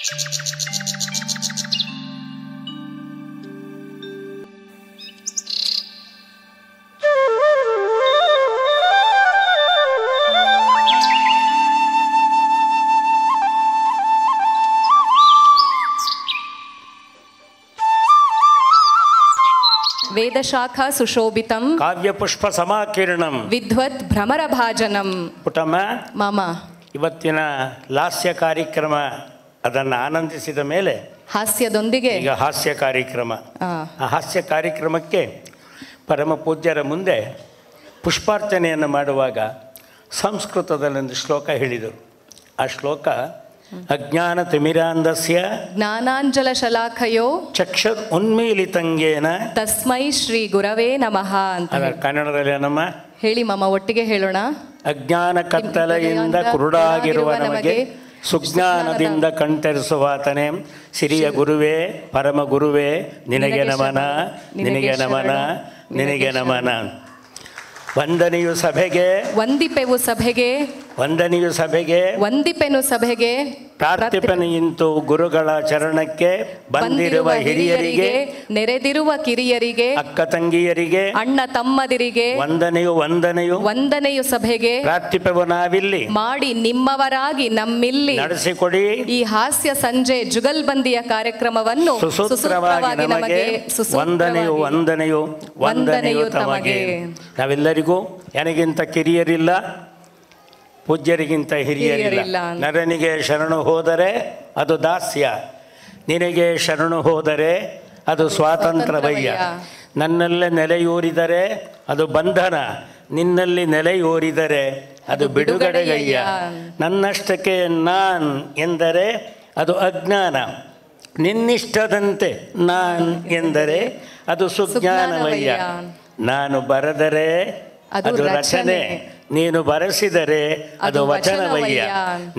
ವೇದಶಾಖಾ ಸುಶೋಭಿತಂ ಕಾವ್ಯಪುಷ್ಪ ಸಮಾಕೀರ್ಣಂ ವಿದ್ವತ್ ಭ್ರಮರ ಭಾಜನಂ. ಪುಟಮ್ಮ, ಮಾಮ, ಇವತ್ತಿನ ಲಾಸ್ಯ ಕಾರ್ಯಕ್ರಮ ಅದನ್ನು ಆನಂದಿಸಿದ ಮೇಲೆ ಹಾಸ್ಯದೊಂದಿಗೆ ಈಗ ಹಾಸ್ಯ ಕಾರ್ಯಕ್ರಮ. ಆ ಹಾಸ್ಯ ಕಾರ್ಯಕ್ರಮಕ್ಕೆ ಪರಮ ಪೂಜ್ಯರ ಮುಂದೆ ಪುಷ್ಪಾರ್ಚನೆಯನ್ನು ಮಾಡುವಾಗ ಸಂಸ್ಕೃತದಲ್ಲೊಂದು ಶ್ಲೋಕ ಹೇಳಿದರು. ಆ ಶ್ಲೋಕ ಅಜ್ಞಾನ ತಿಮಿರಾಂಧಸ್ಯ ಜ್ಞಾನಾಂಜಲ ಶಲಾಖಯೋ ಚಕ್ಷುರ್ ಉನ್ಮೀಲಿತಂಗೇನ ತಸ್ಮೈ ಶ್ರೀ ಗುರವೇ ನಮಃ ಅಂತ. ಕನ್ನಡದಲ್ಲಿ ಏನಮ್ಮ ಹೇಳಿ ಮಾಮ, ಒಟ್ಟಿಗೆ ಹೇಳೋಣ. ಅಜ್ಞಾನ ಕತ್ತಲೆಯಿಂದ ಕುರುಡಾಗಿರುವ ನಮಗೆ ಸುಜ್ಞಾನದಿಂದ ಕಣ್ತರಿಸುವಾತನೇ ಸಿರಿಯ ಗುರುವೇ ಪರಮ ಗುರುವೇ ನಿನಗೆ ನಮನ ನಿನಗೆ ನಮನ ನಿನಗೆ ನಮನ. ವಂದನೆಯು ಸಭೆಗೆ ವಂದಿಪೆವು ಸಭೆಗೆ ವಂದನೆಯು ಸಭೆಗೆ ವಂದಿಪೆನು ಸಭೆಗೆ ಪ್ರಾರ್ಥಿಪನು ಇಂತು ಗುರುಗಳ ಚರಣಕ್ಕೆ ಬಂದಿರುವ ಹಿರಿಯರಿಗೆ ನೆರೆದಿರುವ ಕಿರಿಯರಿಗೆ ಅಕ್ಕ ತಂಗಿಯರಿಗೆ ಅಣ್ಣ ತಮ್ಮದಿರಿಗೆ ವಂದನೆಯು ವಂದನೆಯು ವಂದನೆಯು ಸಭೆಗೆ ಪ್ರಾರ್ಥಿಪೆವು ನಾವಿಲ್ಲಿ ಮಾಡಿ ನಿಮ್ಮವರಾಗಿ ನಮ್ಮಿಲ್ಲಿ ನಡೆಸಿಕೊಡಿ ಈ ಹಾಸ್ಯ ಸಂಜೆ ಜುಗಲ್ಬಂದಿಯ ಕಾರ್ಯಕ್ರಮವನ್ನು ಸುಸೂತ್ರವಾಗಿ ನಮಗೆ ವಂದನೆಯು ವಂದನೆಯು ವಂದನೆಯು ತಮಗೆ. ನಾವೆಲ್ಲರಿಗೂ ನನಗಿಂತ ಕಿರಿಯರಿಲ್ಲ, ಪೂಜ್ಯರಿಗಿಂತ ಹಿರಿಯರಿಲ್ಲ. ನರನಿಗೆ ಶರಣು ಹೋದರೆ ಅದು ದಾಸ್ಯ, ನಿನಗೆ ಶರಣು ಹೋದರೆ ಅದು ಸ್ವಾತಂತ್ರ್ಯವಯ್ಯ. ನನ್ನಲ್ಲೇ ನೆಲೆಯೂರಿದರೆ ಅದು ಬಂಧನ, ನಿನ್ನಲ್ಲಿ ನೆಲೆಯೂರಿದರೆ ಅದು ಬಿಡುಗಡೆಗಯ್ಯ. ನನ್ನಷ್ಟಕ್ಕೆ ನಾನ್ ಎಂದರೆ ಅದು ಅಜ್ಞಾನ, ನಿನ್ನಿಷ್ಟದಂತೆ ನಾನ್ ಎಂದರೆ ಅದು ಸುಜ್ಞಾನವಯ್ಯ. ನಾನು ಬರೆದರೆ ಅದು ರಚನೆ, ನೀನು ಬರೆಸಿದರೆ ಅದು ವಚನವಯ್ಯ.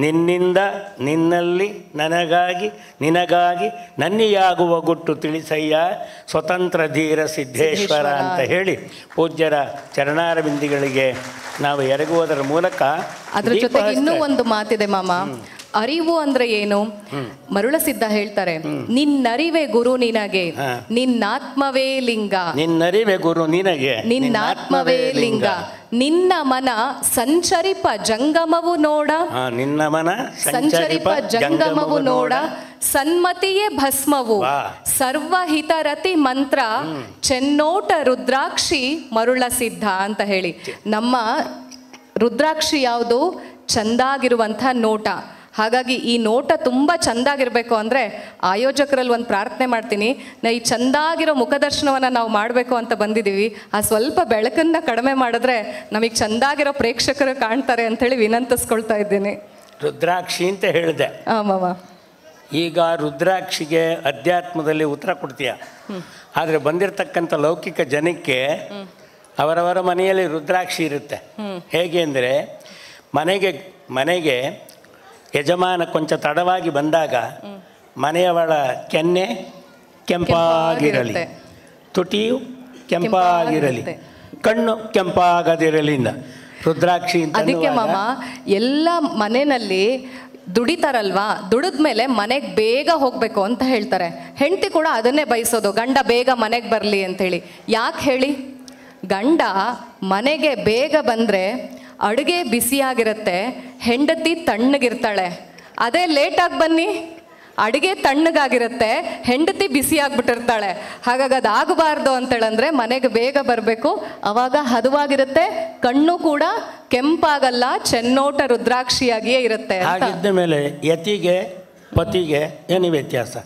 ನಿನ್ನಿಂದ ನಿನ್ನಲ್ಲಿ ನನಗಾಗಿ ನಿನಗಾಗಿ ನನ್ನಿಯಾಗುವ ಗುಟ್ಟು ತಿಳಿಸಯ್ಯ ಸ್ವತಂತ್ರ ಧೀರ ಸಿದ್ದೇಶ್ವರ ಅಂತ ಹೇಳಿ ಪೂಜ್ಯರ ಚರಣಾರವಿಂದಿಗಳಿಗೆ ನಾವು ಎರಗುವುದರ ಮೂಲಕ ಅದರ ಜೊತೆಗೆ ಇನ್ನೂ ಒಂದು ಮಾತಿದೆ ಮಾಮ. ಅರಿವು ಅಂದ್ರೆ ಏನು? ಮರುಳಸಿದ್ಧ ಹೇಳ್ತಾರೆ, ನಿನ್ನರಿವೆ ಗುರು ನಿನಗೆ ನಿನ್ನಾತ್ಮವೇ ಲಿಂಗ. ನಿನ್ನರಿವೆ ಗುರು ನಿನಗೆ ನಿನ್ನಾತ್ಮವೇ ಲಿಂಗ. ನಿನ್ನ ಮನ ಸಂಚರಿಪ ಜಂಗಮವು ನೋಡ, ನಿನ್ನ ಮನ ಸಂಚರಿಪ ಜಂಗಮವು ನೋಡ. ಸನ್ಮತಿಯೇ ಭಸ್ಮವು ಸರ್ವಹಿತರತಿ ಮಂತ್ರ ಚೆನ್ನೋಟ ರುದ್ರಾಕ್ಷಿ ಮರುಳಸಿದ್ಧ ಅಂತ ಹೇಳಿ. ನಮ್ಮ ರುದ್ರಾಕ್ಷಿ ಯಾವುದು? ಚಂದಾಗಿರುವಂಥ ನೋಟ. ಹಾಗಾಗಿ ಈ ನೋಟ ತುಂಬ ಚೆಂದಾಗಿರಬೇಕು ಅಂದರೆ ಆಯೋಜಕರಲ್ಲಿ ಒಂದು ಪ್ರಾರ್ಥನೆ ಮಾಡ್ತೀನಿ, ಈ ಚೆಂದಾಗಿರೋ ಮುಖದರ್ಶನವನ್ನು ನಾವು ಮಾಡಬೇಕು ಅಂತ ಬಂದಿದ್ದೀವಿ. ಆ ಸ್ವಲ್ಪ ಬೆಳಕನ್ನು ಕಡಿಮೆ ಮಾಡಿದ್ರೆ ನಮಗೆ ಚೆಂದಾಗಿರೋ ಪ್ರೇಕ್ಷಕರು ಕಾಣ್ತಾರೆ ಅಂಥೇಳಿ ವಿನಂತಿಸ್ಕೊಳ್ತಾ ಇದ್ದೀನಿ. ರುದ್ರಾಕ್ಷಿ ಅಂತ ಹೇಳಿದೆ. ಮಾಮ, ಈಗ ರುದ್ರಾಕ್ಷಿಗೆ ಅಧ್ಯಾತ್ಮದಲ್ಲಿ ಉತ್ತರ ಕೊಡ್ತೀಯ, ಆದರೆ ಬಂದಿರತಕ್ಕಂಥ ಲೌಕಿಕ ಜನಕ್ಕೆ ಅವರವರ ಮನೆಯಲ್ಲಿ ರುದ್ರಾಕ್ಷಿ ಇರುತ್ತೆ. ಹೇಗೆ ಅಂದರೆ ಮನೆಗೆ ಯಜಮಾನ ಕೊಂಚ ತಡವಾಗಿ ಬಂದಾಗ ಮನೆಯವಳ ಕೆನ್ನೆ ಕೆಂಪಾಗಿರಲಿ, ತುಟಿಯು ಕೆಂಪಾಗಿರಲಿ, ಕಣ್ಣು ಕೆಂಪಾಗದಿರಲಿ. ರುದ್ರಾಕ್ಷಿ ಅದಕ್ಕೆ ಮಾಮ ಎಲ್ಲ ಮನೆಯಲ್ಲಿ ದುಡಿತಾರಲ್ವಾ, ದುಡಿದ್ಮೇಲೆ ಮನೆಗೆ ಬೇಗ ಹೋಗಬೇಕು ಅಂತ ಹೇಳ್ತಾರೆ. ಹೆಂಡತಿ ಕೂಡ ಅದನ್ನೇ ಬಯಸೋದು, ಗಂಡ ಬೇಗ ಮನೆಗೆ ಬರಲಿ ಅಂಥೇಳಿ. ಯಾಕೆ ಹೇಳಿ? ಗಂಡ ಮನೆಗೆ ಬೇಗ ಬಂದರೆ ಅಡುಗೆ ಬಿಸಿಯಾಗಿರುತ್ತೆ, ಹೆಂಡತಿ ತಣ್ಣಗಿರ್ತಾಳೆ. ಅದೇ ಲೇಟಾಗಿ ಬನ್ನಿ, ಅಡುಗೆ ತಣ್ಣಗಾಗಿರುತ್ತೆ, ಹೆಂಡತಿ ಬಿಸಿಯಾಗ್ಬಿಟ್ಟಿರ್ತಾಳೆ. ಹಾಗಾಗಿ ಅದಾಗಬಾರ್ದು ಅಂತೇಳಂದರೆ ಮನೆಗೆ ಬೇಗ ಬರಬೇಕು, ಆವಾಗ ಹದವಾಗಿರುತ್ತೆ, ಕಣ್ಣು ಕೂಡ ಕೆಂಪಾಗಲ್ಲ, ಚೆನ್ನೋಟ ರುದ್ರಾಕ್ಷಿಯಾಗಿಯೇ ಇರುತ್ತೆ. ಹಾಗಿದ್ದ ಮೇಲೆ ಯತಿಗೆ ಪತಿಗೆ ಏನು ವ್ಯತ್ಯಾಸ?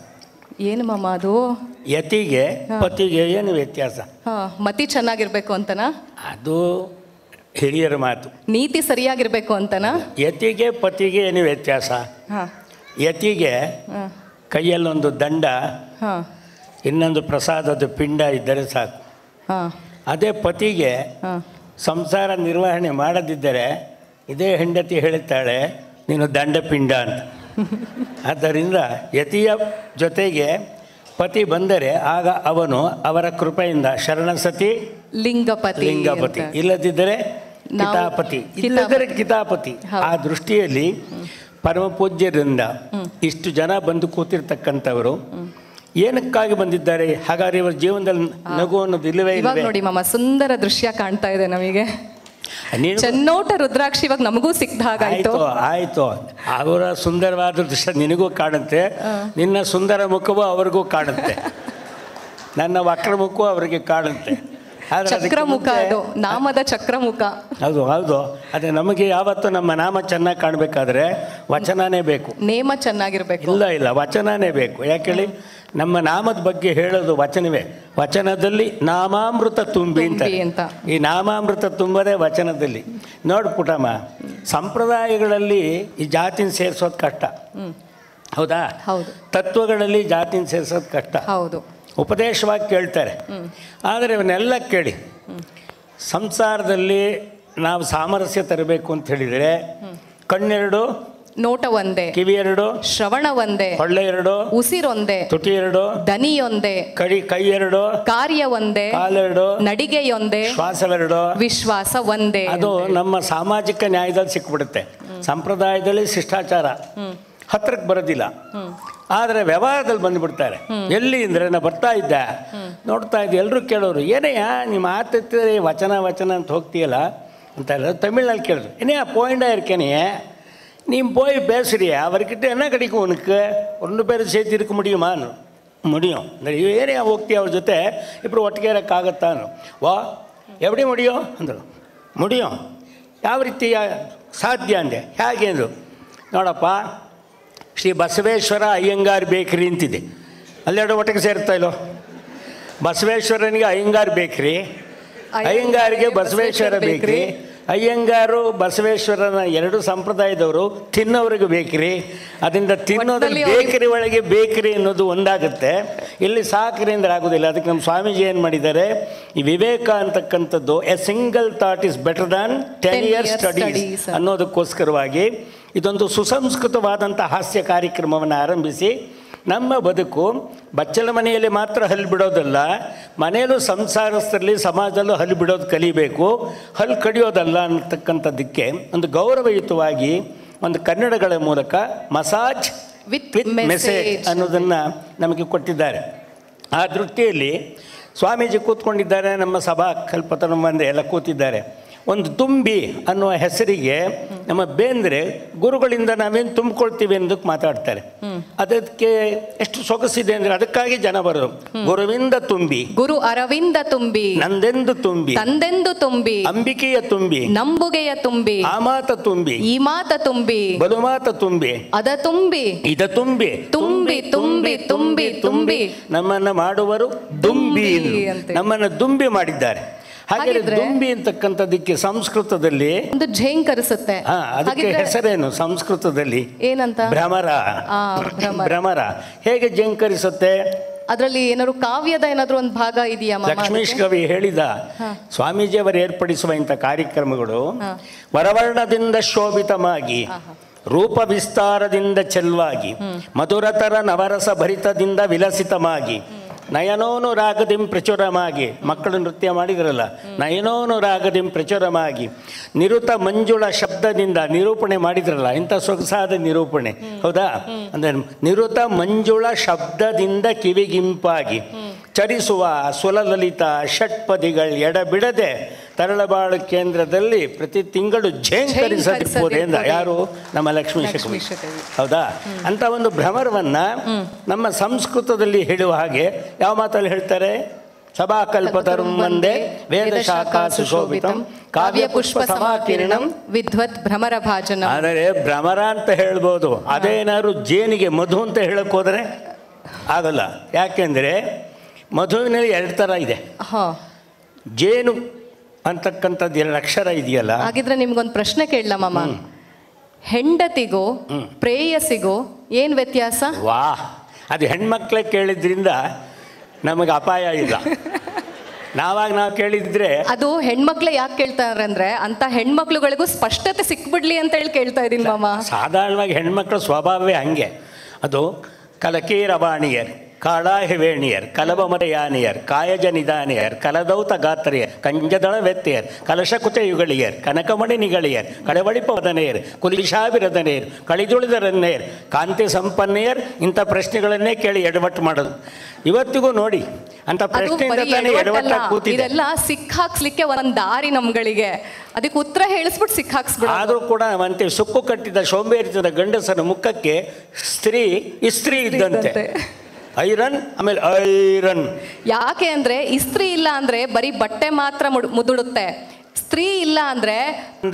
ಏನು ಮಾಮ ಅದು? ಯತಿಗೆ ಪತಿಗೆ ಏನು ವ್ಯತ್ಯಾಸ? ಮತಿ ಚೆನ್ನಾಗಿರ್ಬೇಕು ಅಂತನಾ? ಅದು ಹಿರಿಯರ ಮಾತು. ನೀತಿ ಸರಿಯಾಗಿರ್ಬೇಕು ಅಂತನಾ? ಯತಿಗೆ ಪತಿಗೆ ಏನು ವ್ಯತ್ಯಾಸ? ಯತಿಗೆ ಕೈಯಲ್ಲೊಂದು ದಂಡ, ಇನ್ನೊಂದು ಪ್ರಸಾದದ ಪಿಂಡ ಇದ್ದರೆ ಸಾಕು. ಅದೇ ಪತಿಗೆ ಸಂಸಾರ ನಿರ್ವಹಣೆ ಮಾಡದಿದ್ದರೆ ಇದೇ ಹೆಂಡತಿ ಹೇಳುತ್ತಾಳೆ ನೀನು ದಂಡಪಿಂಡ ಅಂತ. ಆದ್ದರಿಂದ ಯತಿಯ ಜೊತೆಗೆ ಪತಿ ಬಂದರೆ ಆಗ ಅವನು ಅವರ ಕೃಪೆಯಿಂದ ಶರಣಸತಿ ಲಿಂಗಪತಿ, ಇಲ್ಲದಿದ್ದರೆ ಕಿತಾಪತಿ, ಇಲ್ಲದಿದ್ದರೆ ಕಿತಾಪತಿ. ಆ ದೃಷ್ಟಿಯಲ್ಲಿ ಪರಮ ಪೂಜ್ಯರಿಂದ ಇಷ್ಟು ಜನ ಬಂದು ಕೂತಿರ್ತಕ್ಕಂಥವರು ಏನಕ್ಕಾಗಿ ಬಂದಿದ್ದಾರೆ? ಹಾಗಾದ್ರೆ ಇವರ ಜೀವನದಲ್ಲಿ ನಗು ಅನ್ನೋದು ಇಲ್ಲವೇ ಇವಾಗ ಇಲ್ಲವೇ? ನೋಡಿ ಮಾಮ, ಸುಂದರ ದೃಶ್ಯ ಕಾಣ್ತಾ ಇದೆ ನಮಗೆ. ಚೆನ್ನೋಟ ರುದ್ರಾಕ್ಷಿ ಇವಾಗ ನಮಗೂ ಸಿಕ್ದ ಹಾಗಾಯ್ತು. ಆಯ್ತು, ಅವರ ಸುಂದರವಾದ ದೃಶ್ಯ ನಿನಗೂ ಕಾಣುತ್ತೆ, ನಿನ್ನ ಸುಂದರ ಮುಖವೂ ಅವ್ರಿಗೂ ಕಾಣುತ್ತೆ, ನನ್ನ ವಕ್ರಮುಖವೂ ಅವರಿಗೆ ಕಾಣುತ್ತೆ. ಚಕ್ರಮುಖ, ಅದು ನಾಮದ ಚಕ್ರಮುಖ. ಹೌದು ಹೌದು. ಅದೇ ನಮಗೆ ಯಾವತ್ತು ನಮ್ಮ ನಾಮ ಚೆನ್ನಾಗಿ ಕಾಣಬೇಕಾದ್ರೆ ವಚನನೇ ಬೇಕು, ನೇಮ ಚೆನ್ನಾಗಿರ್ಬೇಕು. ಇಲ್ಲ ವಚನನೇ ಬೇಕು. ಯಾಕೆ ಹೇಳಿ? ನಮ್ಮ ನಾಮದ ಬಗ್ಗೆ ಹೇಳೋದು ವಚನವೇ. ವಚನದಲ್ಲಿ ನಾಮಾಮೃತ ತುಂಬಿ ಅಂತ. ಈ ನಾಮಾಮೃತ ತುಂಬದೇ ವಚನದಲ್ಲಿ. ನೋಡು ಪುಟಮ್ಮ, ಸಂಪ್ರದಾಯಗಳಲ್ಲಿ ಈ ಜಾತಿನ ಸೇರಿಸೋದು ಕಷ್ಟ, ಹೌದಾ? ಹೌದು. ತತ್ವಗಳಲ್ಲಿ ಜಾತಿನ ಸೇರಿಸೋದು ಕಷ್ಟ. ಹೌದು. ಉಪದೇಶವಾಗಿ ಕೇಳ್ತಾರೆ. ಆದರೆ ಇವನ್ನೆಲ್ಲ ಕೇಳಿ, ಸಂಸಾರದಲ್ಲಿ ನಾವು ಸಾಮರಸ್ಯ ತರಬೇಕು ಅಂತ ಹೇಳಿದರೆ ಕಣ್ಣೆರಡು, ನೋಟ ಒಂದೇ, ಕಿವಿ ಎರಡು, ಶ್ರವಣ ಒಂದೇ, ಹೊಳ್ಳೆ ಎರಡು, ಉಸಿರೊಂದೇ, ತುಟಿ ಎರಡು, ದನಿಯೊಂದೇ, ಕೈ ಎರಡು, ಕಾರ್ಯ ಒಂದೇ, ಕಾಲೆರಡು, ನಡಿಗೆಯೊಂದೇ, ಶ್ವಾಸವೆರಡು, ವಿಶ್ವಾಸ ಒಂದೇ. ಅದು ನಮ್ಮ ಸಾಮಾಜಿಕ ನ್ಯಾಯದಲ್ಲಿ ಸಿಕ್ಬಿಡುತ್ತೆ. ಸಂಪ್ರದಾಯದಲ್ಲಿ ಶಿಷ್ಟಾಚಾರ ಹತ್ರಕ್ಕೆ ಬರೋದಿಲ್ಲ, ಆದರೆ ವ್ಯವಹಾರದಲ್ಲಿ ಬಂದುಬಿಡ್ತಾರೆ. ಎಲ್ಲಿ ಅಂದರೆ ನಾ ಬರ್ತಾ ಇದ್ದೆ, ನೋಡ್ತಾ ಇದ್ದೆ, ಎಲ್ಲರೂ ಕೇಳೋರು, ಏನಯ್ಯ ನಿಮ್ಮ ಆತಿರ್ತೀರಿ ವಚನ ಅಂತ ಹೋಗ್ತೀಯಲ್ಲ ಅಂತ ಹೇಳಿದ್ರೆ ತಮಿಳ್ನಲ್ಲಿ ಕೇಳಿದ್ರು, ಏನೇ போயிண்டா இருக்கேனே நீ போய் பேசுறிய அவர்கிட்ட என்ன கிடைக்கும் உனக்கு? 2 பேர் சேர்த்து இருக்க முடியுமான்னு? முடியும். ಏನೇ ಹೋಗ್ತೀಯ ಅವ್ರ ಜೊತೆ ಇಬ್ಬರು ಒಟ್ಟಿಗೆ ಇರೋಕ್ಕಾಗತ್ತಾನು? ವಾ ಎವಡಿ ಮುಡಿಯೋ ಅಂದರು. ಮುಡಿಯೋ ಯಾವ ರೀತಿ ಸಾಧ್ಯ ಅಂದೆ. ಹೇಗೆ ಅಂದರು, ನೋಡಪ್ಪ ಶ್ರೀ ಬಸವೇಶ್ವರ ಅಯ್ಯಂಗಾರ್ ಬೇಕ್ರಿ ಅಂತಿದೆ, ಅಲ್ಲೆರಡು ಒಟ್ಟಿಗೆ ಸೇರ್ತಾ ಇಲ್ಲೋ? ಬಸವೇಶ್ವರನಿಗೆ ಅಯ್ಯಂಗಾರ್ ಬೇಕ್ರಿ, ಅಯ್ಯಂಗಾರಿಗೆ ಬಸವೇಶ್ವರ ಬೇಕ್ರಿ, ಅಯ್ಯಂಗಾರು ಬಸವೇಶ್ವರನ ಎರಡು ಸಂಪ್ರದಾಯದವರು ತಿನ್ನೋರಿಗೆ ಬೇಕ್ರಿ. ಅದರಿಂದ ತಿನ್ನೋದ್ರಲ್ಲಿ ಬೇಕರಿ ಒಳಗೆ ಬೇಕರಿ ಅನ್ನೋದು ಒಂದಾಗುತ್ತೆ. ಇಲ್ಲಿ ಸಾಕ್ರಿ ಅಂದ್ರೆ ಆಗೋದಿಲ್ಲ. ಅದಕ್ಕೆ ನಮ್ಮ ಸ್ವಾಮೀಜಿ ಏನು ಮಾಡಿದ್ದಾರೆ, ಈ ವಿವೇಕ ಅಂತಕ್ಕಂಥದ್ದು a single thought is better than 10 years studies ಅನ್ನೋದಕ್ಕೋಸ್ಕರವಾಗಿ ಇದೊಂದು ಸುಸಂಸ್ಕೃತವಾದಂಥ ಹಾಸ್ಯ ಕಾರ್ಯಕ್ರಮವನ್ನು ಆರಂಭಿಸಿ ನಮ್ಮ ಬದುಕು ಬಚ್ಚಲ ಮನೆಯಲ್ಲಿ ಮಾತ್ರ ಹಲ್ಲು ಬಿಡೋದಲ್ಲ, ಮನೆಯಲ್ಲೂ ಸಂಸಾರಸ್ಥರಲ್ಲಿ ಸಮಾಜದಲ್ಲೂ ಹಲ್ಲು ಬಿಡೋದು ಕಲಿಬೇಕು, ಹಲ್ಲು ಕಡಿಯೋದಲ್ಲ ಅನ್ನತಕ್ಕಂಥದ್ದಕ್ಕೆ ಒಂದು ಗೌರವಯುತವಾಗಿ ಒಂದು ಕನ್ನಡಗಳ ಮೂಲಕ ಮಸಾಜ್ ವಿತ್ ಮೆಸೇಜ್ ಅನ್ನೋದನ್ನು ನಮಗೆ ಕೊಟ್ಟಿದ್ದಾರೆ. ಆ ದೃಷ್ಟಿಯಲ್ಲಿ ಸ್ವಾಮೀಜಿ ಕೂತ್ಕೊಂಡಿದ್ದಾರೆ, ನಮ್ಮ ಸಭಾ ಕಲ್ಪತರು ಮಂದಿ ಎಲ್ಲ ಕೂತಿದ್ದಾರೆ. ಒಂದು ತುಂಬಿ ಅನ್ನುವ ಹೆಸರಿಗೆ ನಮ್ಮ ಬೇಂದ್ರೆ ಗುರುಗಳಿಂದ ನಾವೇನು ತುಂಬಿಕೊಳ್ತೀವಿ ಅನ್ನೋದಕ್ಕೆ ಮಾತಾಡ್ತಾರೆ. ಅದಕ್ಕೆ ಎಷ್ಟು ಸೊಗಸಿದೆ ಅಂದರೆ ಅದಕ್ಕಾಗಿ ಜನ ಬರೋದು. ಗುರುವಿಂದ ತುಂಬಿ, ಗುರು ಅರವಿಂದ ತುಂಬಿ, ನಂದೆಂದು ತುಂಬಿ, ತಂದೆಂದು ತುಂಬಿ, ಅಂಬಿಕೆಯ ತುಂಬಿ, ನಂಬುಗೆಯ ತುಂಬಿ, ಆ ಮಾತ ತುಂಬಿ, ಈ ಮಾತ ತುಂಬಿ, ಬಲುಮಾತ ತುಂಬಿ, ಅದ ತುಂಬಿ, ಇದ ತುಂಬಿ, ತುಂಬಿ ತುಂಬಿ ತುಂಬಿ ತುಂಬಿ ನಮ್ಮನ್ನ ಮಾಡುವರು ದುಂಬಿ, ನಮ್ಮನ್ನ ದುಂಬಿ ಮಾಡಿದ್ದಾರೆ. ಹಾಗೆ ದುಂಬಿ ಅಂತಕ್ಕಂಥದಕ್ಕೆ ಸಂಸ್ಕೃತದಲ್ಲಿ ಒಂದು ಝೇಂಕರಿಸುತ್ತೆ. ಅದಕ್ಕೆ ಹೆಸರೇನು ಸಂಸ್ಕೃತದಲ್ಲಿ? ಏನಂತ? ಭ್ರಮರ. ಭ್ರಮರ ಹೇಗೆ ಝೇಂಕರಿಸುತ್ತೆ? ಅದರಲ್ಲಿ ಏನಾದ್ರು ಕಾವ್ಯದ ಏನಾದ್ರು ಒಂದು ಭಾಗ ಇದೆಯಾ? ಲಕ್ಷ್ಮೀಶ್ ಕವಿ ಹೇಳಿದ, ಸ್ವಾಮೀಜಿಯವರು ಏರ್ಪಡಿಸುವ ಇಂಥ ಕಾರ್ಯಕ್ರಮಗಳು ವರವರ್ಣದಿಂದ ಶೋಭಿತವಾಗಿ, ರೂಪ ವಿಸ್ತಾರದಿಂದ ಚೆಲ್ವಾಗಿ, ಮಧುರತರ ನವರಸ ಭರಿತದಿಂದ ವಿಲಸಿತವಾಗಿ, ನಯನೋನು ರಾಗದಿಂ ಪ್ರಚುರಮಾಗಿ, ಮಕ್ಕಳು ನೃತ್ಯ ಮಾಡಿದ್ರಲ್ಲ, ನಯನೋನು ರಾಗದಿಂ ಪ್ರಚುರಮಾಗಿ, ನಿರುತ ಮಂಜುಳ ಶಬ್ದದಿಂದ ನಿರೂಪಣೆ ಮಾಡಿದ್ರಲ್ಲ, ಇಂಥ ಸೊಗಸಾದ ನಿರೂಪಣೆ, ಹೌದಾ? ಅಂದರೆ ನಿರುತ ಮಂಜುಳ ಶಬ್ದದಿಂದ ಕಿವಿಗಿಂಪಾಗಿ ಚರಿಸುವ ಸುಲಲಿತ ಷಟ್ಪದಿಗಳು ಎಡಬಿಡದೆ ತರಳಬಾಳು ಕೇಂದ್ರದಲ್ಲಿ ಪ್ರತಿ ತಿಂಗಳು ಝೇಂಕರಿಸಬಹುದೆಂದ ಯಾರು? ನಮ್ಮ ಲಕ್ಷ್ಮೀಶ ಕವಿ, ಹೌದಾ? ಅಂತ ಒಂದು ಭ್ರಮರವನ್ನು ನಮ್ಮ ಸಂಸ್ಕೃತದಲ್ಲಿ ಹೇಳುವ ಹಾಗೆ ಯಾವ ಮಾತಲ್ಲಿ ಹೇಳ್ತಾರೆ? ಸಭಾಕಲ್ಪತರು ಮುಂದೆ ವೇದ ಶಾಖಾ ಸುಶೋಭಿತಂ ಕಾವ್ಯ ಪುಷ್ಪ ಸಮಾಕಿರಣಂ ವಿದ್ವತ್ ಭ್ರಮರ ಭಾಜನ. ಆದರೆ ಭ್ರಮರ ಅಂತ ಹೇಳ್ಬೋದು, ಅದೇನಾದ್ರು ಜೇನಿಗೆ ಮಧು ಅಂತ ಹೇಳಕ್ ಹೋದರೆ ಆಗಲ್ಲ. ಯಾಕೆಂದರೆ ಮಧುವಿನಲ್ಲಿ 2 ಥರ ಇದೆ. ಜೇನು ಅಂತಕ್ಕಂಥದ್ದು 2 ಅಕ್ಷರ ಇದೆಯಲ್ಲ. ಹಾಗಿದ್ರೆ ನಿಮ್ಗೊಂದು ಪ್ರಶ್ನೆ ಕೇಳಲ ಮಾಮ, ಹೆಂಡತಿಗೋ ಪ್ರೇಯಸಿಗೋ ಏನು ವ್ಯತ್ಯಾಸ? ವಾ, ಅದು ಹೆಣ್ಮಕ್ಳೇ ಕೇಳಿದ್ರಿಂದ ನಮಗೆ ಅಪಾಯ ಇಲ್ಲ. ನಾವು ಕೇಳಿದ್ರೆ ಅದು ಹೆಣ್ಮಕ್ಳೇ ಯಾಕೆ ಕೇಳ್ತಾರೆ ಅಂದ್ರೆ ಅಂತ ಹೆಣ್ಮಕ್ಳುಗಳಿಗೂ ಸ್ಪಷ್ಟತೆ ಸಿಕ್ಬಿಡ್ಲಿ ಅಂತ ಹೇಳಿ ಕೇಳ್ತಾ ಇದೀನಿ ಮಾಮ. ಸಾಧಾರಣವಾಗಿ ಹೆಣ್ಮಕ್ಳ ಸ್ವಭಾವವೇ ಹಂಗೆ. ಅದು ಕಲಕೀರವಾಣಿಯರು ಕಾಳಾಹಿವೇಣಿಯರ್ ಕಲಬಮರಯಾನಿಯರ್ ಕಾಯಜ ನಿಧಾನಿಯರ್ ಕಲದೌತ ಗಾತ್ರಿಯರ್ ಕಂಜದಳ ವ್ಯತ್ಯರ್ ಕಲಶಕುಚ ಯುಗಳಿಯರ್ ಕನಕಮಣಿ ನಿಗಳಿಯರ್ ಕಳವಳಿಪವದನೆಯರ್ ಕುಲಿಶಾಭಿರದನೆಯರ್ ಕಳಿದುಳಿದರನ್ನೆಯರ್ ಕಾಂತಿ ಸಂಪನ್ನೆಯರ್ ಇಂಥ ಪ್ರಶ್ನೆಗಳನ್ನೇ ಕೇಳಿ ಎಡವಟ್ಟು ಮಾಡೋದು. ಇವತ್ತಿಗೂ ನೋಡಿ ಅಂತ ಪ್ರಶ್ನೆಯಿಂದ ತಾನೇ ಎಡವಟ್ಟ ಕೂತಿದೆ. ಇದೆಲ್ಲ ಸಿಕ್ಕಾಕ್ಸ್ಲಿಕ್ಕೆ ಒಂದ್ ದಾರಿ ನಮ್ಗಳಿಗೆ, ಅದಕ್ಕೆ ಉತ್ತರ ಹೇಳಿಸ್ಬಿಟ್ಟು ಸಿಕ್ಕಾಕ್ಸ್ಬಿಡ. ಆದರೂ ಕೂಡ ಅಂತೆ ಸುಕ್ಕು ಕಟ್ಟಿದ ಸೋಂಬೇರಿತದ ಗಂಡಸರ ಮುಖಕ್ಕೆ ಸ್ತ್ರೀ ಇಸ್ತ್ರಿ ಇದ್ದಂತೆ. ಐರನ್ ಆಮೇಲೆ ಐರನ್. ಯಾಕೆ ಅಂದ್ರೆ ಇಸ್ತ್ರಿ ಇಲ್ಲ ಅಂದ್ರೆ ಬರೀ ಬಟ್ಟೆ ಮಾತ್ರ ಮುದುಡುತ್ತೆ, ಸ್ತ್ರೀ ಇಲ್ಲ ಅಂದ್ರೆ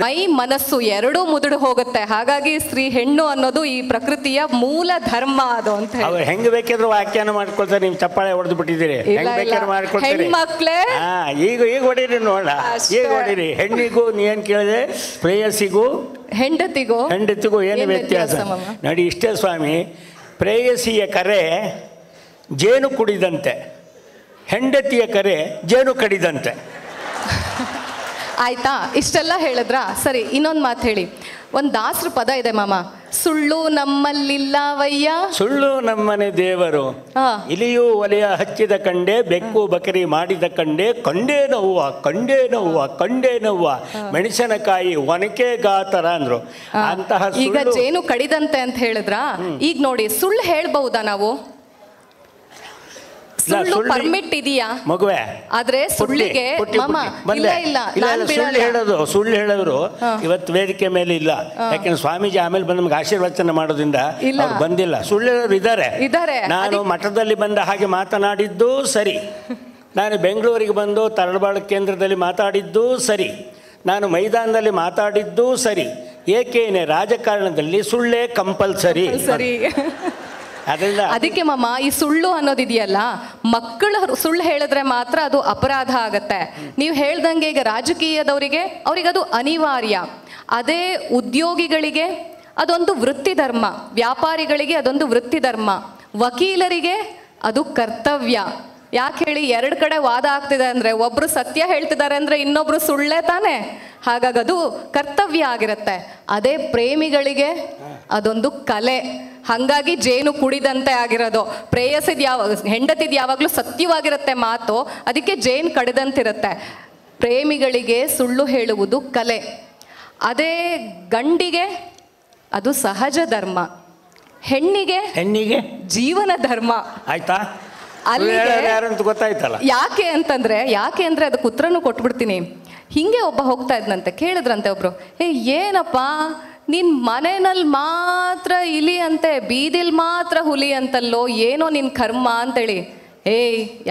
ಮೈ ಮನಸ್ಸು ಎರಡೂ ಮುದುಡು ಹೋಗುತ್ತೆ. ಹಾಗಾಗಿ ಸ್ತ್ರೀ ಹೆಣ್ಣು ಅನ್ನೋದು ಈ ಪ್ರಕೃತಿಯ ಮೂಲ ಧರ್ಮ ಅದು ಅಂತ ಹೇಳಿ ಹೆಂಗ್ ಬೇಕಿದ್ರು ವ್ಯಾಖ್ಯಾನ ಮಾಡ್ಕೊಳ್ತಾರೆ. ನೀವು ಚಪ್ಪಾಳೆ ಹೊಡೆದು ಬಿಟ್ಟಿದ್ದೀರಿ, ಹೆಂಗ್ ಬೇಕಾದ್ರೆ ಮಾಡ್ಕೊಳ್ತೀರಿ. ಹೆಣ್ಮಕ್ಳೇ ಈಗ ಹೊಡೀರಿ ನೋಡ, ಈಗ ಹೊಡೀರಿ. ಹೆಣ್ಣಿಗೂ ನೀನ್ ಕೇಳಿದೆ, ಪ್ರೇಯಸಿಗೂ ಹೆಂಡತಿಗೂ ಏನು ವ್ಯತ್ಯಾಸ ನೋಡಿ. ಇಷ್ಟೇ ಸ್ವಾಮಿ, ಪ್ರೇಯಸಿಯ ಕರೆ ಜೇನು ಕುಡಿದಂತೆ, ಹೆಂಡತಿಯ ಕರೆ ಜೇನು ಕಡಿದಂತೆ. ಆಯ್ತಾ? ಇಷ್ಟೆಲ್ಲ ಹೇಳಿದ್ರಾ? ಸರಿ, ಇನ್ನೊಂದು ಮಾತು ಹೇಳಿ. ಒಂದು ದಾಸರ ಪದ ಇದೆ ಮಾಮ, ಸುಳ್ಳು ನಮ್ಮಲ್ಲಿಲ್ಲವಯ್ಯ. ಸುಳ್ಳು ನಮ್ಮನೆ ದೇವರು, ಇಲಿಯೂ ಒಲೆಯ ಹಚ್ಚಿದ ಕಂಡೆ, ಬೆಕ್ಕು ಬಕರಿ ಮಾಡಿದ ಕಂಡೆ, ಕಂಡೇ ನೋವ್ವ ಕಂಡೇ ನೋವ್ವ ಕಂಡೇ ನೋವ್ವ, ಮೆಣಸಿನಕಾಯಿ ಒನಕೆ ಗಾತರ ಅಂದ್ರು. ಅಂತಹ ಈಗ ಜೇನು ಕಡಿದಂತೆ ಅಂತ ಹೇಳಿದ್ರ, ಈಗ ನೋಡಿ ಸುಳ್ಳು ಹೇಳ್ಬಹುದಾ ನಾವು? ಸುಳ್ಳು ಪರ್ಮಿಟ್ ಇದೆಯಾ ಮಗುವೆ? ಆದ್ರೆ ಸುಳ್ಳಿಗೆ ಸುಳ್ಳು ಹೇಳೋರು ಇವತ್ತು ವೇದಿಕೆ ಮೇಲೆ ಇಲ್ಲ. ಯಾಕಂದ್ರೆ ಸ್ವಾಮೀಜಿ ಆಮೇಲೆ ಬಂದು ನಮ್ಗೆ ಆಶೀರ್ವಚನ ಮಾಡೋದ್ರಿಂದ ಅವ್ರು ಬಂದಿಲ್ಲ. ಸುಳ್ಳು ಹೇಳೋರು ಇದ್ದಾರೆ. ನಾನು ಮಠದಲ್ಲಿ ಬಂದ ಹಾಗೆ ಮಾತನಾಡಿದ್ದು ಸರಿ, ನಾನು ಬೆಂಗಳೂರಿಗೆ ಬಂದು ತರಳಬಾಳು ಕೇಂದ್ರದಲ್ಲಿ ಮಾತಾಡಿದ್ದು ಸರಿ, ನಾನು ಮೈದಾನದಲ್ಲಿ ಮಾತಾಡಿದ್ದು ಸರಿ. ಏಕೇನೆ ರಾಜಕಾರಣದಲ್ಲಿ ಸುಳ್ಳೇ ಕಂಪಲ್ಸರಿ. ಅದಕ್ಕೆ ಮಾಮ, ಈ ಸುಳ್ಳು ಅನ್ನೋದಿದೆಯಲ್ಲ, ಮಕ್ಕಳು ಸುಳ್ಳು ಹೇಳಿದ್ರೆ ಮಾತ್ರ ಅದು ಅಪರಾಧ ಆಗತ್ತೆ. ನೀವು ಹೇಳ್ದಂಗೆ ಈಗ ರಾಜಕೀಯದವರಿಗೆ ಅವ್ರಿಗದು ಅನಿವಾರ್ಯ, ಅದೇ ಉದ್ಯೋಗಿಗಳಿಗೆ ಅದೊಂದು ವೃತ್ತಿ ಧರ್ಮ, ವ್ಯಾಪಾರಿಗಳಿಗೆ ಅದೊಂದು ವೃತ್ತಿ ಧರ್ಮ, ವಕೀಲರಿಗೆ ಅದು ಕರ್ತವ್ಯ. ಯಾಕೆ ಹೇಳಿ? ಎರಡು ಕಡೆ ವಾದ ಆಗ್ತಿದೆ ಅಂದ್ರೆ ಒಬ್ರು ಸತ್ಯ ಹೇಳ್ತಿದ್ದಾರೆ ಅಂದ್ರೆ ಇನ್ನೊಬ್ರು ಸುಳ್ಳೇ ತಾನೆ. ಹಾಗಾಗಿ ಅದು ಕರ್ತವ್ಯ ಆಗಿರುತ್ತೆ. ಅದೇ ಪ್ರೇಮಿಗಳಿಗೆ ಅದೊಂದು ಕಲೆ. ಹಾಗಾಗಿ ಜೇನು ಕುಡಿದಂತೆ ಆಗಿರೋದು. ಪ್ರೇಯಸಿದ್ ಹೆಂಡತಿದ್ ಯಾವಾಗಲೂ ಸತ್ಯವಾಗಿರುತ್ತೆ ಮಾತು, ಅದಕ್ಕೆ ಜೇನು ಕಡಿದಂತಿರುತ್ತೆ. ಪ್ರೇಮಿಗಳಿಗೆ ಸುಳ್ಳು ಹೇಳುವುದು ಕಲೆ. ಅದೇ ಗಂಡಿಗೆ ಅದು ಸಹಜ ಧರ್ಮ, ಹೆಣ್ಣಿಗೆ ಜೀವನ ಧರ್ಮ. ಆಯ್ತಾ? ಗೊತ್ತಾಯ್ತಲ್ಲ. ಯಾಕೆ ಅಂದ್ರೆ ಅದಕ್ಕೆ ಉತ್ತರನೂ ಕೊಟ್ಬಿಡ್ತೀನಿ. ಹಿಂಗೆ ಒಬ್ಬ ಹೋಗ್ತಾ ಇದ್ನಂತೆ, ಕೇಳಿದ್ರಂತೆ ಒಬ್ರು, ಏನಪ್ಪ ನಿನ್ ಮನೆಯಲ್ಲಿ ಮಾತ್ರ ಇಲಿ ಅಂತೆ, ಬೀದಿಲ್ ಮಾತ್ರ ಹುಲಿ ಅಂತಲ್ಲೋ, ಏನೋ ನಿನ್ ಕರ್ಮ ಅಂತೇಳಿ.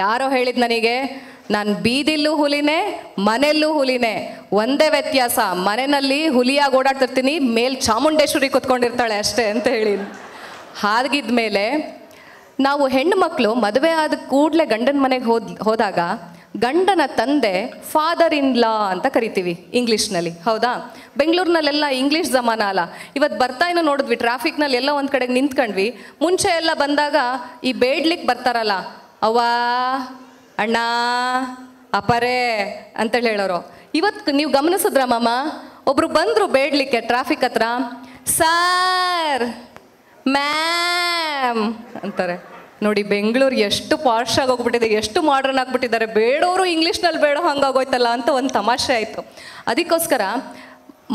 ಯಾರೋ ಹೇಳಿದ್ ನನಗೆ, ನಾನು ಬೀದಿಲ್ಲೂ ಹುಲಿನೇ ಮನೆಯಲ್ಲೂ ಹುಲಿನೇ, ಒಂದೇ ವ್ಯತ್ಯಾಸ, ಮನೆಯಲ್ಲಿ ಹುಲಿಯಾಗಿ ಓಡಾಡ್ತಿರ್ತೀನಿ, ಮೇಲ್ ಚಾಮುಂಡೇಶ್ವರಿ ಕುತ್ಕೊಂಡಿರ್ತಾಳೆ ಅಷ್ಟೇ ಅಂತ ಹೇಳಿ. ಹಾಗಿದ್ಮೇಲೆ ನಾವು ಹೆಣ್ಣು ಮಕ್ಕಳು ಮದುವೆ ಆದ ಕೂಡಲೇ ಗಂಡನ ಮನೆಗೆ ಹೋದಾಗ ಗಂಡನ ತಂದೆ ಫಾದರ್ ಇನ್ ಲಾ ಅಂತ ಕರಿತೀವಿ ಇಂಗ್ಲೀಷ್ನಲ್ಲಿ, ಹೌದಾ? ಬೆಂಗಳೂರಿನಲ್ಲೆಲ್ಲ ಇಂಗ್ಲೀಷ್ ಜಮಾನ ಅಲ್ಲ. ಇವತ್ತು ಬರ್ತಾ ಏನೋ ನೋಡಿದ್ವಿ, ಟ್ರಾಫಿಕ್ನಲ್ಲಿ ಎಲ್ಲ ಒಂದು ಕಡೆಗೆ ನಿಂತ್ಕೊಂಡ್ವಿ. ಮುಂಚೆ ಎಲ್ಲ ಬಂದಾಗ ಈ ಬೇಡ್ಲಿಕ್ಕೆ ಬರ್ತಾರಲ್ಲ, ಅವ್ವ ಅಣ್ಣ ಅಪರೇ ಅಂತೇಳಿ ಹೇಳೋರು. ಇವತ್ತು ನೀವು ಗಮನಿಸಿದ್ರ ಮಾಮ, ಒಬ್ರು ಬಂದರು ಬೇಡ್ಲಿಕ್ಕೆ ಟ್ರಾಫಿಕ್ ಹತ್ರ, ಸಾರ್ ಮ್ಯಾಮ್ ಅಂತಾರೆ. ನೋಡಿ ಬೆಂಗಳೂರು ಎಷ್ಟು ಪಾಶ್ ಆಗೋಗ್ಬಿಟ್ಟಿದೆ, ಎಷ್ಟು ಮಾಡ್ರನ್ ಆಗಿಬಿಟ್ಟಿದ್ದಾರೆ. ಬೇಡೋರು ಇಂಗ್ಲೀಷ್ನಲ್ಲಿ ಬೇಡೋ ಹಂಗಾಗೋಯ್ತಲ್ಲ ಅಂತ ಒಂದು ತಮಾಷೆ ಆಯಿತು. ಅದಕ್ಕೋಸ್ಕರ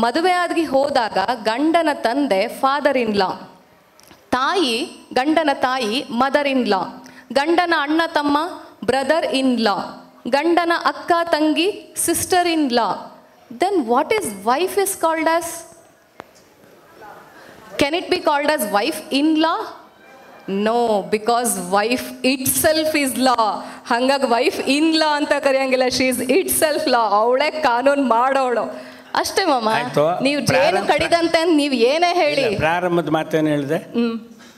ಮದುವೆ ಆಗಿ ಹೋದಾಗ ಗಂಡನ ತಂದೆ ಫಾದರ್ ಇನ್ ಲಾ, ಗಂಡನ ತಾಯಿ ಮದರ್ ಇನ್ ಲಾ, ಗಂಡನ ಅಣ್ಣ ತಮ್ಮ ಬ್ರದರ್ ಇನ್ ಲಾ, ಗಂಡನ ಅಕ್ಕ ತಂಗಿ sister in law. Then what is wife is called as? Can it be called as wife in law? No, because wife itself is law. ಹಂಗಾಗಿ ವೈಫ್ ಇನ್ ಲಾ ಅಂತ ಕರೆಯಂಗಿಲ್ಲ, ಶಿ ಇಸ್ ಇಟ್ ಸೆಲ್ಫ್ ಲಾ. ಅವಳೇ ಕಾನೂನು ಮಾಡೋಳು ಅಷ್ಟೇ ಮಾಮ. ನೀವು ಜೇನು ಕಡಿದಂತೆ ನೀವು ಏನೇ ಹೇಳಿ. ಪ್ರಾರಂಭದ ಮಾತೇನು ಹೇಳಿದೆ?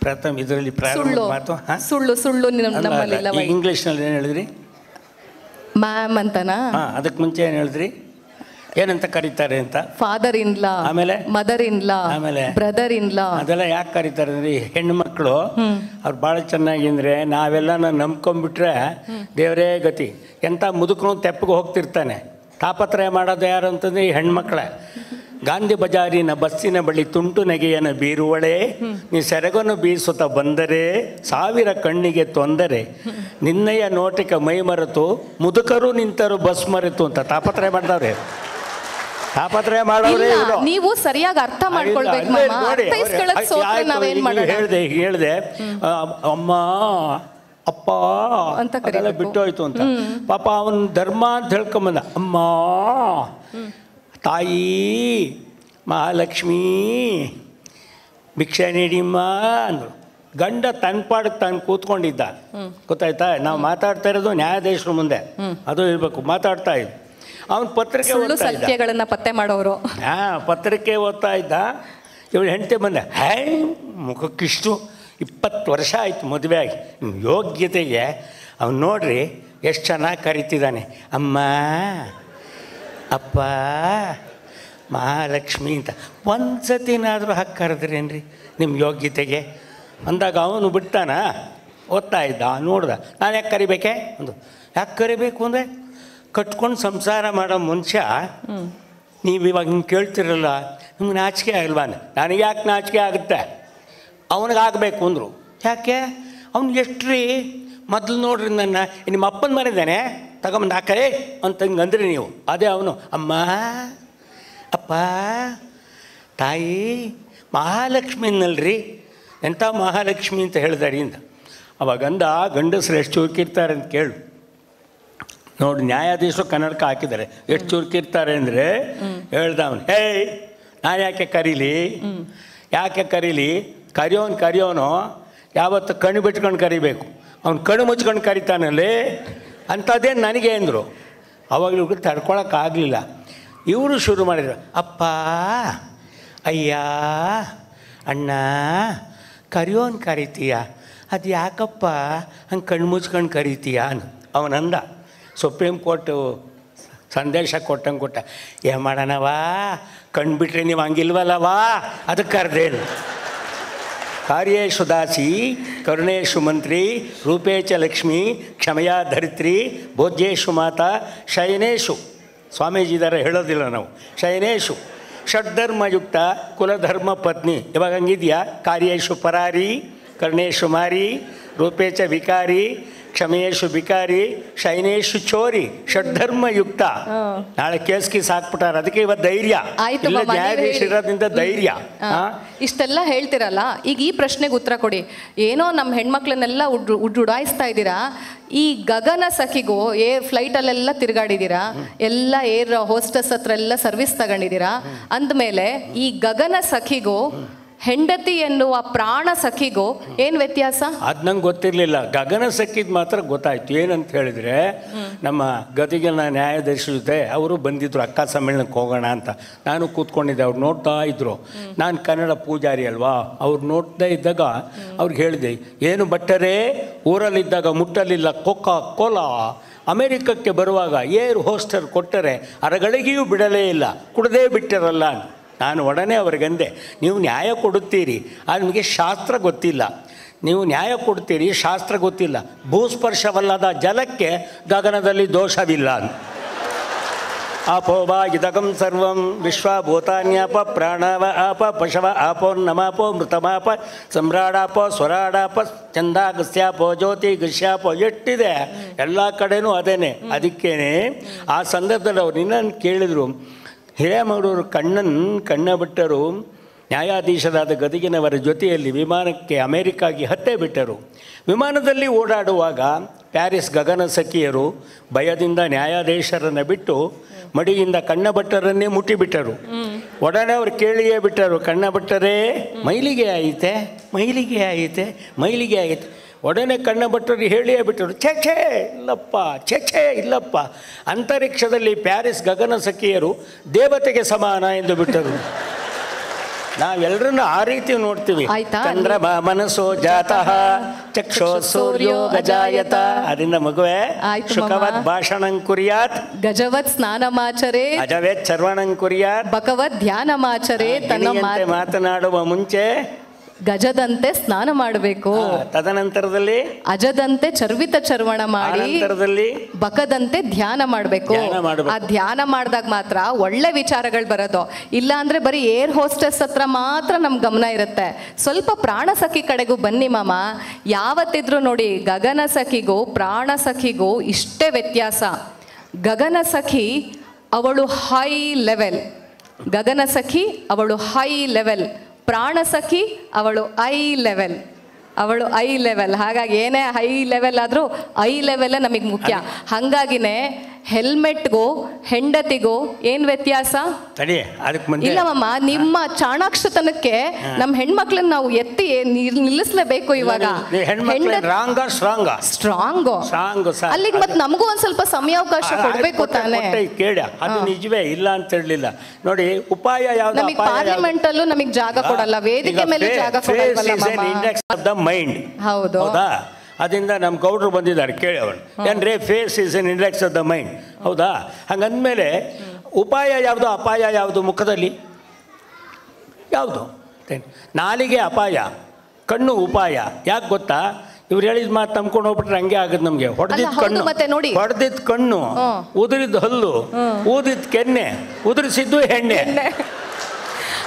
ಪ್ರಥಮ ಇದರಲ್ಲಿ ಸುಳ್ಳು ನಮ್ಮಲ್ಲಿಲ್ಲ. ಇಂಗ್ಲಿಷ್ನಲ್ಲಿ ಏನು ಹೇಳಿದ್ರಿ? ಮ್ಯಾಮ್ ಅಂತನಾ? ಅದಕ್ಕೆ ಮುಂಚೆ ಏನು ಹೇಳಿದ್ರಿ? ಏನಂತ ಕರೀತಾರೆ ಅಂತ? ಫಾದರ್ ಇನ್ ಲಾ, ಆಮೇಲೆ ಮದರ್ ಇನ್ ಲಾ, ಆಮೇಲೆ ಬ್ರದರ್ ಇನ್ ಲಾ. ಅದೆಲ್ಲ ಯಾಕೆ ಕರೀತಾರೆ ಅಂದ್ರೆ, ಹೆಣ್ಣು ಮಕ್ಕಳು ಅವ್ರು ಭಾಳ ಚೆನ್ನಾಗಿ ಅಂದ್ರೆ ನಾವೆಲ್ಲ ನಂಬ್ಕೊಂಡ್ಬಿಟ್ರೆ ದೇವರೇ ಗತಿ. ಎಂಥ ಮುದುಕನು ತೆಪ್ಪಗೆ ಹೋಗ್ತಿರ್ತಾನೆ. ತಾಪತ್ರಯ ಮಾಡೋದು ಯಾರು ಅಂತಂದ್ರೆ ಈ ಹೆಣ್ಮಕ್ಳೇ. ಗಾಂಧಿ ಬಜಾರಿನ ಬಸ್ಸಿನ ಬಳಿ ತುಂಟು ನೆಗೆಯನ ಬೀರುವಳೆ, ನೀ ಸೆರಗನ್ನು ಬೀಸುತ್ತ ಬಂದರೆ ಸಾವಿರ ಕಣ್ಣಿಗೆ ತೊಂದರೆ, ನಿನ್ನಯ ನೋಟಿಕ ಮೈ ಮರೆತು ಮುದುಕರು ನಿಂತರು ಬಸ್ ಮರೆತು ಅಂತ ತಾಪತ್ರಯ ಮಾಡ್ದವ್ರೆ. ತಾಪತ್ರಯ ಮಾಡೋರೇ ಇಲ್ಲ, ನೀವು ಸರಿಯಾಗಿ ಅರ್ಥ ಮಾಡ್ಕೊಳ್ಬೇಕು ಮಾಮ. ಅರ್ಥೈಸ್ಕೊಳ್ಳೋಕೆ ಸೋತ್ರೆ ನಾವೇನ್ ಮಾಡೋಣ? ಹೇಳ್ದೆ ಅಮ್ಮ ಅಪ್ಪ ಅಂತ ಅದೆಲ್ಲ ಬಿಟ್ಟು ಹೋಯ್ತು ಅಂತ. ಪಾಪ ಅವನ ಧರ್ಮ ಅಂತ ಹೇಳ್ಕೊಂಬಂದ. ಅಮ್ಮ ತಾಯಿ ಮಹಾಲಕ್ಷ್ಮೀ ಭಿಕ್ಷೆ ನೀಡಿಮ್ಮ ಅಂದರು. ಗಂಡ ತನ್ನ ಪಾಡಕ್ಕೆ ತಾನು ಕೂತ್ಕೊಂಡಿದ್ದ. ಗೊತ್ತಾಯ್ತಾ? ನಾವು ಮಾತಾಡ್ತಾ ಇರೋದು ನ್ಯಾಯಾಧೀಶರ ಮುಂದೆ, ಅದು ಇರಬೇಕು. ಮಾತಾಡ್ತಾ ಇದ್ದ ಅವನು ಪತ್ರಿಕೆ ಸುಳ್ಳು ಸತ್ಯಗಳನ್ನ ಪತ್ತೆ ಮಾಡೋರು. ಪತ್ರಿಕೆ ಓದ್ತಾ ಇದ್ದ. ಇವಳು ಹೆಂಡತಿ ಬಂದೆ, ಮುಖಕ್ಕಿಷ್ಟು 20 ವರ್ಷ ಆಯಿತು ಮದುವೆ ಆಗಿ, ಯೋಗ್ಯತೆಗೆ ಅವ್ನು ನೋಡ್ರಿ ಎಷ್ಟು ಚೆನ್ನಾಗಿ ಕರಿತಿದ್ದಾನೆ, ಅಮ್ಮ ಅಪ್ಪ ಮಹಾಲಕ್ಷ್ಮಿ ಅಂತ. ಒಂದು ಸತಿನಾದರೂ ಹಾಕಿ ಕರೆದ್ರೇನ್ರಿ ನಿಮ್ಮ ಯೋಗ್ಯತೆಗೆ ಅಂದಾಗ ಅವನು ಬಿಡ್ತಾನ. ಓದ್ತಾ ಇದ್ದ, ನೋಡ್ದ. ನಾನು ಯಾಕೆ ಕರಿಬೇಕೆ ಒಂದು, ಯಾಕೆ ಕರಿಬೇಕು ಅಂದರೆ ಕಟ್ಕೊಂಡು ಸಂಸಾರ ಮಾಡೋ ಮನುಷ್ಯ ನೀವು ಇವಾಗ ಹಿಂಗೆ ಕೇಳ್ತಿರಲ್ಲ, ನಿಮ್ಗೆ ನಾಚಿಕೆ ಆಗಲ್ವಾ? ನನಗೆ ಯಾಕೆ ನಾಚಿಕೆ ಆಗುತ್ತೆ, ಅವನಿಗಾಗಬೇಕು ಅಂದರು. ಯಾಕೆ? ಅವ್ನಿಗೆ ಎಷ್ಟು ರೀ ಮೊದಲು ನೋಡ್ರಿ ನನ್ನ ನಿಮ್ಮ ಅಪ್ಪನ ಮನೆದೇನೆ ತಗೊಂಬಂದು ಹಾಕರೆ ಅಂತ ಹಿಂಗೆ ಅಂದ್ರಿ ನೀವು. ಅದೇ ಅವನು ಅಮ್ಮ ಅಪ್ಪ ತಾಯಿ ಮಹಾಲಕ್ಷ್ಮಿನಲ್ರಿ, ಎಂಥ ಮಹಾಲಕ್ಷ್ಮಿ ಅಂತ ಹೇಳಿದಾರಿ ಅಂತ. ಅವಾಗಂದ ಗಂಡಸರು ಎಷ್ಟು ಚುರುಕಿರ್ತಾರೆ ಅಂತ ಕೇಳು. ನೋಡಿ, ನ್ಯಾಯಾಧೀಶರು ಕನ್ನಡಕ ಹಾಕಿದ್ದಾರೆ. ಎಷ್ಟು ಚುರುಕಿರ್ತಾರೆ ಅಂದರೆ ಹೇಳ್ದ ಅವನು, ನಾನು ಯಾಕೆ ಕರೀಲಿ, ಯಾಕೆ ಕರೀಲಿ, ಕರಿಯೋನು ಯಾವತ್ತು ಕಣ್ಣು ಬಿಟ್ಕೊಂಡು ಕರಿಬೇಕು, ಅವ್ನು ಕಣ್ಣು ಮುಚ್ಕೊಂಡು ಕರಿತಾನಲ್ಲಿ ಅಂಥದ್ದೇನು ನನಗೆ ಅಂದರು. ಅವಾಗ ಇವ್ರಿಗೆ ತಡ್ಕೊಳಕ್ಕಾಗಲಿಲ್ಲ. ಇವರು ಶುರು ಮಾಡಿದರು, ಅಪ್ಪ ಅಯ್ಯ ಅಣ್ಣ ಕರಿಯೋನು ಕರಿತೀಯ, ಅದು ಯಾಕಪ್ಪ ಹಂಗೆ ಕಣ್ಣು ಮುಚ್ಕೊಂಡು ಕರಿತೀಯ ಅಂದು. ಅವನಂದ. ಸುಪ್ರೀಂ ಕೋರ್ಟು ಸಂದೇಶ ಕೊಟ್ಟಂಗೆ ಕೊಟ್ಟ, ಏನು ಮಾಡೋಣವಾ, ಕಣ್ಣು ಬಿಟ್ರೆ ನೀವು ಹಂಗಿಲ್ವಲ್ಲವಾ, ಅದಕ್ಕೆ ಕರೆದೇನು. ಕಾರ್ಯೇಶು ದಾಸಿ ಕರುಣೇಶು ಮಂತ್ರಿ ರೂಪೇಚ ಲಕ್ಷ್ಮಿ ಕ್ಷಮಯಾ ಧರಿತ್ರಿ ಭೋಜ್ಯೇಶು ಮಾತಾ ಶಯನೇಶು. ಸ್ವಾಮೀಜಿದಾರ ಹೇಳೋದಿಲ್ಲ ನಾವು. ಶಯನೇಶು ಷಡ್ಧರ್ಮಯುಕ್ತ ಕುಲಧರ್ಮ ಪತ್ನಿ. ಇವಾಗ ಹಂಗಿದೆಯಾ? ಕಾರ್ಯೇಶು ಪರಾರಿ ಕರ್ಣೇಶು ಮಾರಿ ರೂಪೇಚ ವಿಕಾರಿ ಕ್ಷಮೆಯೇಶು ಬಿಕಾರಿ ಶಯನೇಶು ಚೋರಿ ಷಡ್ಧರ್ಮಯುಕ್ತ. ನಾಳೆ ಕೇಸ್ಗೆ ಸಾಕ್ಬಿಟ್ಟಾರ. ಅದಕ್ಕೆ ಇವತ್ತು ಧೈರ್ಯ ನ್ಯಾಯಾಧೀಶ ಇರೋದ್ರಿಂದ ಧೈರ್ಯ. ಇಷ್ಟೆಲ್ಲ ಹೇಳ್ತಿರಲ್ಲ, ಈಗ ಈ ಪ್ರಶ್ನೆಗೆ ಉತ್ತರ ಕೊಡಿ. ಏನೋ ನಮ್ಮ ಹೆಣ್ಮಕ್ಳನ್ನೆಲ್ಲ ಉಡಾಯಿಸ್ತಾ ಇದ್ದೀರಾ, ಈ ಗಗನ ಸಖಿಗೂ ಫ್ಲೈಟಲ್ಲೆಲ್ಲ ತಿರುಗಾಡಿದ್ದೀರಾ, ಎಲ್ಲ ಏರ್ ಹೋಸ್ಟೆಸ್ ಹತ್ರ ಎಲ್ಲ ಸರ್ವಿಸ್ ತಗೊಂಡಿದ್ದೀರಾ. ಅಂದಮೇಲೆ ಈ ಗಗನ ಸಖಿಗೂ ಹೆಂಡತಿ ಎನ್ನುವ ಪ್ರಾಣ ಸಖಿಗೂ ಏನು ವ್ಯತ್ಯಾಸ? ಅದು ನಂಗೆ ಗೊತ್ತಿರಲಿಲ್ಲ. ಗಗನ ಸಖಿದ್ ಮಾತ್ರ ಗೊತ್ತಾಯ್ತು. ಏನಂತ ಹೇಳಿದರೆ, ನಮ್ಮ ಗದಗಿನ ನ್ಯಾಯಾಧೀಶ ಜೊತೆ ಅವರು ಬಂದಿದ್ದರು ಅಕ್ಕ ಸಮ್ಮೇಳನಕ್ಕೆ ಹೋಗೋಣ ಅಂತ. ನಾನು ಕೂತ್ಕೊಂಡಿದ್ದೆ, ಅವ್ರು ನೋಡ್ತಾ ಇದ್ದರು. ನಾನು ಕನ್ನಡ ಪೂಜಾರಿ ಅಲ್ವಾ, ಅವ್ರು ನೋಡ್ತಾ ಇದ್ದಾಗ ಅವ್ರಿಗೆ ಹೇಳಿದೆ, ಏನು ಭಟ್ಟರೇ ಊರಲ್ಲಿದ್ದಾಗ ಮುಟ್ಟಲಿಲ್ಲ ಕೊಕ್ಕ ಕೋಲಾ, ಅಮೇರಿಕಕ್ಕೆ ಬರುವಾಗ ಏರ್ ಹೋಸ್ಟರ್ ಕೊಟ್ಟರೆ ಅರಗಳಿಗೆಯೂ ಬಿಡಲೇ ಇಲ್ಲ, ಕುಡದೇ ಬಿಟ್ಟಿರಲ್ಲ. ನಾನು ಒಡನೆ ಅವ್ರಿಗಂದೆ, ನೀವು ನ್ಯಾಯ ಕೊಡುತ್ತೀರಿ, ಅದು ನಿಮಗೆ ಶಾಸ್ತ್ರ ಗೊತ್ತಿಲ್ಲ. ನೀವು ನ್ಯಾಯ ಕೊಡ್ತೀರಿ, ಶಾಸ್ತ್ರ ಗೊತ್ತಿಲ್ಲ. ಭೂಸ್ಪರ್ಶವಲ್ಲದ ಜಲಕ್ಕೆ ಗಗನದಲ್ಲಿ ದೋಷವಿಲ್ಲ. ಆಪೋ ವಾ ಇದಗಂ ಸರ್ವಂ ವಿಶ್ವಭೂತಾನ್ಯಾಪ ಪ್ರಾಣವ ಆಪ ಪಶವ ಆಪೋನ್ನಮಾಪೋ ಮೃತಮಾಪ ಸಮ್ರಾಡಾಪೋ ಸ್ವರಾಡಾಪ ಚಂದಾಗಸ್ಯಾಪೋ ಜ್ಯೋತಿ ಗಸ್ಯಾಪೋ ಎಷ್ಟಿದೆ ಎಲ್ಲ ಕಡೆನೂ ಅದೇನೆ. ಅದಕ್ಕೇನೆ ಆ ಸಂದರ್ಭದಲ್ಲಿ ಅವ್ರು ಇನ್ನೊಂದು ಕೇಳಿದರು. ಹಿರೇಮಗಳೂರು ಕಣ್ಣ ಬಿಟ್ಟರು ನ್ಯಾಯಾಧೀಶರಾದ ಗದಗಿನವರ ಜೊತೆಯಲ್ಲಿ ವಿಮಾನಕ್ಕೆ ಅಮೇರಿಕಾಗೆ ಹತ್ತೇ ಬಿಟ್ಟರು. ವಿಮಾನದಲ್ಲಿ ಓಡಾಡುವಾಗ ಪ್ಯಾರಿಸ್ ಗಗನ ಸಖಿಯರು ಭಯದಿಂದ ನ್ಯಾಯಾಧೀಶರನ್ನು ಬಿಟ್ಟು ಮಡಿಯಿಂದ ಕಣ್ಣಭಟ್ಟರನ್ನೇ ಮುಟ್ಟಿಬಿಟ್ಟರು. ಒಡನೆ ಅವರು ಕೇಳಿಯೇ ಬಿಟ್ಟರು, ಕಣ್ಣಭಟ್ಟರೇ ಮೈಲಿಗೆ ಆಯಿತೆ, ಮೈಲಿಗೆ ಆಯಿತೆ, ಮೈಲಿಗೆ ಆಯಿತೆ. ಒಡನೆ ಕಣ್ಣಭಟ್ಟರು ಹೇಳಿಯೇ ಬಿಟ್ಟರು, ಛೇ ಇಲ್ಲಪ್ಪ, ಛೇ ಇಲ್ಲಪ್ಪ, ಅಂತರಿಕ್ಷದಲ್ಲಿ ಪ್ಯಾರಿಸ್ ಗಗನ ಸಖಿಯರು ದೇವತೆಗೆ ಸಮಾನ ಎಂದು ಬಿಟ್ಟರು. ನಾವೆಲ್ಲರನ್ನು ಆ ರೀತಿ ನೋಡ್ತೀವಿ. ಚಂದ್ರಮ ಮನಸ್ಸೋ ಜಾತಃ ಚಕ್ಷೋ ಸೂರ್ಯೋ ಗಜಾಯತ. ಅದರಿಂದ ಮಗುವೆ ಶುಕವತ್ ಭಾಷಣಂ ಕುರ್ಯಾತ್, ಗಜವತ್ ಸ್ನಾನಮಾಚರೆ, ಅಜವೇತ್ ಸರ್ವಣಂ ಕುರ್ಯಾತ್, ಬಕವತ್ ಧ್ಯಾನಮಾಚರೆ. ತನ್ನ ಮಾತನಾಡುವ ಮುಂಚೆ ಗಜದಂತೆ ಸ್ನಾನ ಮಾಡಬೇಕು, ತದನಂತರದಲ್ಲಿ ಅಜದಂತೆ ಚರ್ವಿತ ಚರ್ವಣ ಮಾಡಿ, ನಂತರದಲ್ಲಿ ಬಕದಂತೆ ಧ್ಯಾನ ಮಾಡಬೇಕು. ಆ ಧ್ಯಾನ ಮಾಡಿದಾಗ ಮಾತ್ರ ಒಳ್ಳೆ ವಿಚಾರಗಳು ಬರೋದು. ಇಲ್ಲ ಅಂದ್ರೆ ಬರೀ ಏರ್ ಹೋಸ್ಟೆಸ್ ಹತ್ರ ಮಾತ್ರ ನಮ್ ಗಮನ ಇರುತ್ತೆ. ಸ್ವಲ್ಪ ಪ್ರಾಣ ಸಖಿ ಕಡೆಗೂ ಬನ್ನಿ ಮಾಮ. ಯಾವತ್ತಿದ್ರು ನೋಡಿ, ಗಗನ ಸಖಿಗೂ ಪ್ರಾಣ ಸಖಿಗೂ ಇಷ್ಟೇ ವ್ಯತ್ಯಾಸ. ಗಗನ ಸಖಿ ಅವಳು ಹೈ ಲೆವೆಲ್, ಗಗನ ಸಖಿ ಅವಳು ಹೈ ಲೆವೆಲ್, ಪ್ರಾಣ ಸಖಿ ಅವಳು ಐ ಲೆವೆಲ್, ಅವಳು ಐ ಲೆವೆಲ್. ಹಾಗಾಗಿ ಏನೇ ಹೈ ಲೆವೆಲ್ ಆದರೂ ಐ ಲೆವೆಲ್ಲೇ ನಮಗೆ ಮುಖ್ಯ. ಹಾಗಾಗಿನೇ ಹೆಲ್ಮೆಟ್ಗೂ ಹೆಂಡತಿಗೂ ಏನ್ ವ್ಯತ್ಯಾಸ? ಇಲ್ಲವಮ್ಮ, ನಿಮ್ಮ ಚಾಣಾಕ್ಷತನಕ್ಕೆ ನಮ್ಮ ಹೆಣ್ಮಕ್ಳನ್ನ ನಾವು ಎತ್ತಿ ನಿಲ್ಲಿಸ್ಲೇಬೇಕು. ಇವಾಗ ಸ್ಟ್ರಾಂಗ್ ಅಲ್ಲಿಗೆ ಮತ್ತೆ ನಮಗೂ ಒಂದ್ ಸ್ವಲ್ಪ ಸಮಯಾವಕಾಶ ಕೊಡ್ಬೇಕು ತಾನೆ. ಕೇಳ, ಅದು ನಿಜವೇ ಇಲ್ಲ ಅಂತ ಹೇಳಲಿಲ್ಲ ನೋಡಿ. ಉಪಾಯ ಯಾವ್ದು? ನಮಗೆ ಪಾರ್ಲಿಮೆಂಟ್ ಅಲ್ಲೂ ನಮಗೆ ಜಾಗ ಕೊಡಲ್ಲ, ವೇದಿಕೆ ಮೇಲೆ ಜಾಗ ಕೊಡಲ್ಲ. ಮೈಂಡ್ ಹೌದು. ಅದರಿಂದ ನಮ್ಮ ಗೌಡ್ರು ಬಂದಿದ್ದಾರೆ, ಕೇಳಿ ಅವನು ಏನ್ರೇ face is an index of the mind. ಹೌದಾ? ಹಂಗಂದಮೇಲೆ ಉಪಾಯ ಯಾವುದು, ಅಪಾಯ ಯಾವುದು? ಮುಖದಲ್ಲಿ ಯಾವುದು? ನಾಲಿಗೆ ಅಪಾಯ, ಕಣ್ಣು ಉಪಾಯ. ಯಾಕೆ ಗೊತ್ತಾ? ಇವ್ರು ಹೇಳಿದ ಮಾತು ನಂಬ್ಕೊಂಡು ಹೋಗ್ಬಿಟ್ರೆ ಹಂಗೆ ಆಗುತ್ತೆ ನಮಗೆ. ಹೊಡೆದಿದ್ದ ಕಣ್ಣು, ಉದುರಿದ ಹಲ್ಲು, ಊದಿದ ಕೆನ್ನೆ, ಉದುರಿಸಿದ್ದು ಎಣ್ಣೆ.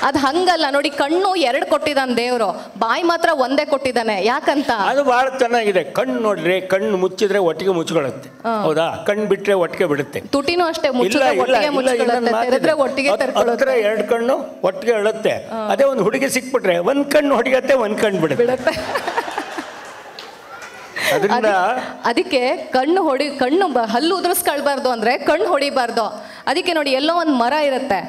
ಅದು ಹಂಗಲ್ಲ ನೋಡಿ. ಕಣ್ಣು 2 ಕೊಟ್ಟಿದ್ದಾನೆ ದೇವರು, ಬಾಯಿ ಮಾತ್ರ ಒಂದೇ ಕೊಟ್ಟಿದ್ದಾನೆ. ಯಾಕಂತ? ಅದು ಬಹಳ ಚೆನ್ನಾಗಿದೆ. ಕಣ್ಣು ನೋಡ್ರಿ, ಕಣ್ಣು ಮುಚ್ಚಿದ್ರೆ ಒಟ್ಟಿಗೆ ಮುಚ್ಕೊಳ್ಳುತ್ತೆ. ಹೌದಾ? ಕಣ್ಣು ಬಿಟ್ರೆ ಒಟ್ಟಿಗೆ ಬಿಡುತ್ತೆ. ತುಟಿನೂ ಅಷ್ಟೇ, ಮುಚ್ಚಿದ್ರೆ ಒಟ್ಟಿಗೆ ಮುಚ್ಕೊಳ್ಳುತ್ತೆ, ಒಟ್ಟಿಗೆ ತೆರ್ಕೊಳ್ಳುತ್ತೆ. 2 ಕಣ್ಣು ಒಟ್ಟಿಗೆ ಹೇಳುತ್ತೆ. ಅದೇ ಒಂದು ಹುಡುಗಿ ಸಿಕ್ಬಿಟ್ರೆ ಒಂದ್ ಕಣ್ಣು ಹೊಡಿಗತ್ತೆ, ಒಂದ್ ಕಣ್ಣು ಬಿಡುತ್ತೆ. ಅದಕ್ಕೆ ಕಣ್ಣು ಹಲ್ಲು ಉದುರಿಸ್ಕೊಳ್ಬಾರ್ದು ಅಂದ್ರೆ ಕಣ್ಣು ಹೊಡಿಬಾರ್ದು. ಅದಕ್ಕೆ ನೋಡಿ, ಎಲ್ಲೋ ಒಂದು ಮರ ಇರುತ್ತೆ,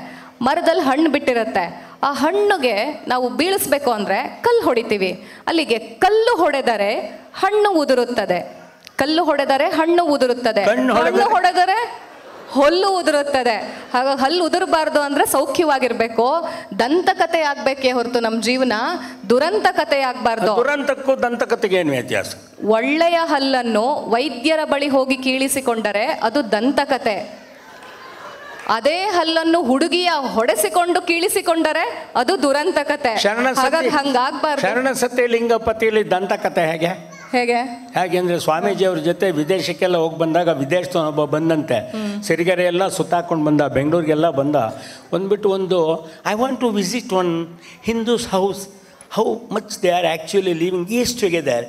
ಮರದಲ್ಲಿ ಹಣ್ಣು ಬಿಟ್ಟಿರುತ್ತೆ. ಆ ಹಣ್ಣುಗೆ ನಾವು ಬೀಳಿಸ್ಬೇಕು ಅಂದರೆ ಕಲ್ಲು ಹೊಡಿತೀವಿ. ಅಲ್ಲಿಗೆ ಕಲ್ಲು ಹೊಡೆದರೆ ಹಣ್ಣು ಉದುರುತ್ತದೆ, ಕಲ್ಲು ಹೊಡೆದರೆ ಹಣ್ಣು ಉದುರುತ್ತದೆ, ಹಣ್ಣು ಹೊಡೆದರೆ ಹಲ್ಲು ಉದುರುತ್ತದೆ. ಹಾಗಾಗಿ ಹಲ್ಲು ಉದುರಬಾರ್ದು ಅಂದರೆ ಸೌಖ್ಯವಾಗಿರ್ಬೇಕು, ದಂತಕತೆ ಆಗಬೇಕೇ ಹೊರತು ನಮ್ಮ ಜೀವನ ದುರಂತಕತೆ ಆಗಬಾರ್ದು. ದುರಂತಕ್ಕೂ ದಂತಕತೆಗೆ ಏನು ವ್ಯತ್ಯಾಸ? ಒಳ್ಳೆಯ ಹಲ್ಲನ್ನು ವೈದ್ಯರ ಬಳಿ ಹೋಗಿ ಕೀಳಿಸಿಕೊಂಡರೆ ಅದು ದಂತಕತೆ. ಅದೇ ಹಲ್ಲನ್ನು ಹುಡುಗಿಯ ಹೊಡೆಸಿಕೊಂಡು ಕೀಳಿಸಿಕೊಂಡರೆ ಅದು ದುರಂತಕತೆ. ಹಾಗಾಗಿ ಹಂಗಾಗ್ಬಾರ್ದು. ಶರಣಸತಿ ಲಿಂಗಪತಿಯಲ್ಲಿ ದಂತಕತೆ ಹೇಗೆ ಅಂದ್ರೆ, ಸ್ವಾಮೀಜಿ ಅವ್ರ ಜೊತೆ ವಿದೇಶಕ್ಕೆಲ್ಲ ಹೋಗಿ ಬಂದಾಗ ವಿದೇಶದೊಬ್ಬ ಬಂದಂತೆ, ಸಿರಿಗೆರೆ ಎಲ್ಲ ಸುತ್ತಾಕೊಂಡು ಬಂದ, ಬೆಂಗಳೂರಿಗೆಲ್ಲ ಬಂದ. ಒಂದು I want to visit one Hindus house, how much they are actually living is together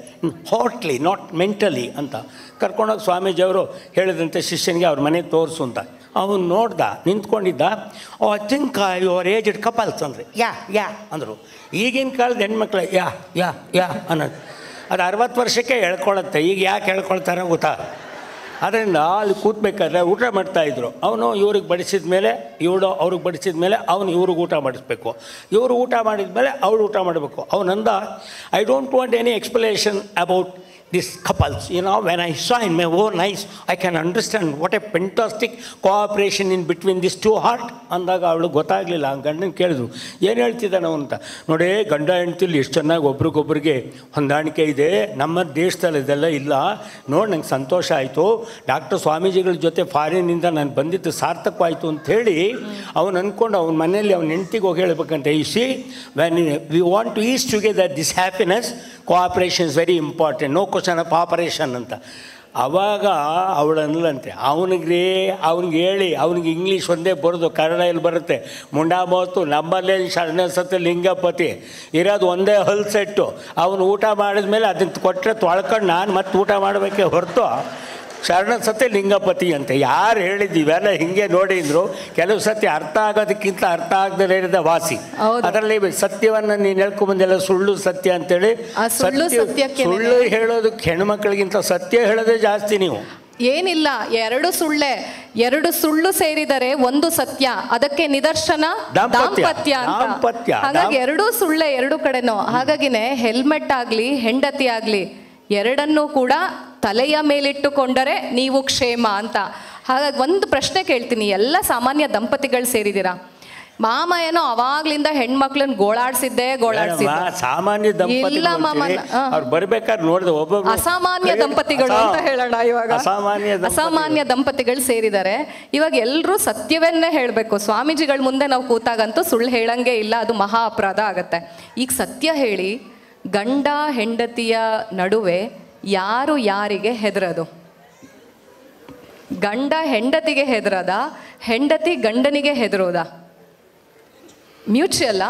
hotly not mentally ಅಂತ ಕರ್ಕೊಂಡೋಗಿ ಸ್ವಾಮೀಜಿಯವರು ಹೇಳಿದಂತೆ ಶಿಷ್ಯನಿಗೆ ಅವ್ರ ಮನೆಗೆ ತೋರಿಸು ಅಂತ. ಅವನು ನೋಡ್ದ, ನಿಂತ್ಕೊಂಡಿದ್ದ. I think your aged couples ಅಂದರೆ ಯಾ ಅಂದರು. ಈಗಿನ ಕಾಲದ ಹೆಣ್ಮಕ್ಳು ಯಾ ಅನ್ನೋದು. ಅದು 60 ವರ್ಷಕ್ಕೆ ಹೇಳ್ಕೊಳತ್ತೆ. ಈಗ ಯಾಕೆ ಹೇಳ್ಕೊಳ್ತಾರೆ ಗೊತ್ತಾ? ಅದರಿಂದ ಅಲ್ಲಿ ಕೂತ್ಬೇಕಾದ್ರೆ ಊಟ ಮಾಡ್ತಾಯಿದ್ರು. ಅವನು ಇವ್ರಿಗೆ ಬಡಿಸಿದ ಮೇಲೆ ಇವಳು ಅವ್ರಿಗೆ ಬಡಿಸಿದ ಮೇಲೆ ಅವನು ಇವ್ರಿಗೆ ಊಟ ಮಾಡಿಸ್ಬೇಕು, ಇವರು ಊಟ ಮಾಡಿದ ಮೇಲೆ ಅವಳು ಊಟ ಮಾಡಬೇಕು. ಅವನಂದ, I don't want any explanation about this couples. When I saw in my own eyes, I can understand what a fantastic cooperation in between these two heart. ಅಂದಾಗ ಅವಳು ಗೊತ್ತಾಗಲಿಲ್ಲ. ಗಂಡನ ಕೇಳಿದ್ರು, ಏನು ಹೇಳ್ತಿದ್ದಾನೆ ಅವನು ಅಂತ. ನೋಡಿ, ಗಂಡ ಹೆಂಡ್ತಿಲಿ ಎಷ್ಟು ಚೆನ್ನಾಗಿ ಒಬ್ರಿಗೊಬ್ರಿಗೆ ಹೊಂದಾಣಿಕೆ ಇದೆ, ನಮ್ಮ ದೇಶದಲ್ಲಿ ಇದೆಲ್ಲ ಇಲ್ಲ. ನೋಡಿ, ನಂಗೆ ಸಂತೋಷ ಆಯಿತು. ಡಾಕ್ಟರ್ ಸ್ವಾಮೀಜಿಗಳ ಜೊತೆ ಫಾರಿನ್ನಿಂದ ನಾನು ಬಂದಿದ್ದು ಸಾರ್ಥಕವಾಯಿತು ಅಂಥೇಳಿ ಅವನು ಅಂದ್ಕೊಂಡು ಅವನ ಮನೆಯಲ್ಲಿ ಅವನ ಹೆಂಡ್ತಿಗೆ ಹೋಗಿ ಹೇಳ್ಬೇಕಂತೆ, you see when we want to is together this happiness, cooperation is very important, no question of operation ಅಂತ. ಆವಾಗ ಅವಳು ಅನ್ನಲಂತೆ, ಅವ್ನಿಗೆ ಹೇಳಿ, ಅವ್ನಿಗೆ ಇಂಗ್ಲೀಷ್ ಒಂದೇ ಬರೋದು, ಕನ್ನಡ ಇಲ್ಲಿ ಬರುತ್ತೆ. ಮುಂಡಾಮೋತು ನಮ್ಮಲ್ಲೇ ಶರಣಸತಿ ಲಿಂಗಪತಿ ಇರೋದು ಒಂದೇ ಹಲ್ ಸೆಟ್ಟು. ಅವನು ಊಟ ಮಾಡಿದ ಮೇಲೆ ಅದನ್ನು ಕೊಟ್ಟರೆ ತೊಳ್ಕೊಂಡು ನಾನು ಮತ್ತೆ ಊಟ ಮಾಡಬೇಕೇ ಹೊರತು ಶರಣಸತಿ ಲಿಂಗಪತಿ ಅಂತ ಯಾರು ಹೇಳಿದ್ದೀವೆಲ್ಲ ಹಿಂಗೆ ನೋಡಿ ಅಂದರು. ಕೆಲವು ಸತಿ ಅರ್ಥ ಆಗೋದಕ್ಕಿಂತ ಅರ್ಥ ಆಗದೇ ಇರೋದೇ ವಾಸಿ. ಅದರಲ್ಲಿ ಸತ್ಯವನ್ನು ನೀನು ಹೇಳ್ಕೊಂಬಂದೆಲ್ಲ ಸುಳ್ಳು ಸತ್ಯ ಅಂತೇಳಿ, ಸುಳ್ಳು ಹೇಳೋದಕ್ಕೆ ಹೆಣ್ಮಕ್ಳಿಗಿಂತ ಸತ್ಯ ಹೇಳೋದೇ ಜಾಸ್ತಿ. ನೀವು ಏನಿಲ್ಲ, 2 ಸುಳ್ಳು ಸೇರಿದರೆ 1 ಸತ್ಯ, ಅದಕ್ಕೆ ನಿದರ್ಶನ ದಾಂಪತ್ಯ ಅಂತ. ಹಾಗಾಗಿ 2 ಸುಳ್ಳೆ 2 ಕಡೆನೋ. ಹಾಗಾಗಿನೇ ಹೆಲ್ಮೆಟ್ ಆಗಲಿ ಹೆಂಡತಿ ಆಗಲಿ ಎರಡನ್ನೂ ಕೂಡ ತಲೆಯ ಮೇಲಿಟ್ಟುಕೊಂಡರೆ ನೀವು ಕ್ಷೇಮ ಅಂತ. ಹಾಗಾಗಿ ಒಂದು ಪ್ರಶ್ನೆ ಕೇಳ್ತೀನಿ, ಎಲ್ಲ ಸಾಮಾನ್ಯ ದಂಪತಿಗಳು ಸೇರಿದ್ದೀರಾ, ಮಾಮ ಏನೋ ಅವಾಗ್ಲಿಂದ ಹೆಣ್ಮಕ್ಳನ್ನ ಗೋಳಾಡ್ಸಿದ್ದೆ ಸಾಮಾನ್ಯ ದಂಪತಿಗಳು ಅವ್ರು ಬರ್ಬೇಕಾದ್ರೆ ನೋಡಿದ ಒಬ್ಬೊಬ್ಬರು ಅಸಾಮಾನ್ಯ ದಂಪತಿಗಳು ಅಂತ ಹೇಳೋಣ. ಇವಾಗ ಅಸಾಮಾನ್ಯ ದಂಪತಿಗಳು ಸೇರಿದ್ದಾರೆ. ಇವಾಗ ಎಲ್ಲರೂ ಸತ್ಯವನ್ನೇ ಹೇಳಬೇಕು. ಸ್ವಾಮೀಜಿಗಳ ಮುಂದೆ ನಾವು ಕೂತಾಗಂತೂ ಸುಳ್ಳು ಹೇಳಂಗೆ ಇಲ್ಲ, ಅದು ಮಹಾ ಅಪರಾಧ ಆಗತ್ತೆ. ಈಗ ಸತ್ಯ ಹೇಳಿ ಗಂಡ ಹೆಂಡತಿಯ ನಡುವೆ ಯಾರು ಯಾರಿಗೆ ಹೆದರೋದು? ಗಂಡ ಹೆಂಡತಿಗೆ ಹೆದರೋದ, ಹೆಂಡತಿ ಗಂಡನಿಗೆ ಹೆದರೋದ? ಮ್ಯೂಚುವಲ್ಲ?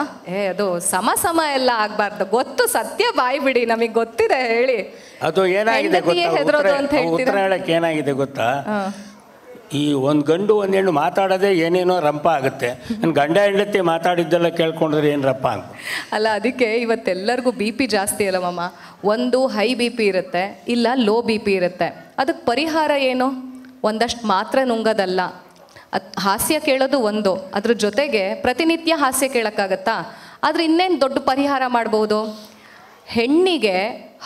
ಅದು ಸಮ ಎಲ್ಲ ಆಗ್ಬಾರ್ದು. ಗೊತ್ತು, ಸತ್ಯ ಬಾಯಿ ಬಿಡಿ, ನಮಗೆ ಗೊತ್ತಿದೆ, ಹೇಳಿ. ಅದು ಏನಾಗಿದೆ ಉತ್ತರ ಹೇಳಕ್ಕೆ ಏನಾಗಿದೆ ಗೊತ್ತಾ? ಈ ಒಂದು ಗಂಡು ಒಂದು ಹೆಣ್ಣು ಮಾತಾಡೋದೇ ಏನೇನೋ ರಂಪ ಆಗುತ್ತೆ. ನನ್ನ ಗಂಡ ಹೆಂಡತಿ ಮಾತಾಡಿದ್ದೆಲ್ಲ ಕೇಳ್ಕೊಂಡ್ರೆ ಏನು ರಂಪ ಅಂತ ಅಲ್ಲ. ಅದಕ್ಕೆ ಇವತ್ತೆಲ್ಲರಿಗೂ ಬಿ ಪಿ ಜಾಸ್ತಿ ಅಲ್ಲ ಮಾಮ. ಒಂದು ಹೈ ಬಿ ಪಿ ಇರುತ್ತೆ, ಇಲ್ಲ ಲೋ ಬಿ ಪಿ ಇರುತ್ತೆ. ಅದಕ್ಕೆ ಪರಿಹಾರ ಏನು? ಒಂದಷ್ಟು ಮಾತ್ರ ನುಂಗೋದಲ್ಲ, ಹಾಸ್ಯ ಕೇಳೋದು ಒಂದು, ಅದ್ರ ಜೊತೆಗೆ ಪ್ರತಿನಿತ್ಯ ಹಾಸ್ಯ ಕೇಳೋಕ್ಕಾಗತ್ತಾ? ಆದರೆ ಇನ್ನೇನು ದೊಡ್ಡ ಪರಿಹಾರ ಮಾಡ್ಬೋದು? ಹೆಣ್ಣಿಗೆ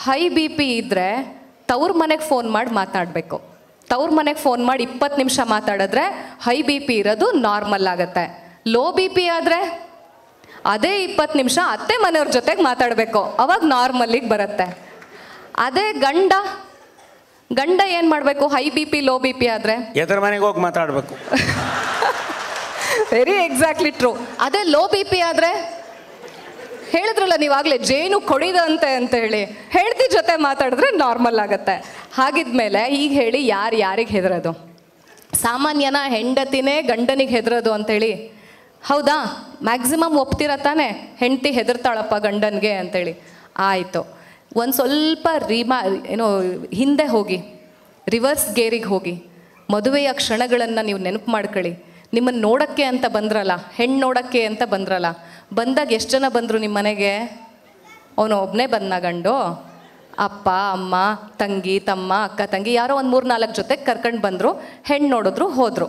ಹೈ ಬಿ ಪಿ ಇದ್ದರೆ ತವ್ರ ಮನೆಗೆ ಫೋನ್ ಮಾಡಿ ಮಾತಾಡಬೇಕು. ತವ್ರ ಮನೆಗೆ ಫೋನ್ ಮಾಡಿ 20 ನಿಮಿಷ ಮಾತಾಡಿದ್ರೆ ಹೈ ಬಿ ಪಿ ಇರೋದು ನಾರ್ಮಲ್ ಆಗುತ್ತೆ. ಲೋ ಬಿ ಪಿ ಆದರೆ ಅದೇ 20 ನಿಮಿಷ ಅತ್ತೆ ಮನೆಯವ್ರ ಜೊತೆಗೆ ಮಾತಾಡಬೇಕು, ಅವಾಗ ನಾರ್ಮಲ್ಲಿಗೆ ಬರುತ್ತೆ. ಅದೇ ಗಂಡ ಏನು ಮಾಡಬೇಕು? High B P low B P ಆದರೆ ಎದ್ರ ಮನೆಗೆ ಹೋಗಿ ಮಾತಾಡಬೇಕು. Very exactly true. ಅದೇ ಲೋ ಬಿ ಪಿ ಆದರೆ ಹೇಳಿದ್ರಲ್ಲ ನೀವಾಗಲೇ, ಜೇನು ಕೊಡಿದಂತೆ ಅಂತ ಹೇಳಿ, ಹೆಂಡತಿ ಜೊತೆ ಮಾತಾಡಿದ್ರೆ ನಾರ್ಮಲ್ ಆಗುತ್ತೆ. ಹಾಗಿದ್ಮೇಲೆ ಈಗ ಹೇಳಿ, ಯಾರಿಗೆ ಹೆದರೋದು? ಸಾಮಾನ್ಯನ ಹೆಂಡತಿನೇ ಗಂಡನಿಗೆ ಹೆದರೋದು ಅಂತೇಳಿ? ಹೌದಾ? ಮ್ಯಾಕ್ಸಿಮಮ್ ಒಪ್ತಿರ ತಾನೆ, ಹೆಂಡತಿ ಹೆದರ್ತಾಳಪ್ಪ ಗಂಡನಿಗೆ ಅಂತೇಳಿ. ಆಯಿತು, ಒಂದು ಸ್ವಲ್ಪ ಹಿಂದೆ ಹೋಗಿ, ರಿವರ್ಸ್ ಗೇರಿಗೆ ಹೋಗಿ, ಮದುವೆಯ ಕ್ಷಣಗಳನ್ನು ನೀವು ನೆನಪು ಮಾಡ್ಕೊಳ್ಳಿ. ನಿಮ್ಮನ್ನು ನೋಡೋಕ್ಕೆ ಅಂತ ಬಂದ್ರಲ್ಲ, ಹೆಣ್ಣು ನೋಡೋಕ್ಕೆ ಅಂತ ಬಂದ್ರಲ್ಲ, ಬಂದಾಗ ಎಷ್ಟು ಜನ ಬಂದರು ನಿಮ್ಮ ಮನೆಗೆ? ಅವನು ಒಬ್ಬನೇ ಬಂದ ಗಂಡು? ಅಪ್ಪ ಅಮ್ಮ ತಂಗಿ ತಮ್ಮ ಅಕ್ಕ ತಂಗಿ ಯಾರೋ ಒಂದು 3-4 ಜೊತೆಗೆ ಕರ್ಕೊಂಡು ಬಂದರು, ಹೆಣ್ಣು ನೋಡಿದ್ರು, ಹೋದರು.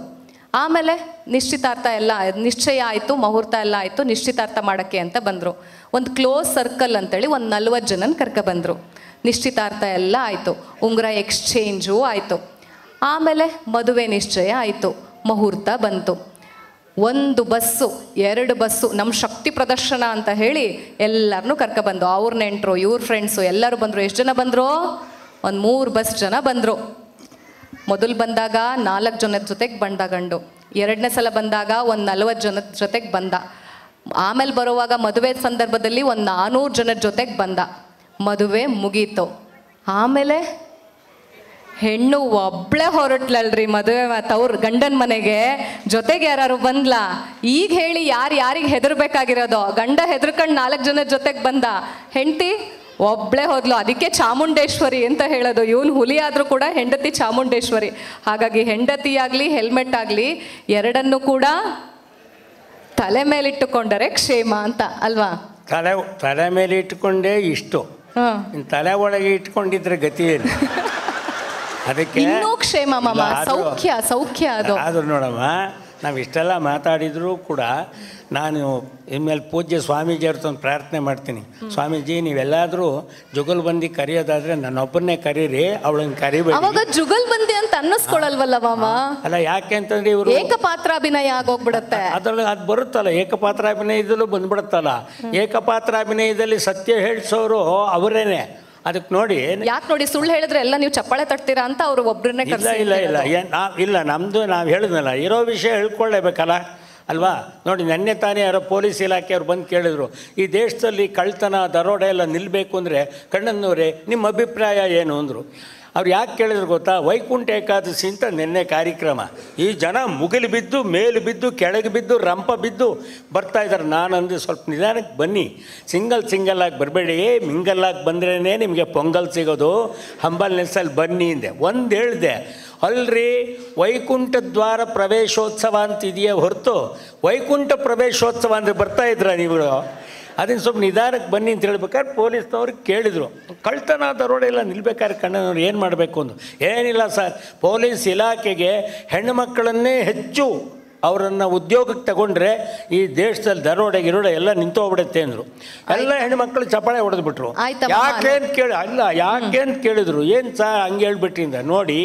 ಆಮೇಲೆ ನಿಶ್ಚಿತಾರ್ಥ ಎಲ್ಲ ನಿಶ್ಚಯ ಆಯಿತು, ಮುಹೂರ್ತ ಎಲ್ಲ ಆಯಿತು, ನಿಶ್ಚಿತಾರ್ಥ ಮಾಡೋಕ್ಕೆ ಅಂತ ಬಂದರು. ಒಂದು ಕ್ಲೋಸ್ ಸರ್ಕಲ್ ಅಂತೇಳಿ ಒಂದು 40 ಜನನ ಕರ್ಕೊಬಂದರು. ನಿಶ್ಚಿತಾರ್ಥ ಎಲ್ಲ ಆಯಿತು, ಉಂಗುರ ಎಕ್ಸ್ಚೇಂಜು ಆಯಿತು. ಆಮೇಲೆ ಮದುವೆ ನಿಶ್ಚಯ ಆಯಿತು, ಮುಹೂರ್ತ ಬಂತು. 1 ಬಸ್ಸು 2 ಬಸ್ಸು ನಮ್ಮ ಶಕ್ತಿ ಪ್ರದರ್ಶನ ಅಂತ ಹೇಳಿ ಎಲ್ಲರನ್ನೂ ಕರ್ಕೊಬಂದು, ಅವ್ರ ನೆಂಟರು ಇವ್ರ ಫ್ರೆಂಡ್ಸು ಎಲ್ಲರೂ ಬಂದರು. ಎಷ್ಟು ಜನ ಬಂದರು? ಒಂದು 3 ಬಸ್ ಜನ ಬಂದರು. ಮೊದಲು ಬಂದಾಗ 4 ಜನದ ಜೊತೆಗೆ ಬಂದ ಗಂಡು, 2ನೇ ಸಲ ಬಂದಾಗ ಒಂದು 40 ಜನದ ಜೊತೆಗೆ ಬಂದ. ಆಮೇಲೆ ಬರುವಾಗ ಮದುವೆ ಸಂದರ್ಭದಲ್ಲಿ ಒಂದು 400 ಜನದ ಜೊತೆಗೆ ಬಂದ. ಮದುವೆ ಮುಗೀತು. ಆಮೇಲೆ ಹೆಣ್ಣು ಒಬ್ಳೆ ಹೊರಟ್ಲಲ್ರಿ ಮದುವೆ ಅವ್ರ ಗಂಡನ ಮನೆಗೆ, ಜೊತೆಗೆ ಯಾರು ಬಂದ್ಲಾ? ಈಗ ಹೇಳಿ, ಯಾರಿಗೆ ಹೆದರ್ಬೇಕಾಗಿರೋದು? ಗಂಡ ಹೆದರ್ಕೊಂಡು 4 ಜನದ ಜೊತೆಗೆ ಬಂದ, ಹೆಂಡತಿ ಒಬ್ಳೆ ಹೋದ್ಲು. ಅದಕ್ಕೆ ಚಾಮುಂಡೇಶ್ವರಿ ಅಂತ ಹೇಳೋದು. ಇವನು ಹುಲಿ ಆದರೂ ಕೂಡ ಹೆಂಡತಿ ಚಾಮುಂಡೇಶ್ವರಿ. ಹಾಗಾಗಿ ಹೆಂಡತಿ ಆಗಲಿ ಹೆಲ್ಮೆಟ್ ಆಗಲಿ ಎರಡನ್ನೂ ಕೂಡ ತಲೆ ಮೇಲಿಟ್ಟುಕೊಂಡರೆ ಕ್ಷೇಮ ಅಂತ ಅಲ್ವಾ? ತಲೆ ಮೇಲೆ ಇಟ್ಕೊಂಡೇ ಇಷ್ಟು, ತಲೆ ಒಳಗೆ ಇಟ್ಕೊಂಡಿದ್ರೆ ಗತಿ ಏನು? ಅದಕ್ಕೆ ಇನ್ನೂ ಕ್ಷೇಮ ಮಾಮ, ಸೌಖ್ಯ ಅದು. ಆದ್ರೂ ನೋಡಮ್ಮ, ನಾವು ಇಷ್ಟೆಲ್ಲ ಮಾತಾಡಿದರೂ ಕೂಡ ನಾನು ಇನ್ಮೇಲೆ ಪೂಜ್ಯ ಸ್ವಾಮೀಜಿಯವ್ರ ಒಂದು ಪ್ರಾರ್ಥನೆ ಮಾಡ್ತೀನಿ. ಸ್ವಾಮೀಜಿ, ನೀವೆಲ್ಲಾದರೂ ಜುಗಲ್ಬಂದಿ ಕರೆಯೋದಾದ್ರೆ ನನ್ನೊಬ್ಬನ್ನೇ ಕರೀರಿ, ಅವಳನ್ನ ಕರಿಬೇಡಿ. ಅವಾಗ ಜುಗಲ್ಬಂದಿ ಅಂತ ಅನ್ನಿಸ್ಕೊಳಲ್ವಲ್ಲ ಮಾಮ? ಅಲ್ಲ, ಯಾಕೆ ಅಂತಂದ್ರೆ ಇವರು ಏಕಪಾತ್ರಾಭಿನಯ ಆಗೋಗ್ಬಿಡತ್ತೆ. ಅದ್ರೊಳಗೆ ಅದು ಬರುತ್ತಲ್ಲ, ಏಕಪಾತ್ರಾಭಿನಯದಲ್ಲೂ ಬಂದ್ಬಿಡುತ್ತಲ್ಲ. ಏಕಪಾತ್ರಾಭಿನಯದಲ್ಲಿ ಸತ್ಯ ಹೇಳಿಸೋರು ಅವರೇನೆ. ಅದಕ್ಕೆ ನೋಡಿ, ಯಾಕೆ ನೋಡಿ, ಸುಳ್ಳು ಹೇಳಿದ್ರೆ ಎಲ್ಲ ನೀವು ಚಪ್ಪಾಳೆ ತಟ್ತೀರಾ ಅಂತ ಅವರು ಒಬ್ಬರನ್ನೇ ಇಲ್ಲ ನಮ್ಮದು ನಾವು ಹೇಳಿದ್ನಲ್ಲ, ಇರೋ ವಿಷಯ ಹೇಳ್ಕೊಳ್ಳೇಬೇಕಲ್ಲ ಅಲ್ವಾ? ನೋಡಿ, ನೆನ್ನೆ ತಾನೇ ಯಾರೋ ಪೊಲೀಸ್ ಇಲಾಖೆಯವ್ರು ಬಂದು ಕೇಳಿದ್ರು, ಈ ದೇಶದಲ್ಲಿ ಕಳ್ತನ ದರೋಡೆ ಎಲ್ಲ ನಿಲ್ಲಬೇಕು ಅಂದರೆ ಕಣ್ಣನ್ನವರೇ ನಿಮ್ಮ ಅಭಿಪ್ರಾಯ ಏನು ಅಂದರು. ಅವ್ರು ಯಾಕೆ ಕೇಳಿದ್ರು ಗೊತ್ತಾ? ವೈಕುಂಠ ಏಕಾದಶಿ ಅಂತ ನಿನ್ನೆ ಕಾರ್ಯಕ್ರಮ. ಈ ಜನ ಮುಗಿಲು ಬಿದ್ದು ಮೇಲು ಬಿದ್ದು ಕೆಳಗೆ ಬಿದ್ದು ರಂಪ ಬಿದ್ದು ಬರ್ತಾ ಇದ್ದಾರೆ. ನಾನಂದು ಸ್ವಲ್ಪ ನಿಧಾನಕ್ಕೆ ಬನ್ನಿ, ಸಿಂಗಲ್ಲಾಗಿ ಬರಬೇಡಿ, ಮಿಂಗಲ್ಲಾಗಿ ಬಂದ್ರೇ ನಿಮಗೆ ಪೊಂಗಲ್ ಸಿಗೋದು, ಹಂಬಲ್ ನೆಸಲ್ಲಿ ಬನ್ನಿ ಹಿಂದೆ ಒಂದು ಹೇಳಿದೆ. ಅಲ್ರಿ, ವೈಕುಂಠ ದ್ವಾರ ಪ್ರವೇಶೋತ್ಸವ ಅಂತಿದೆಯೇ ಹೊರತು ವೈಕುಂಠ ಪ್ರವೇಶೋತ್ಸವ ಅಂದರೆ ಬರ್ತಾ ಇದ್ರ ನೀವು? ಅದನ್ನು ಸ್ವಲ್ಪ ನಿಧಾನಕ್ಕೆ ಬನ್ನಿ ಅಂತ ಹೇಳ್ಬೇಕಾದ್ರೆ ಪೊಲೀಸ್ನವ್ರಿಗೆ ಕೇಳಿದರು, ಕಳ್ತನ ದರೋಡೆ ಎಲ್ಲ ನಿಲ್ಬೇಕಾದ್ರೆ ಕಣ್ಣನವ್ರು ಏನು ಮಾಡಬೇಕು ಅಂದು. ಏನಿಲ್ಲ ಸರ್, ಪೊಲೀಸ್ ಇಲಾಖೆಗೆ ಹೆಣ್ಣು ಮಕ್ಕಳನ್ನೇ ಹೆಚ್ಚು ಅವರನ್ನು ಉದ್ಯೋಗಕ್ಕೆ ತಗೊಂಡ್ರೆ ಈ ದೇಶದಲ್ಲಿ ದರೋಡೆ ಗಿರೋಡೆ ಎಲ್ಲ ನಿಂತೋಗ್ಬಿಡುತ್ತೆ ಅಂದರು. ಎಲ್ಲ ಹೆಣ್ಮಕ್ಳು ಚಪ್ಪಾಳೆ ಹೊಡೆದ್ಬಿಟ್ರು. ಯಾಕೆ ಅಂತ ಯಾಕೆ ಅಂತ ಕೇಳಿದ್ರು. ಏನು ಸರ್ ಹಂಗೆ ಹೇಳ್ಬಿಟ್ಟಿಂದ ನೋಡಿ,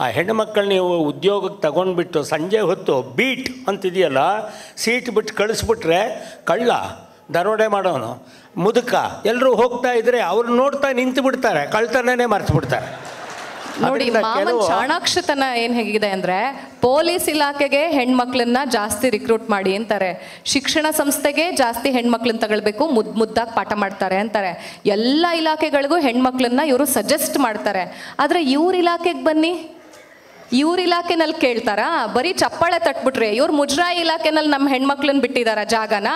ಆ ಹೆಣ್ಮಕ್ಳು ನೀವು ಉದ್ಯೋಗಕ್ಕೆ ತಗೊಂಡ್ಬಿಟ್ಟು ಸಂಜೆ ಹೊತ್ತು ಬೀಟ್ ಅಂತಿದೆಯಲ್ಲ, ಸೀಟ್ ಬಿಟ್ಟು ಕಳಿಸ್ಬಿಟ್ರೆ ಕಳ್ಳ ದರೋಡೆ ಮಾಡೋನು ಮುದುಕ ಎಲ್ಲರೂ ಹೋಗ್ತಾ ಇದ್ರೆ ಅವ್ರು ನೋಡ್ತಾ ನಿಂತು ಬಿಡ್ತಾರೆ, ಕಳ್ತನನೇ ಮರ್ತು ಬಿಡ್ತಾರೆ. ನೋಡಿ ಮಾಮನ್ ಚಾಣಾಕ್ಷತನ ಏನ್ ಹೇಗಿದೆ ಅಂದ್ರೆ, ಪೊಲೀಸ್ ಇಲಾಖೆಗೆ ಹೆಣ್ಮಕ್ಳನ್ನ ಜಾಸ್ತಿ ರಿಕ್ರೂಟ್ ಮಾಡಿ ಅಂತಾರೆ, ಶಿಕ್ಷಣ ಸಂಸ್ಥೆಗೆ ಜಾಸ್ತಿ ಹೆಣ್ಮಕ್ಳನ್ನ ತಗೊಳ್ಬೇಕು, ಮುದ್ದಾಗಿ ಪಾಠ ಮಾಡ್ತಾರೆ ಅಂತಾರೆ, ಎಲ್ಲ ಇಲಾಖೆಗಳಿಗೂ ಹೆಣ್ಮಕ್ಳನ್ನ ಇವರು ಸಜೆಸ್ಟ್ ಮಾಡ್ತಾರೆ. ಆದ್ರೆ ಇವ್ರ ಇಲಾಖೆಗೆ ಬನ್ನಿ, ಇವ್ರ ಇಲಾಖೆನಲ್ಲಿ ಕೇಳ್ತಾರ, ಬರೀ ಚಪ್ಪಾಳೆ ತಟ್ಬಿಟ್ರೆ. ಇವ್ರ ಮುಜರಾಯಿ ಇಲಾಖೆನಲ್ಲಿ ನಮ್ಮ ಹೆಣ್ಮಕ್ಳನ್ನ ಬಿಟ್ಟಿದಾರ ಜಾಗನ.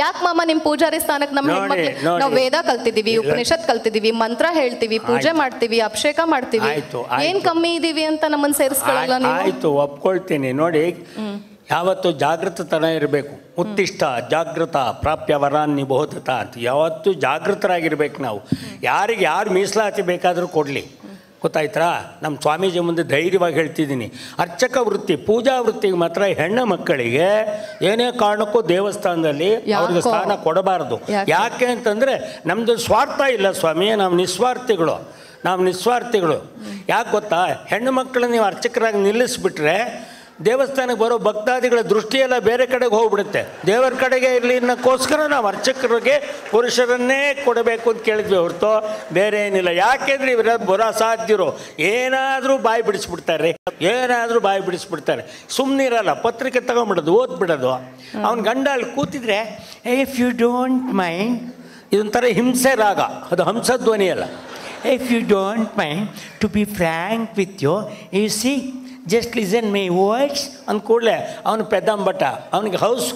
ಯಾಕೆ ಮಾಮ ನಿಮ್ ಪೂಜಾರಿ ಸ್ಥಾನಕ್ಕೆ ನಮ್ಮ ಹೆಣ್ಮಕ್ಳು, ನಾವು ವೇದ ಕಲ್ತಿದೀವಿ, ಉಪನಿಷತ್ ಕಲ್ತಿದೀವಿ, ಮಂತ್ರ ಹೇಳ್ತೀವಿ, ಪೂಜೆ ಮಾಡ್ತೀವಿ, ಅಭಿಷೇಕ ಮಾಡ್ತೀವಿ, ಏನ್ ಕಮ್ಮಿ ಇದೀವಿ ಅಂತ ನಮ್ಮನ್ನ ಸೇರಿಸ್ಕೊಳ್ಳಲ್ಲ ನೀವು? ಆಯ್ತು, ಒಪ್ಕೊಳ್ತೀನಿ. ನೋಡಿ, ಯಾವತ್ತು ಜಾಗೃತತನ ಇರಬೇಕು. ಉತ್ತಿಷ್ಟ ಜಾಗೃತ ಪ್ರಾಪ್ಯ ವರಾನ್ ನಿಬೋಧತ ಅಂತ ಯಾವತ್ತೂ ಜಾಗೃತರಾಗಿರ್ಬೇಕು ನಾವು. ಯಾರಿಗೆ ಯಾರು ಮೀಸಲಾತಿ ಬೇಕಾದರೂ ಕೊಡಲಿ, ಗೊತ್ತಾಯ್ತಾ? ನಮ್ಮ ಸ್ವಾಮೀಜಿ ಮುಂದೆ ಧೈರ್ಯವಾಗಿ ಹೇಳ್ತಿದ್ದೀನಿ, ಅರ್ಚಕ ವೃತ್ತಿ ಪೂಜಾ ವೃತ್ತಿಗೆ ಮಾತ್ರ ಹೆಣ್ಣು ಮಕ್ಕಳಿಗೆ ಏನೇ ಕಾರಣಕ್ಕೂ ದೇವಸ್ಥಾನದಲ್ಲಿ ಅವ್ರಿಗೆ ಸ್ಥಾನ ಕೊಡಬಾರ್ದು. ಯಾಕೆ ಅಂತಂದರೆ ನಮ್ಮದು ಸ್ವಾರ್ಥ ಇಲ್ಲ ಸ್ವಾಮಿ, ನಾವು ನಿಸ್ವಾರ್ಥಿಗಳು. ಯಾಕೆ ಗೊತ್ತಾ? ಹೆಣ್ಣು ಮಕ್ಕಳನ್ನ ನೀವು ಅರ್ಚಕರಾಗಿ ನಿಲ್ಲಿಸ್ಬಿಟ್ರೆ ದೇವಸ್ಥಾನಕ್ಕೆ ಬರೋ ಭಕ್ತಾದಿಗಳ ದೃಷ್ಟಿಯೆಲ್ಲ ಬೇರೆ ಕಡೆಗೆ ಹೋಗ್ಬಿಡುತ್ತೆ. ದೇವರ ಕಡೆಗೆ ಇರಲಿ ಅನ್ನೋಕ್ಕೋಸ್ಕರ ನಾವು ಅರ್ಚಕರಿಗೆ ಪುರುಷರನ್ನೇ ಕೊಡಬೇಕು ಅಂತ ಕೇಳಿದ್ವಿ ಹೊರತು ಬೇರೆ ಏನಿಲ್ಲ. ಯಾಕೆಂದ್ರೆ ಇವರ ಬುರಾಸಾಧ್ಯರು ಏನಾದರೂ ಬಾಯಿ ಬಿಡಿಸ್ಬಿಡ್ತಾರೆ, ಸುಮ್ಮನಿರಲ್ಲ, ಪತ್ರಿಕೆ ತಗೊಂಡ್ಬಿಡೋದು, ಓದ್ಬಿಡೋದು. ಅವ್ನ ಗಂಡ ಅಲ್ಲಿ ಕೂತಿದ್ರೆ ಇಫ್ ಯು ಡೋಂಟ್ ಮೈಂಡ್, ಇದೊಂಥರ ಹಿಂಸೆ ರಾಗ, ಅದು ಹಂಸಧ್ವನಿ ಅಲ್ಲ. If you don't mind to be frank with you see just listen my words ಅಂದ ಕೂಡಲೇ ಅವನು ಪೆದ್ದಂಬಟ. ಅವನಿಗೆ ಹೌಸ್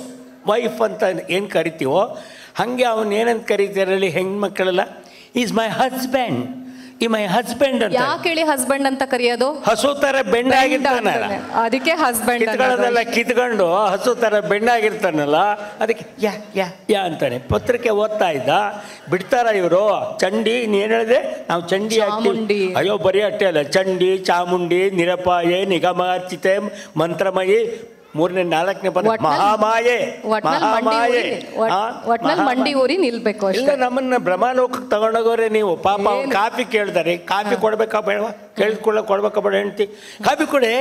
ವೈಫ್ ಅಂತ ಏನು ಕರಿತೀವೋ ಹಾಗೆ ಅವನು ಏನಂತ ಕರೀತಾರಲ್ಲಿ ಹೆಣ್ಮಕ್ಕಳೆಲ್ಲ, is my husband, my husband ಅಂತ. ಯಾಕೆ ಹೇಳಿ ಹಸ್ಬೆಂಡ್ ಅಂತ ಕರೆಯೋದು? ಹಸು ಥರ ಬೆಂಡಾಗಿರ್ತಾನಲ್ಲ, ಅದಕ್ಕೆ ಹಸ್ಬೆಂಡ್. ಕಿತ್ಕೊಂಡು ಹಸು ಥರ ಬೆಂಡಾಗಿರ್ತಾನಲ್ಲ, ಅದಕ್ಕೆ ಯಾ ಯಾ ಯಾ ಅಂತಾನೆ. ಪತ್ರಿಕೆ ಓದ್ತಾ ಇದ್ದ, ಬಿಡ್ತಾರ ಇವರು ಚಂಡಿ, ಏನು ಹೇಳಿದೆ ನಾವು ಚಂಡಿ ಆಗ್ತೀವಿ. ಅಯ್ಯೋ ಬರೀ ಅಟ್ಟೆ ಅಲ್ಲ, ಚಂಡಿ, ಚಾಮುಂಡಿ, ನಿರಪಾಯೆ, ನಿಗಮಾರ್ಚಿತೆ, ಮಂತ್ರಮಯಿ, 3ನೇ 4ನೇ ಪದ ಮಹಾಮಾಯೆ. ಮಂಡಿ ಊರಿ ನಿಲ್ಬೇಕು. ಇಲ್ಲ, ನಮ್ಮನ್ನ ಬ್ರಹ್ಮಲೋಕಕ್ಕೆ ತಗೊಂಡೋಗೋರೆ ನೀವು. ಪಾಪ ಅವ್ರು ಕಾಫಿ ಕೇಳ್ತಾರೆ, ಕಾಫಿ ಕೊಡ್ಬೇಕಾ ಬೇಡವಾ? ಕೇಳಿದ್ಕೊಳ್ಳೋ ಕೊಡ್ಬೇಕಾ ಬೇಡ? ಹೆಂಡ್ತಿ ಕಾಫಿ ಕೊಡೆ,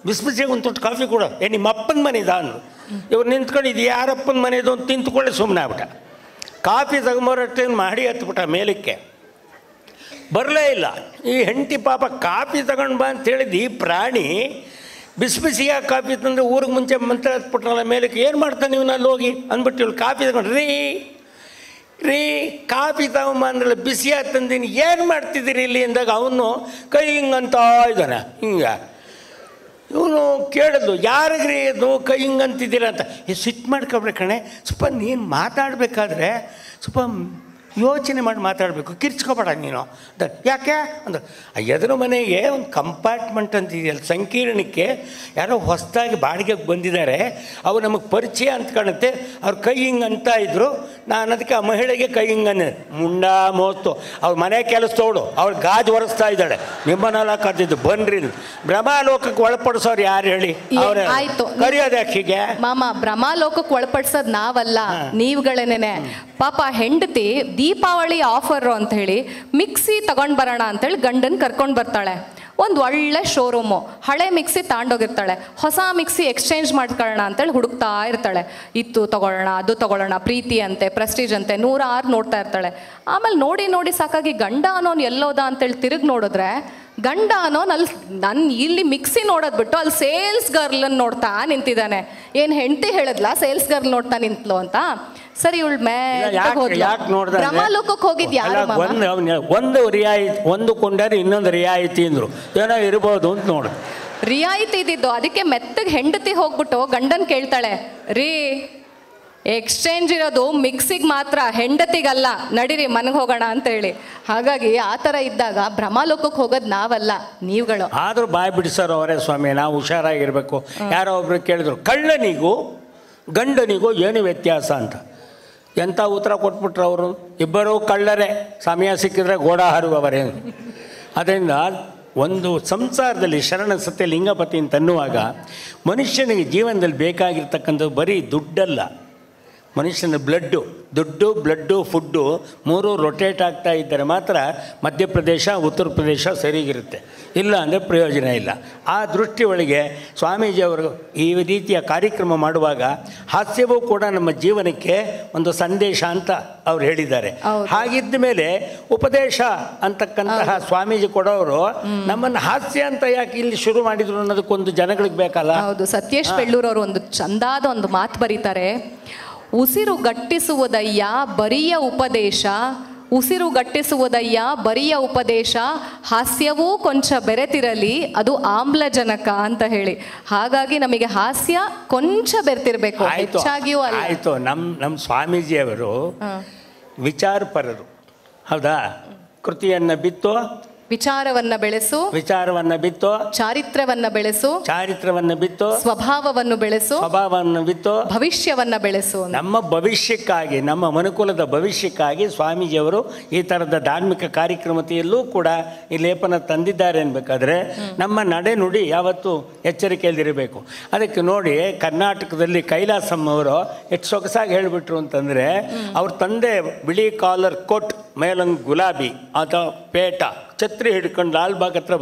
ಬಿಸಿಬಿಸಿಗೆ ಒಂದು ತೊಟ್ಟು ಕಾಫಿ ಕೊಡು. ನಿಮ್ಮ ಅಪ್ಪನ ಮನೆದ ಅಂದರು. ಇವ್ರು ನಿಂತ್ಕೊಂಡು ಇದು ಯಾರಪ್ಪನ ಮನೆದು ಅಂತ ನಿಂತ್ಕೊಳ್ಳಿ ಸುಮ್ಮನೆ ಆಗ್ಬಿಟ್ಟ. ಕಾಫಿ ತಗೊಂಬರಷ್ಟೇನು ಮಾಡಿ ಹತ್ಬಿಟ್ಟ ಮೇಲಕ್ಕೆ, ಬರಲೇ ಇಲ್ಲ. ಈ ಹೆಂಡತಿ ಪಾಪ ಕಾಫಿ ತಗೊಂಡು ಬಾ ಅಂತ ಹೇಳಿದ್ದು ಈ ಪ್ರಾಣಿ ಬಿಸಿಯಾಗಿ ಕಾಫಿ ತಂದರೆ ಊರಿಗೆ ಮುಂಚೆ ಮಂತ್ರ ಹತ್ಬಿಟ್ರಲ್ಲ ಮೇಲಕ್ಕೆ. ಏನು ಮಾಡ್ತಾನೆ ನೀವು ಅಲ್ಲಿ ಹೋಗಿ ಅಂದ್ಬಿಟ್ಟು ಇವಳು ಕಾಫಿ ತಗೊಂಡು ರೀ ಕಾಫಿ ತಗೊಂಬ ಅಂದ್ರಲ್ಲ, ಬಿಸಿಯಾಗಿ ತಂದೀನಿ, ಏನು ಮಾಡ್ತಿದ್ದೀರಿ ಇಲ್ಲಿ ಅಂದಾಗ ಅವನು ಕೈ ಹಿಂಗಂತ ಇದ್ದಾನೆ. ಹಿಂಗೆ ಇವನು ಕೇಳಿದ್ಲು, ಯಾರಿಗ್ರಿ ಅದು ಕೈ ಹಿಂಗಂತಿದ್ದೀರ ಅಂತ. ಸಿಟ್ಟು ಮಾಡ್ಕೊಬ್ರೆ ಕಣೆ, ಸ್ವಲ್ಪ ನೀನು ಮಾತಾಡಬೇಕಾದ್ರೆ ಸ್ವಲ್ಪ ಯೋಚನೆ ಮಾಡಿ ಮಾತಾಡಬೇಕು, ಕಿರ್ಚ್ಕೊಬೇಡ ನೀನು. ಯಾಕೆ ಅಂದ್ರೆ ಎದುರು ಮನೆಗೆ ಒಂದು ಕಂಪಾರ್ಟ್ಮೆಂಟ್ ಅಂತಿದೆಯಲ್ಲ ಸಂಕೀರ್ಣಕ್ಕೆ, ಯಾರೋ ಹೊಸದಾಗಿ ಬಾಡಿಗೆಗೆ ಬಂದಿದ್ದಾರೆ, ಅವ್ರು ನಮಗೆ ಪರಿಚಯ ಅಂತ ಕಾಣುತ್ತೆ. ಅವ್ರ ಕೈ ಹಿಂಗೆ ಅಂತ ಇದ್ರು. ನಾನು ಅದಕ್ಕೆ ಆ ಮಹಿಳೆಗೆ ಕೈ ಹಿಂಗನ್ನೆ ಮುಂಡ ಮೋಸ್ತು ಅವ್ರ ಮನೆ ಕೆಲಸದವಳು, ಅವಳು ಗಾಜು ಒರೆಸ್ತಾ ಇದ್ದಾಳೆ. ನಿಮ್ಮನ್ನೆಲ್ಲ ಕರೆದಿದ್ದು ಬನ್ರಿ. ಬ್ರಹ್ಮಲೋಕಕ್ಕೆ ಒಳಪಡಿಸೋರು ಯಾರು ಹೇಳಿ? ಅವ್ರೆ ಕರೆಯೋದು ಯಾಕೆ ಮಾಮ? ಬ್ರಹ್ಮಲೋಕಕ್ಕೆ ಒಳಪಡಿಸೋದು ನಾವಲ್ಲ, ನೀವುಗಳೇನೆ. ಪಾಪ ಹೆಂಡತಿ ದೀಪಾವಳಿ ಆಫರ್ ಅಂತ ಹೇಳಿ ಮಿಕ್ಸಿ ತಗೊಂಡು ಬರೋಣ ಅಂತೇಳಿ ಗಂಡನ್ ಕರ್ಕೊಂಡು ಬರ್ತಾಳೆ. ಒಂದು ಒಳ್ಳೆ ಶೋರೂಮು, ಹಳೆ ಮಿಕ್ಸಿ ತಾಂಡೋಗಿರ್ತಾಳೆ, ಹೊಸ ಮಿಕ್ಸಿ ಎಕ್ಸ್ಚೇಂಜ್ ಮಾಡ್ಕೊಳ್ಳೋಣ ಅಂತೇಳಿ ಹುಡುಕ್ತಾ ಇರ್ತಾಳೆ. ಇತ್ತು ತಗೊಳ್ಳೋಣ, ಅದು ತಗೊಳ್ಳೋಣ, ಪ್ರೀತಿ ಅಂತೆ, ಪ್ರೆಸ್ಟೀಜ್ ಅಂತೆ, 106 ನೋಡ್ತಾ ಇರ್ತಾಳೆ. ಆಮೇಲೆ ನೋಡಿ ಸಾಕಾಗಿ ಗಂಡ ಅನ್ನೋನು ಎಲ್ಲೋದ ಅಂತೇಳಿ ತಿರುಗಿ ನೋಡಿದ್ರೆ, ಗಂಡ ಅನ್ನೋನು ಅಲ್ಲಿ ಇಲ್ಲಿ ಮಿಕ್ಸಿ ನೋಡೋದು ಬಿಟ್ಟು ಅಲ್ಲಿ ಸೇಲ್ಸ್ ಗರ್ಲನ್ನು ನೋಡ್ತಾ ನಿಂತಿದ್ದಾನೆ. ಏನು ಹೆಂಡತಿ ಹೇಳಿದ್ಲ ಸೇಲ್ಸ್ ಗರ್ಲ್ ನೋಡ್ತಾ ನಿಂತ್ಲು ಅಂತ? ಸರಿ, ಇವಳು ಬ್ರಹ್ಮಲೋಕಕ್ಕೆ ಹೋಗಿದ್ಯಾ? ಒಂದು ರಿಯಾಯಿತಿ, ಒಂದು ಕೊಂಡರೆ ಇನ್ನೊಂದು ರಿಯಾಯಿತಿ ಅಂದ್ರು, ಏನೋ ಇರ್ಬೋದು ಅಂತ ನೋಡು. ರಿಯಾಯಿತಿ ಇದ್ದಿದ್ದು ಅದಕ್ಕೆ ಮೆತ್ತಗೆ ಹೆಂಡತಿ ಹೋಗ್ಬಿಟ್ಟು ಗಂಡನ್ ಕೇಳ್ತಾಳೆ, ರೀ ಎಕ್ಸ್ಚೇಂಜ್ ಇರೋದು ಮಿಕ್ಸಿಗೆ ಮಾತ್ರ, ಹೆಂಡತಿಗಲ್ಲ, ನಡೀರಿ ಮನೆಗೆ ಹೋಗೋಣ ಅಂತ ಹೇಳಿ. ಹಾಗಾಗಿ ಆ ಥರ ಇದ್ದಾಗ ಬ್ರಹ್ಮಲೋಕಕ್ಕೆ ಹೋಗೋದು ನಾವಲ್ಲ, ನೀವುಗಳು. ಆದರೂ ಬಾಯಿ ಬಿಡಿಸೋರು ಅವರೇ ಸ್ವಾಮಿ, ನಾವು ಹುಷಾರಾಗಿರ್ಬೇಕು. ಯಾರೋ ಒಬ್ರು ಕೇಳಿದ್ರು, ಕಳ್ಳನಿಗೂ ಗಂಡನಿಗೂ ಏನು ವ್ಯತ್ಯಾಸ ಅಂತ. ಎಂಥ ಉತ್ತರ ಕೊಟ್ಬಿಟ್ರು ಅವರು. ಇಬ್ಬರೂ ಕಳ್ಳರೇ, ಸಮಯ ಸಿಕ್ಕಿದ್ರೆ ಗೋಡ ಹಾರುವವರೇ. ಅದರಿಂದ ಒಂದು ಸಂಸಾರದಲ್ಲಿ ಶರಣ ಸತ್ಯ ಲಿಂಗಪತಿ ಅಂತ ಅನ್ನುವಾಗ ಮನುಷ್ಯನಿಗೆ ಜೀವನದಲ್ಲಿ ಬೇಕಾಗಿರ್ತಕ್ಕಂಥದ್ದು ಬರೀ ದುಡ್ಡಲ್ಲ, ಮನುಷ್ಯನ ದುಡ್ಡು ಬ್ಲಡ್ಡು ಫುಡ್ಡು ಮೂರೂ ರೊಟೇಟ್ ಆಗ್ತಾ ಇದ್ದರೆ ಮಾತ್ರ ಮಧ್ಯಪ್ರದೇಶ ಉತ್ತರ ಪ್ರದೇಶ ಸರಿಗಿರುತ್ತೆ, ಇಲ್ಲ ಅಂದರೆ ಪ್ರಯೋಜನ ಇಲ್ಲ. ಆ ದೃಷ್ಟಿ ಒಳಗೆ ಸ್ವಾಮೀಜಿಯವರು ಈ ರೀತಿಯ ಕಾರ್ಯಕ್ರಮ ಮಾಡುವಾಗ ಹಾಸ್ಯವೂ ಕೂಡ ನಮ್ಮ ಜೀವನಕ್ಕೆ ಒಂದು ಸಂದೇಶ ಅಂತ ಅವ್ರು ಹೇಳಿದ್ದಾರೆ. ಹಾಗಿದ್ದ ಮೇಲೆ ಉಪದೇಶ ಅಂತಕ್ಕಂತಹ ಸ್ವಾಮೀಜಿ ಕೊಡೋರು ನಮ್ಮನ್ನು ಹಾಸ್ಯ ಅಂತ ಯಾಕೆ ಇಲ್ಲಿ ಶುರು ಮಾಡಿದ್ರು ಅನ್ನೋದಕ್ಕೊಂದು ಜನಗಳಿಗೆ ಬೇಕಲ್ಲ. ಹೌದು, ಸತ್ಯೇಶ್ ಬೆಳ್ಳೂರವರು ಒಂದು ಚಂದಾದ ಒಂದು ಮಾತು ಬರೀತಾರೆ. ಉಸಿರು ಗಟ್ಟಿಸುವುದಯ್ಯ ಬರಿಯ ಉಪದೇಶ, ಉಸಿರು ಗಟ್ಟಿಸುವುದಯ್ಯ ಬರಿಯ ಉಪದೇಶ, ಹಾಸ್ಯವೂ ಕೊಂಚ ಬೆರೆತಿರಲಿ ಅದು ಆಮ್ಲಜನಕ ಅಂತ ಹೇಳಿ. ಹಾಗಾಗಿ ನಮಗೆ ಹಾಸ್ಯ ಕೊಂಚ ಬೆರೆತಿರ್ಬೇಕು, ಹೆಚ್ಚಾಗಿಯೂ ಅಲ್ಲ. ಆಯಿತು, ನಮ್ಮ ಸ್ವಾಮೀಜಿಯವರು ವಿಚಾರಪರರು, ಹೌದಾ? ಕೃತಿಯನ್ನು ಬಿತ್ತು ವಿಚಾರವನ್ನ ಬೆಳೆಸು, ವಿಚಾರವನ್ನು ಬಿತ್ತು ಚಾರಿತ್ರ್ಯವನ್ನ ಬೆಳೆಸು, ಚಾರಿತ್ರ್ಯವನ್ನು ಬಿತ್ತು ಸ್ವಭಾವವನ್ನು ಬೆಳೆಸು, ಸ್ವಭಾವವನ್ನು ಬಿತ್ತು ಭವಿಷ್ಯವನ್ನ ಬೆಳೆಸು. ನಮ್ಮ ಭವಿಷ್ಯಕ್ಕಾಗಿ, ನಮ್ಮ ಮನುಕುಲದ ಭವಿಷ್ಯಕ್ಕಾಗಿ ಸ್ವಾಮೀಜಿಯವರು ಈ ಥರದ ಧಾರ್ಮಿಕ ಕಾರ್ಯಕ್ರಮತೆಯಲ್ಲೂ ಕೂಡ ಈ ಲೇಪನ ತಂದಿದ್ದಾರೆ ಅನ್ಬೇಕಾದ್ರೆ ನಮ್ಮ ನಡೆನುಡಿ ಯಾವತ್ತೂ ಎಚ್ಚರಿಕೆಯಲ್ಲಿರಬೇಕು. ಅದಕ್ಕೆ ನೋಡಿ, ಕರ್ನಾಟಕದಲ್ಲಿ ಕೈಲಾಸಂ ಅವರು ಎಷ್ಟು ಸೊಗಸಾಗಿ ಹೇಳಿಬಿಟ್ರು ಅಂತಂದರೆ, ಅವ್ರ ತಂದೆ ಬಿಳಿ ಕಾಲರ್ ಕೋಟ್ ಮೇಲೊಂದು ಗುಲಾಬಿ ಅಥವಾ ಪೇಟ ಛತ್ರಿ ಹಿಡ್ಕೊಂಡು ಲಾಲ್ಬಾಗ್ ಹತ್ರ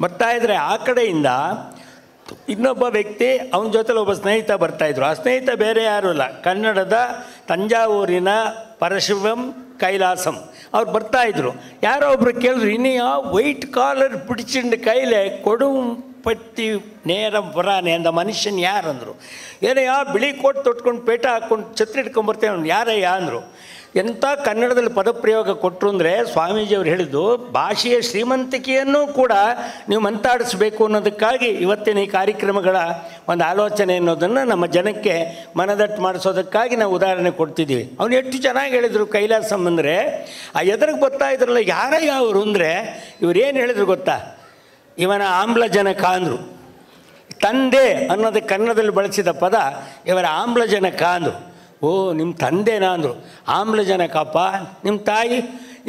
ಬರ್ತಾಯಿದ್ರೆ ಆ ಕಡೆಯಿಂದ ಇನ್ನೊಬ್ಬ ವ್ಯಕ್ತಿ ಅವನ ಜೊತೆಲಿ ಒಬ್ಬ ಸ್ನೇಹಿತ ಬರ್ತಾಯಿದ್ರು. ಆ ಸ್ನೇಹಿತ ಬೇರೆ ಯಾರೂ ಇಲ್ಲ, ಕನ್ನಡದ ತಂಜಾವೂರಿನ ಪರಶಿವಂ ಕೈಲಾಸಂ ಅವ್ರು ಬರ್ತಾಯಿದ್ರು. ಯಾರೋ ಒಬ್ರು ಕೇಳಿದ್ರು, ಇನ್ನೀ ವೈಟ್ ಕಾಲರ್ ಪಿಡಿಚಿಂಡು ಕೈಲೇ ಕೊಡು ಪಟ್ಟಿ ನೇರ ಬರಾನೆ ಅಂದ ಮನುಷ್ಯನ ಯಾರಂದರು. ಏನಯ್ಯ ಬಿಳಿ ಕೋಟ್ ತೊಟ್ಕೊಂಡು ಪೇಟ ಹಾಕ್ಕೊಂಡು ಛತ್ರಿ ಹಿಡ್ಕೊಂಬರ್ತೇವೆ, ಅವ್ನು ಯಾರಯ್ಯ ಅಂದರು. ಎಂಥ ಕನ್ನಡದಲ್ಲಿ ಪದಪ್ರಯೋಗ ಕೊಟ್ಟರು ಅಂದರೆ, ಸ್ವಾಮೀಜಿಯವರು ಹೇಳಿದ್ದು ಭಾಷೆಯ ಶ್ರೀಮಂತಿಕೆಯನ್ನು ಕೂಡ ನೀವು ಮಂತಾಡಿಸ್ಬೇಕು ಅನ್ನೋದಕ್ಕಾಗಿ ಇವತ್ತಿನ ಈ ಕಾರ್ಯಕ್ರಮಗಳ ಒಂದು ಆಲೋಚನೆ ಅನ್ನೋದನ್ನು ನಮ್ಮ ಜನಕ್ಕೆ ಮನದಟ್ಟು ಮಾಡಿಸೋದಕ್ಕಾಗಿ ನಾವು ಉದಾಹರಣೆ ಕೊಡ್ತಿದ್ದೀವಿ. ಅವನು ಎಷ್ಟು ಚೆನ್ನಾಗಿ ಹೇಳಿದರು ಕೈಲಾಸಂ ಅಂದರೆ, ಆ ಎದುರಿಗೆ ಬರ್ತಾ ಇದ್ರಲ್ಲ ಯಾರಯ್ಯ ಅವರು ಅಂದರೆ, ಇವ್ರು ಏನು ಹೇಳಿದ್ರು ಗೊತ್ತಾ? ಇವನ ಆಮ್ಲಜನಕ ಅಂದರು. ತಂದೆ ಅನ್ನೋದಕ್ಕೆ ಕನ್ನಡದಲ್ಲಿ ಬಳಸಿದ ಪದ ಇವರ ಆಮ್ಲಜನಕ ಅಂದರು. ಓ, ನಿಮ್ಮ ತಂದೆನಾ ಅಂದರು. ಆಮ್ಲಜನಕಪ್ಪ, ನಿಮ್ಮ ತಾಯಿ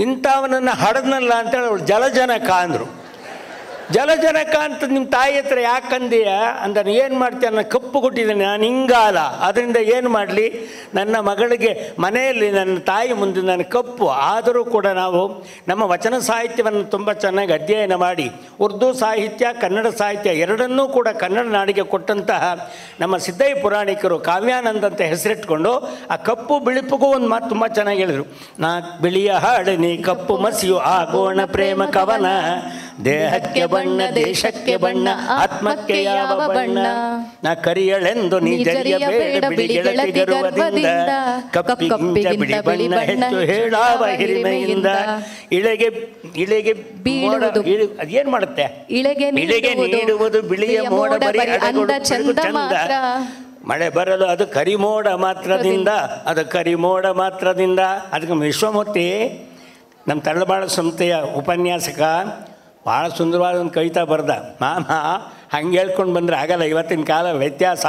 ಇಂಥವನನ್ನು ಹಡದ್ನಲ್ಲ ಅಂತೇಳಿ ಅವಳು ಜಲಜನಕ ಅಂದರು. ಜಲಜನಕ ಅಂತ ನಿಮ್ಮ ತಾಯಿ ಹತ್ರ ಯಾಕಂದೀಯ ಅಂದರೆ, ಏನು ಮಾಡ್ತೀಯ, ನಾನು ಕಪ್ಪು ಕೊಟ್ಟಿದ್ದೇನೆ, ನಾನು ಹಿಂಗಾಲ, ಅದರಿಂದ ಏನು ಮಾಡಲಿ, ನನ್ನ ಮಗಳಿಗೆ ಮನೆಯಲ್ಲಿ ನನ್ನ ತಾಯಿ ಮುಂದೆ ನಾನು ಕಪ್ಪು. ಆದರೂ ಕೂಡ ನಾವು ನಮ್ಮ ವಚನ ಸಾಹಿತ್ಯವನ್ನು ತುಂಬ ಚೆನ್ನಾಗಿ ಅಧ್ಯಯನ ಮಾಡಿ ಉರ್ದು ಸಾಹಿತ್ಯ ಕನ್ನಡ ಸಾಹಿತ್ಯ ಎರಡನ್ನೂ ಕೂಡ ಕನ್ನಡ ನಾಡಿಗೆ ಕೊಟ್ಟಂತಹ ನಮ್ಮ ಸಿದ್ದಯ್ಯ ಪುರಾಣಿಕರು ಕಾವ್ಯಾನಂದ ಅಂತ ಹೆಸರಿಟ್ಕೊಂಡು ಆ ಕಪ್ಪು ಬಿಳಿಪಿಗೂ ಒಂದು ಮಾತು ತುಂಬ ಚೆನ್ನಾಗಿ ಹೇಳಿದರು. ನಾ ಬಿಳಿಯ ಹಾಡನಿ ಕಪ್ಪು ಮಸಿಯು ಆಗೋಣ ಪ್ರೇಮ ಕವನ, ದೇಹಕ್ಕೆ ಬಣ್ಣ ದೇಶಕ್ಕೆ ಬಣ್ಣ ಆತ್ಮಕ್ಕೆ ಯಾವ ಬಣ್ಣ, ನಾ ಕರಿಯಳೆಂದು ನೀ ಜರಿಯಬೇಡ ಬಿಳಿ ಗೆಳತಿ ಗರ್ವದಿಂದ, ಕಪ್ಪಿಗಿಂತ ಬಿಳಿ ಬಣ್ಣ ಹೆಚ್ಚು ಹೇಳಾವ ಹಿರಿಮೆಯಿಂದ, ಇಳೆಗೆ ಅದೇನ್ ಮಾಡುತ್ತೆ, ಇಳೆಗೆ ನೀಡುವುದು ಬಿಳಿಯ ಮೋಡ ಬರಿ ಅಡಗುಡು ಚಂದ, ಮಳೆ ಬರಲು ಅದು ಕರಿಮೋಡ ಮಾತ್ರದಿಂದ, ಅದು ಕರಿಮೋಡ ಮಾತ್ರದಿಂದ. ಅದಕ್ಕೆ ವಿಶ್ವಮೂರ್ತಿ ನಮ್ಮ ತರಳಬಾಳ ಸಂಸ್ಥೆಯ ಉಪನ್ಯಾಸಕ ಭಾಳ ಸುಂದರವಾದ ಒಂದು ಕವಿತಾ ಬರೆದ. ಮಾಮ ಹಂಗೆ ಹೇಳ್ಕೊಂಡು ಬಂದರೆ ಆಗಲ್ಲ, ಇವತ್ತಿನ ಕಾಲ ವ್ಯತ್ಯಾಸ.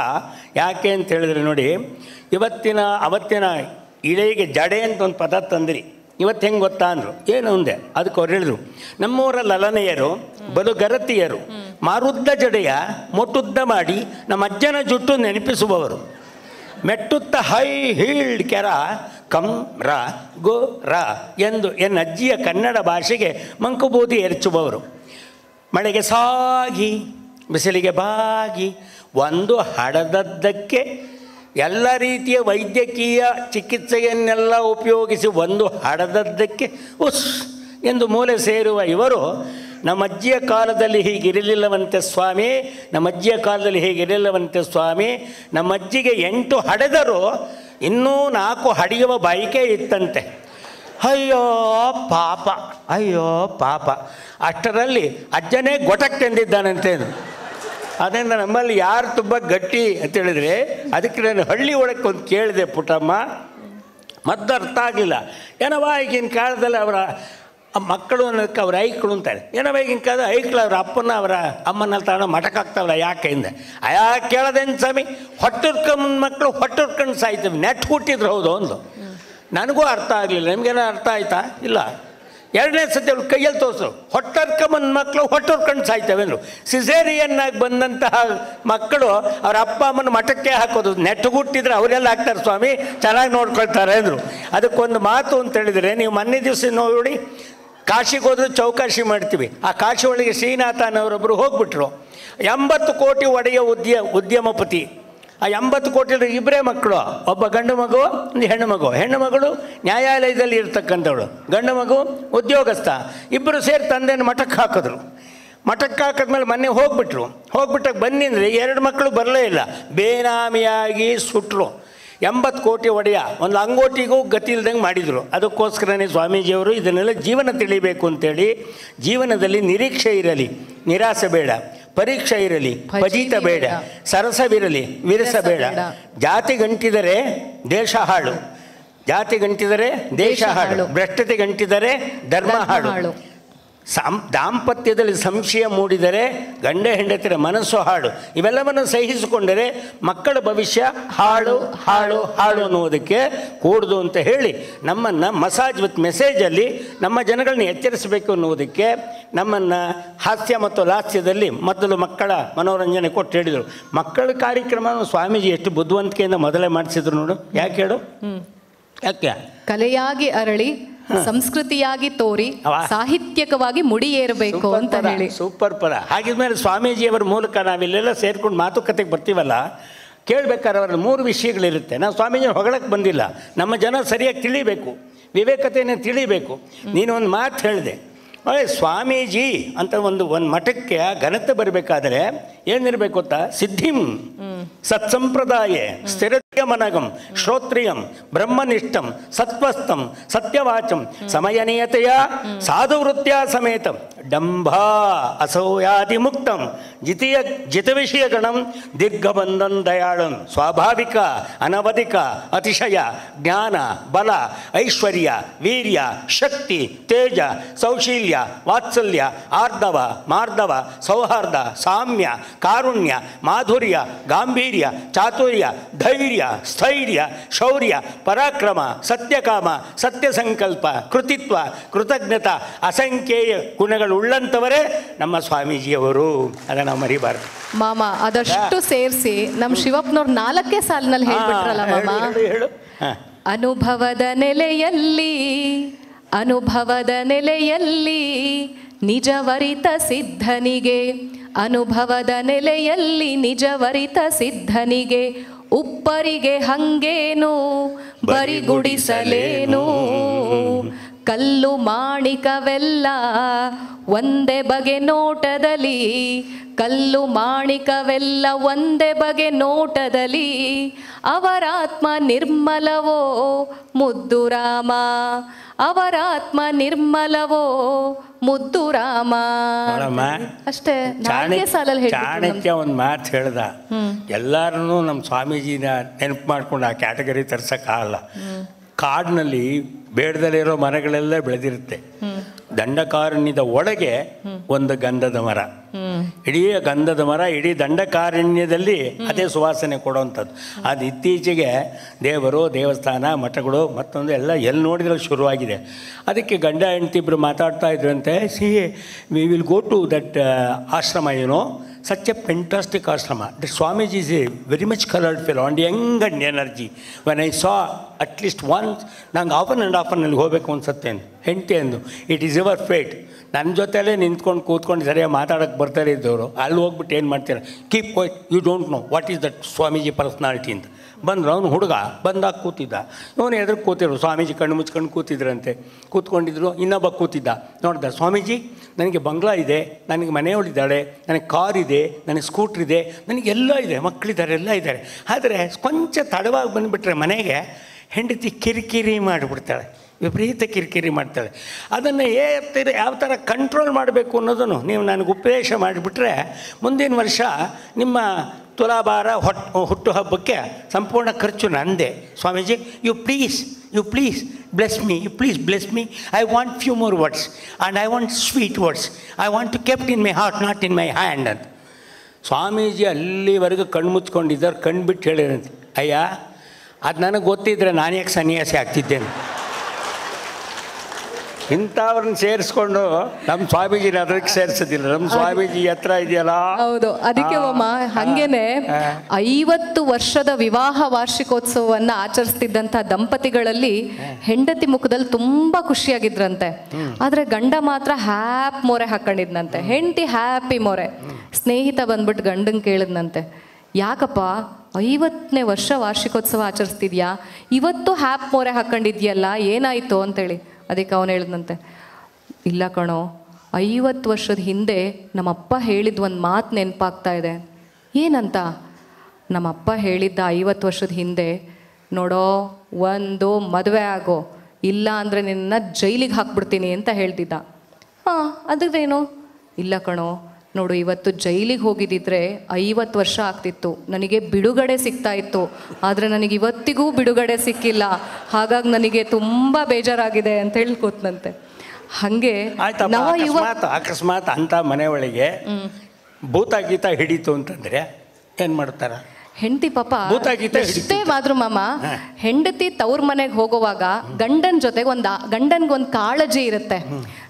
ಯಾಕೆ ಅಂತ ಹೇಳಿದ್ರೆ ನೋಡಿ, ಅವತ್ತಿನ ಇಳೆಗೆ ಜಡೆ ಅಂತ ಒಂದು ಪದ ತಂದ್ರಿ, ಇವತ್ತು ಹೆಂಗೆ ಗೊತ್ತಾ ಅಂದರು. ಏನು ಅಂದೆ, ಅದಕ್ಕೆ ಅವ್ರು ಹೇಳಿದ್ರು, ನಮ್ಮೂರಲ್ಲಿ ಅಲನೆಯರು ಬಲು ಗರತಿಯರು ಮಾರುದ್ದ ಜಡೆಯ ಮೊಟ್ಟುದ್ದ ಮಾಡಿ ನಮ್ಮ ಅಜ್ಜನ ಜುಟ್ಟು ನೆನಪಿಸುವವರು, ಮೆಟ್ಟುತ್ತ ಹೈ ಹೀಲ್ಡ್ ಕೆರ ಕಂ ರ ಗೋ ರ ಎಂದು ಎನ್ನಜ್ಜಿಯ ಕನ್ನಡ ಭಾಷೆಗೆ ಮಂಕುಬೂದಿ ಎರಚುವವರು, ಮಳೆಗೆ ಸಾಗಿ ಬಿಸಿಲಿಗೆ ಬಾಗಿ ಒಂದು ಹಡದದ್ದಕ್ಕೆ ಎಲ್ಲ ರೀತಿಯ ವೈದ್ಯಕೀಯ ಚಿಕಿತ್ಸೆಯನ್ನೆಲ್ಲ ಉಪಯೋಗಿಸಿ ಒಂದು ಹಡದದ್ದಕ್ಕೆ ಉಸ್ ಎಂದು ಮೂಲೆ ಸೇರುವ ಇವರು ನಮ್ಮಜ್ಜಿಯ ಕಾಲದಲ್ಲಿ ಹೀಗಿರಲಿಲ್ಲವಂತೆ ಸ್ವಾಮಿ, ನಮ್ಮಜ್ಜಿಯ ಕಾಲದಲ್ಲಿ ಹೀಗಿರಲಿಲ್ಲವಂತೆ ಸ್ವಾಮಿ, ನಮ್ಮಜ್ಜಿಗೆ 8 ಹಡೆದರೂ ಇನ್ನೂ 4 ಹಡಿಯುವ ಬಯಕೆ ಇತ್ತಂತೆ. ಅಯ್ಯೋ ಪಾಪ, ಅಯ್ಯೋ ಪಾಪ, ಅಷ್ಟರಲ್ಲಿ ಅಜ್ಜನೇ ಗೊಟಕ್ಕೆ ತಂದಿದ್ದಾನಂತೆ. ಅದರಿಂದ ನಮ್ಮಲ್ಲಿ ಯಾರು ತುಂಬ ಗಟ್ಟಿ ಅಂತೇಳಿದರೆ, ಅದಕ್ಕೆ ನಾನು ಹಳ್ಳಿ ಒಳಗೆ ಒಂದು ಕೇಳಿದೆ ಪುಟ್ಟಮ್ಮ, ಮದ್ದು ಅರ್ಥ ಆಗಲಿಲ್ಲ. ಏನವ ಈಗಿನ ಕಾಲದಲ್ಲಿ ಅವರ ಮಕ್ಕಳು ಅನ್ನೋದಕ್ಕೆ ಅವ್ರ ಐಕ್ಳು ಅಂತಾರೆ. ಏನವ ಈಗಿನ ಕಾಲದ ಐಕ್ಳು ಅವ್ರ ಅಪ್ಪನ ಅವರ ಅಮ್ಮನಲ್ಲಿ ತಗೊಂಡು ಮಠಕ್ಕಾಗ್ತಾವಲ್ಲ ಯಾಕೆ ಹಿಂದೆ ಅಯಾ ಕೇಳೋದೇನು ಸ್ವಾಮಿ, ಹೊಟ್ಟುರ್ಕೊಂಡು ಮಕ್ಕಳು ಹೊಟ್ಟುರ್ಕೊಂಡು ಸಾಯ್ತೀವಿ, ನೆಟ್ ಹುಟ್ಟಿದ್ರು ಹೌದು ಒಂದು. ನನಗೂ ಅರ್ಥ ಆಗಲಿಲ್ಲ, ನಿಮಗೇನೋ ಅರ್ಥ ಆಯ್ತಾ? ಇಲ್ಲ. ಎರಡನೇ ಸತಿ ಅವ್ಳು ಕೈಯಲ್ಲಿ ತೋರಿಸು, ಹೊಟ್ಟರ್ಕೊಂಬಂದು ಮಕ್ಕಳು ಹೊಟ್ಟರ್ಕೊಂಡು ಸಾಯ್ತವೆ ಅಂದರು. ಸಿಸೇರಿಯನ್ನಾಗಿ ಬಂದಂತಹ ಮಕ್ಕಳು ಅವ್ರ ಅಪ್ಪ ಅಮ್ಮನ ಮಠಕ್ಕೆ ಹಾಕೋದು, ನೆಟ್ಟಗುಟ್ಟಿದ್ರೆ ಅವರೆಲ್ಲ ಹಾಕ್ತಾರೆ ಸ್ವಾಮಿ, ಚೆನ್ನಾಗಿ ನೋಡ್ಕೊಳ್ತಾರೆ ಅಂದರು. ಅದಕ್ಕೊಂದು ಮಾತು ಅಂತ ಹೇಳಿದರೆ, ನೀವು ಮೊನ್ನೆ ದಿವಸ ನೋಡಿ ಕಾಶಿಗೆ ಹೋದ್ರೆ ಚೌಕಾಶಿ ಮಾಡ್ತೀವಿ, ಆ ಕಾಶಿ ಒಳಗೆ ಶ್ರೀನಾಥ ಅನ್ನೋರೊಬ್ಬರು ಹೋಗ್ಬಿಟ್ರು. 80 ಕೋಟಿ ಒಡೆಯ ಉದ್ಯಮಪತಿ. ಆ 80 ಕೋಟಿ ಇಬ್ಬರೇ ಮಕ್ಕಳು, ಒಬ್ಬ ಗಂಡು ಮಗು, ಒಂದು ಹೆಣ್ಣು ಮಗು. ಹೆಣ್ಣು ಮಗಳು ನ್ಯಾಯಾಲಯದಲ್ಲಿ ಇರ್ತಕ್ಕಂಥವಳು, ಗಂಡು ಮಗು ಉದ್ಯೋಗಸ್ಥ. ಇಬ್ಬರು ಸೇರಿ ತಂದೆಯನ್ನು ಮಠಕ್ಕೆ ಹಾಕಿದ್ರು. ಮಠಕ್ಕೆ ಹಾಕಿದ್ಮೇಲೆ ಮೊನ್ನೆ ಹೋಗ್ಬಿಟ್ಟಾಗ ಬನ್ನಿ ಅಂದರೆ 2 ಮಕ್ಕಳು ಬರಲೇ ಇಲ್ಲ, ಬೇನಾಮಿಯಾಗಿ ಸುಟ್ಟರು. 80 ಕೋಟಿ ಒಡೆಯ ಒಂದು ಅಂಗೋಟಿಗೂ ಗತಿ ಇಲ್ದಂಗೆ ಮಾಡಿದರು. ಅದಕ್ಕೋಸ್ಕರನೇ ಸ್ವಾಮೀಜಿಯವರು ಇದನ್ನೆಲ್ಲ ಜೀವನ ತಿಳಿಬೇಕು ಅಂತೇಳಿ, ಜೀವನದಲ್ಲಿ ನಿರೀಕ್ಷೆ ಇರಲಿ, ನಿರಾಸೆ ಬೇಡ, ಪರೀಕ್ಷೆ ಇರಲಿ, ಫಜಿತ ಬೇಡ, ಸರಸವಿರಲಿ, ವಿರಸ ಬೇಡ. ಜಾತಿ ಗಂಟಿದರೆ ದೇಶ ಹಾಳು, ಜಾತಿ ಗಂಟಿದರೆ ದೇಶ ಹಾಳು, ಭ್ರಷ್ಟತೆ ಗಂಟಿದರೆ ಧರ್ಮ ಹಾಳು, ದಾಂಪತ್ಯದಲ್ಲಿ ಸಂಶಯ ಮೂಡಿದರೆ ಗಂಡ ಹೆಂಡತಿರ ಮನಸ್ಸು ಹಾಳು. ಇವೆಲ್ಲವನ್ನು ಸಹಿಸಿಕೊಂಡರೆ ಮಕ್ಕಳ ಭವಿಷ್ಯ ಹಾಳು ಹಾಳು ಹಾಳು ಅನ್ನುವುದಕ್ಕೆ ಕೂಡುದು ಅಂತ ಹೇಳಿ ನಮ್ಮನ್ನು ಮಸಾಜ್ ವಿತ್ ಮೆಸೇಜಲ್ಲಿ ನಮ್ಮ ಜನಗಳನ್ನ ಎಚ್ಚರಿಸಬೇಕು ಅನ್ನುವುದಕ್ಕೆ ನಮ್ಮನ್ನು ಹಾಸ್ಯ ಮತ್ತು ಲಾಸ್ಯದಲ್ಲಿ ಮೊದಲು ಮಕ್ಕಳ ಮನೋರಂಜನೆ ಕೊಟ್ಟು ಹೇಳಿದರು. ಮಕ್ಕಳ ಕಾರ್ಯಕ್ರಮವನ್ನು ಸ್ವಾಮೀಜಿ ಎಷ್ಟು ಬುದ್ಧಿವಂತಿಕೆಯಿಂದ ಮೊದಲೇ ಮಾಡಿಸಿದ್ರು ನೋಡು. ಯಾಕೆ ಹೇಳು? ಯಾಕೆ? ಕಲೆಯಾಗಿ ಅರಳಿ, ಸಂಸ್ಕೃತಿಯಾಗಿ ತೋರಿ, ಸಾಹಿತ್ಯಕವಾಗಿ ಮುಡಿಯೇರಬೇಕು ಅಂತ ಹೇಳಿ. ಸೂಪರ್ ಪರ. ಹಾಗಿದ್ಮೇಲೆ ಸ್ವಾಮೀಜಿಯವರ ಮೂಲಕ ನಾವಿಲ್ಲೆಲ್ಲ ಸೇರ್ಕೊಂಡು ಮಾತುಕತೆಗೆ ಬರ್ತೀವಲ್ಲ, ಕೇಳಬೇಕಾದ್ರೆ ಅವರ 3 ವಿಷಯಗಳಿರುತ್ತೆ. ನಾವು ಸ್ವಾಮೀಜಿಯವ್ರು ಹೊಗಳಕ್ಕೆ ಬಂದಿಲ್ಲ, ನಮ್ಮ ಜನ ಸರಿಯಾಗಿ ತಿಳಿಬೇಕು, ವಿವೇಕತೆಯನ್ನು ತಿಳಿಬೇಕು. ನೀನು ಒಂದು ಮಾತು ಹೇಳಿದೆ, ಸ್ವಾಮೀಜಿ ಅಂತ ಒಂದು ಮಠಕ್ಕೆ ಘನತೆ ಬರಬೇಕಾದ್ರೆ ಏನಿರಬೇಕು ಗೊತ್ತಾ? ಸಿದ್ಧಿಂ ಸತ್ಸಂಪ್ರದಾಯ ಸ್ಥಿರತೆಯ ಮನಗಂ ಶ್ರೋತ್ರಿಯಂ ಬ್ರಹ್ಮನಿಷ್ಠಂ ಸತ್ವಸ್ಥಂ ಸತ್ಯವಾಚಂ ಸಮಯನೀಯತೆಯ ಸಾಧುವೃತ್ಯ ಸಮೇತಂ ಡಂಭ ಅಸೌಯಾದಿ ಮುಕ್ತಂ ಜಿತವಿಷಯ ಗಣಂ ದೀರ್ಘಬಂಧನ್ ದಯಾಳಂ ಸ್ವಾಭಾವಿಕ ಅನವಧಿಕ ಅತಿಶಯ ಜ್ಞಾನ ಬಲ ಐಶ್ವರ್ಯ ವೀರ್ಯ ಶಕ್ತಿ ತೇಜ ಸೌಶೀಲ್ಯ ವಾತ್ಸಲ್ಯ ಆರ್ಧವ ಮಾರ್ಧವ ಸೌಹಾರ್ದ ಸಾಮ್ಯ ಕಾರುಣ್ಯ ಮಾಧುರ್ಯ ಗಾಂಭೀರ್ಯ ಚಾತುರ್ಯ ಧೈರ್ಯ ಸ್ಥೈರ್ಯ ಶೌರ್ಯ ಪರಾಕ್ರಮ ಸತ್ಯಕಾಮ ಸತ್ಯಸಂಕಲ್ಪ ಕೃತಿತ್ವ ಕೃತಜ್ಞತಾ ಅಸಂಖ್ಯೇಯ ಗುಣಗಳುಳ್ಳಂಥವರೇ ನಮ್ಮ ಸ್ವಾಮೀಜಿಯವರು. ಅದನ್ನು ನಾವು ಮರಿಬಾರ್ದು ಮಾಮ. ಅದಷ್ಟು ಸೇರಿಸಿ ನಮ್ಮ ಶಿವಪ್ಪನವ್ರು 4ನೇ ಸಾಲಿನಲ್ಲಿ ಹೇಳ್ಬಿಟ್ರಲ್ಲ ಮಾಮ. ಹೇಳು. ಅನುಭವದ ನೆಲೆಯಲ್ಲಿ ನಿಜವರಿತ ಸಿದ್ಧನಿಗೆ, ಅನುಭವದ ನೆಲೆಯಲ್ಲಿ ನಿಜವರಿತ ಸಿದ್ಧನಿಗೆ, ಉಪ್ಪರಿಗೆ ಹಂಗೇನು ಬರಿಗುಡಿಸಲೇನು, ಕಲ್ಲು ಮಾಣಿಕವೆಲ್ಲ ಒಂದೇ ಬಗೆ ನೋಟದಲ್ಲಿ, ಕಲ್ಲು ಮಾಣಿಕವೆಲ್ಲ ಒಂದೇ ಬಗೆ ನೋಟದಲ್ಲಿ, ಅವರಾತ್ಮ ನಿರ್ಮಲವೋ ಮುದ್ದು ರಾಮ, ಅವರಾತ್ಮ ನಿರ್ಮಲವೋ ಮುದ್ದು ರಾಮ. ಅಷ್ಟೇ. ಚಾಣಕ್ಯ ಒಂದು ಮಾತು ಹೇಳ್ದ, ಎಲ್ಲರೂ ನಮ್ಮ ಸ್ವಾಮೀಜಿನ ನೆನಪು ಮಾಡ್ಕೊಂಡು ಆ ಕ್ಯಾಟಗರಿ ತರ್ಸಕ್ಕಾಗಲ್ಲ. ಕಾಡಿನಲ್ಲಿ ಬೇಡದಲ್ಲಿರೋ ಮರಗಳೆಲ್ಲ ಬೆಳೆದಿರುತ್ತೆ. ದಂಡಕಾರಣ್ಯದ ಒಳಗೆ ಒಂದು ಗಂಧದ ಮರ, ಇಡೀ ಗಂಧದ ಮರ ಇಡೀ ದಂಡಕಾರಣ್ಯದಲ್ಲಿ ಅದೇ ಸುವಾಸನೆ ಕೊಡುವಂಥದ್ದು. ಅದು ಇತ್ತೀಚೆಗೆ ದೇವರು ದೇವಸ್ಥಾನ ಮಠಗಳು ಮತ್ತೊಂದು ಎಲ್ಲ ಎಲ್ಲಿ ನೋಡಿದ್ರೆ ಶುರುವಾಗಿದೆ. ಅದಕ್ಕೆ ಗಂಡ ಹೆಂಡತಿ ಇಬ್ಬರು ಮಾತಾಡ್ತಾ ಇದ್ರಂತೆ, we will go to that ashram, such a fantastic ashrama. The Swamiji is a very much colored fellow and young and energy. When I saw at least once, nange often ಅಲ್ಲಿ ಹೋಗಬೇಕು ಅನ್ಸುತ್ತೆ ಹೆಂಡತಿ ಅಂದು. It is your fate. ನನ್ನ ಜೊತೆಲೇ ನಿಂತ್ಕೊಂಡು ಕೂತ್ಕೊಂಡು ಸರಿಯಾಗಿ ಮಾತಾಡೋಕ್ಕೆ ಬರ್ತಾರೆ ಇದ್ದವರು ಅಲ್ಲಿ ಹೋಗ್ಬಿಟ್ಟು ಏನು ಮಾಡ್ತಾರೆ, keep quiet, you don't know what is that swamiji personality ಅಂತ. ಬಂದರು, ಅವನು ಹುಡುಗ ಬಂದಾಗ ಕೂತಿದ್ದ, ಇವನು ಎದುರು ಕೂತಿದ್ರು. ಸ್ವಾಮೀಜಿ ಕಣ್ಣು ಮುಚ್ಕೊಂಡು ಕೂತಿದ್ರಂತೆ. ಕೂತ್ಕೊಂಡಿದ್ರು. ಇನ್ನೊಬ್ಬ ಕೂತಿದ್ದ. ನೋಡ್ದ, ಸ್ವಾಮೀಜಿ ನನಗೆ ಬಂಗ್ಲಾ ಇದೆ, ನನಗೆ ಮನೆಯವಳಿದ್ದಾಳೆ, ನನಗೆ ಕಾರ್ ಇದೆ, ನನಗೆ ಸ್ಕೂಟ್ರ್ ಇದೆ, ನನಗೆಲ್ಲ ಇದೆ, ಮಕ್ಕಳಿದ್ದಾರೆ, ಎಲ್ಲ ಇದ್ದಾರೆ. ಆದರೆ ಕೊಂಚ ತಡವಾಗಿ ಬಂದುಬಿಟ್ರೆ ಮನೆಗೆ ಹೆಂಡತಿ ಕಿರಿಕಿರಿ ಮಾಡಿಬಿಡ್ತಾಳೆ, ವಿಪರೀತ ಕಿರಿಕಿರಿ ಮಾಡ್ತಾಳೆ. ಅದನ್ನು ಯಾವ ಥರ ಕಂಟ್ರೋಲ್ ಮಾಡಬೇಕು ಅನ್ನೋದನ್ನು ನೀವು ನನಗೆ ಉಪದೇಶ ಮಾಡಿಬಿಟ್ರೆ ಮುಂದಿನ ವರ್ಷ ನಿಮ್ಮ ತುಲಾಭಾರ ಹುಟ್ಟುಹಬ್ಬಕ್ಕೆ ಸಂಪೂರ್ಣ ಖರ್ಚು ನಂದೆ. Swamiji, you please bless me, you please bless me. I want few more words and I want sweet words. I want to kept in my heart, not in my hand. ಅಂತ ಸ್ವಾಮೀಜಿ ಅಲ್ಲಿವರೆಗೂ ಕಣ್ಣು ಮುಚ್ಕೊಂಡಿದ್ದಾರೆ. ಕಣ್ಣು ಬಿಟ್ಟು ಹೇಳಿರಂತೆ, ಅಯ್ಯ ಅದು ನನಗೆ ಗೊತ್ತಿದ್ದರೆ ನಾನು ಯಾಕೆ ಸನ್ಯಾಸಿ ಆಗ್ತಿದ್ದೇನೆ. ಇಂಥವ್ರನ್ನ ಸೇರಿಸ್ಕೊಂಡು ನಮ್ಮ ಸ್ವಾಮೀಜಿನ ಅದಕ್ಕೆ ಸೇರಿಸೋದಿಲ್ಲ. ನಮ್ಮ ಸ್ವಾಮೀಜಿ ಹತ್ರ ಇದೆಯಲ್ಲ. ಹೌದು, ಅದಕ್ಕೆ ಮಾಮ ಹಂಗೇನೆ 50 ವರ್ಷದ ವಿವಾಹ ವಾರ್ಷಿಕೋತ್ಸವವನ್ನು ಆಚರಿಸ್ತಿದ್ದಂಥ ದಂಪತಿಗಳಲ್ಲಿ ಹೆಂಡತಿ ಮುಖದಲ್ಲಿ ತುಂಬಾ ಖುಷಿಯಾಗಿದ್ರಂತೆ. ಆದ್ರೆ ಗಂಡ ಮಾತ್ರ ಹ್ಯಾಪ್ ಮೋರೆ ಹಾಕೊಂಡಿದ್ನಂತೆ, ಹೆಂಡತಿ ಹ್ಯಾಪಿ ಮೋರೆ. ಸ್ನೇಹಿತ ಬಂದ್ಬಿಟ್ಟು ಗಂಡನ್ ಕೇಳಿದ್ನಂತೆ, ಯಾಕಪ್ಪ 50ನೇ ವರ್ಷ ವಾರ್ಷಿಕೋತ್ಸವ ಆಚರಿಸ್ತಿದ್ಯಾ, ಇವತ್ತು ಹ್ಯಾಪ್ ಮೋರೆ ಹಾಕೊಂಡಿದ್ಯಲ್ಲ, ಏನಾಯ್ತು ಅಂತೇಳಿ. ಅದಕ್ಕೆ ಅವನು ಹೇಳಿದ್ನಂತೆ, ಇಲ್ಲ ಕಣೋ, 50 ವರ್ಷದ ಹಿಂದೆ ನಮ್ಮಪ್ಪ ಹೇಳಿದ ಒಂದು ಮಾತು ನೆನಪಾಗ್ತಾ ಇದೆ. ಏನಂತ? ನಮ್ಮಪ್ಪ ಹೇಳಿದ್ದ 50 ವರ್ಷದ ಹಿಂದೆ, ನೋಡೋ, ಒಂದು ಮದುವೆ ಆಗೋ, ಇಲ್ಲ ಅಂದರೆ ನಿನ್ನ ಜೈಲಿಗೆ ಹಾಕ್ಬಿಡ್ತೀನಿ ಅಂತ ಹೇಳ್ತಿದ್ದ. ಹಾಂ, ಅದ್ರದ್ದೇನು? ಇಲ್ಲ ಕಣೋ, ನೋಡು, ಇವತ್ತು ಜೈಲಿಗೆ ಹೋಗಿದ್ದಿದ್ರೆ 50 ವರ್ಷ ಆಗ್ತಿತ್ತು, ನನಗೆ ಬಿಡುಗಡೆ ಸಿಗ್ತಾ ಇತ್ತು. ಆದರೆ ನನಗೆ ಇವತ್ತಿಗೂ ಬಿಡುಗಡೆ ಸಿಕ್ಕಿಲ್ಲ, ಹಾಗಾಗಿ ನನಗೆ ತುಂಬ ಬೇಜಾರಾಗಿದೆ ಅಂತ ಹೇಳಿ ಕೂತ್ನಂತೆ. ಹಾಗೆ ಅಕಸ್ಮಾತ್ ಅಂತ ಮನೆ ಒಳಗೆ ಭೂತ ಗೀತ ಹಿಡಿತು ಅಂತಂದ್ರೆ ಏನು ಮಾಡ್ತಾರ? ಹೆಂಡತಿ ಪಾಪ ಎಷ್ಟೇ ಮಾದ್ರು ಮಾಮ, ಹೆಂಡತಿ ತವ್ರ ಮನೆಗೆ ಹೋಗುವಾಗ ಗಂಡನ ಜೊತೆಗೆ ಗಂಡನ್ಗೊಂದು ಕಾಳಜಿ ಇರುತ್ತೆ.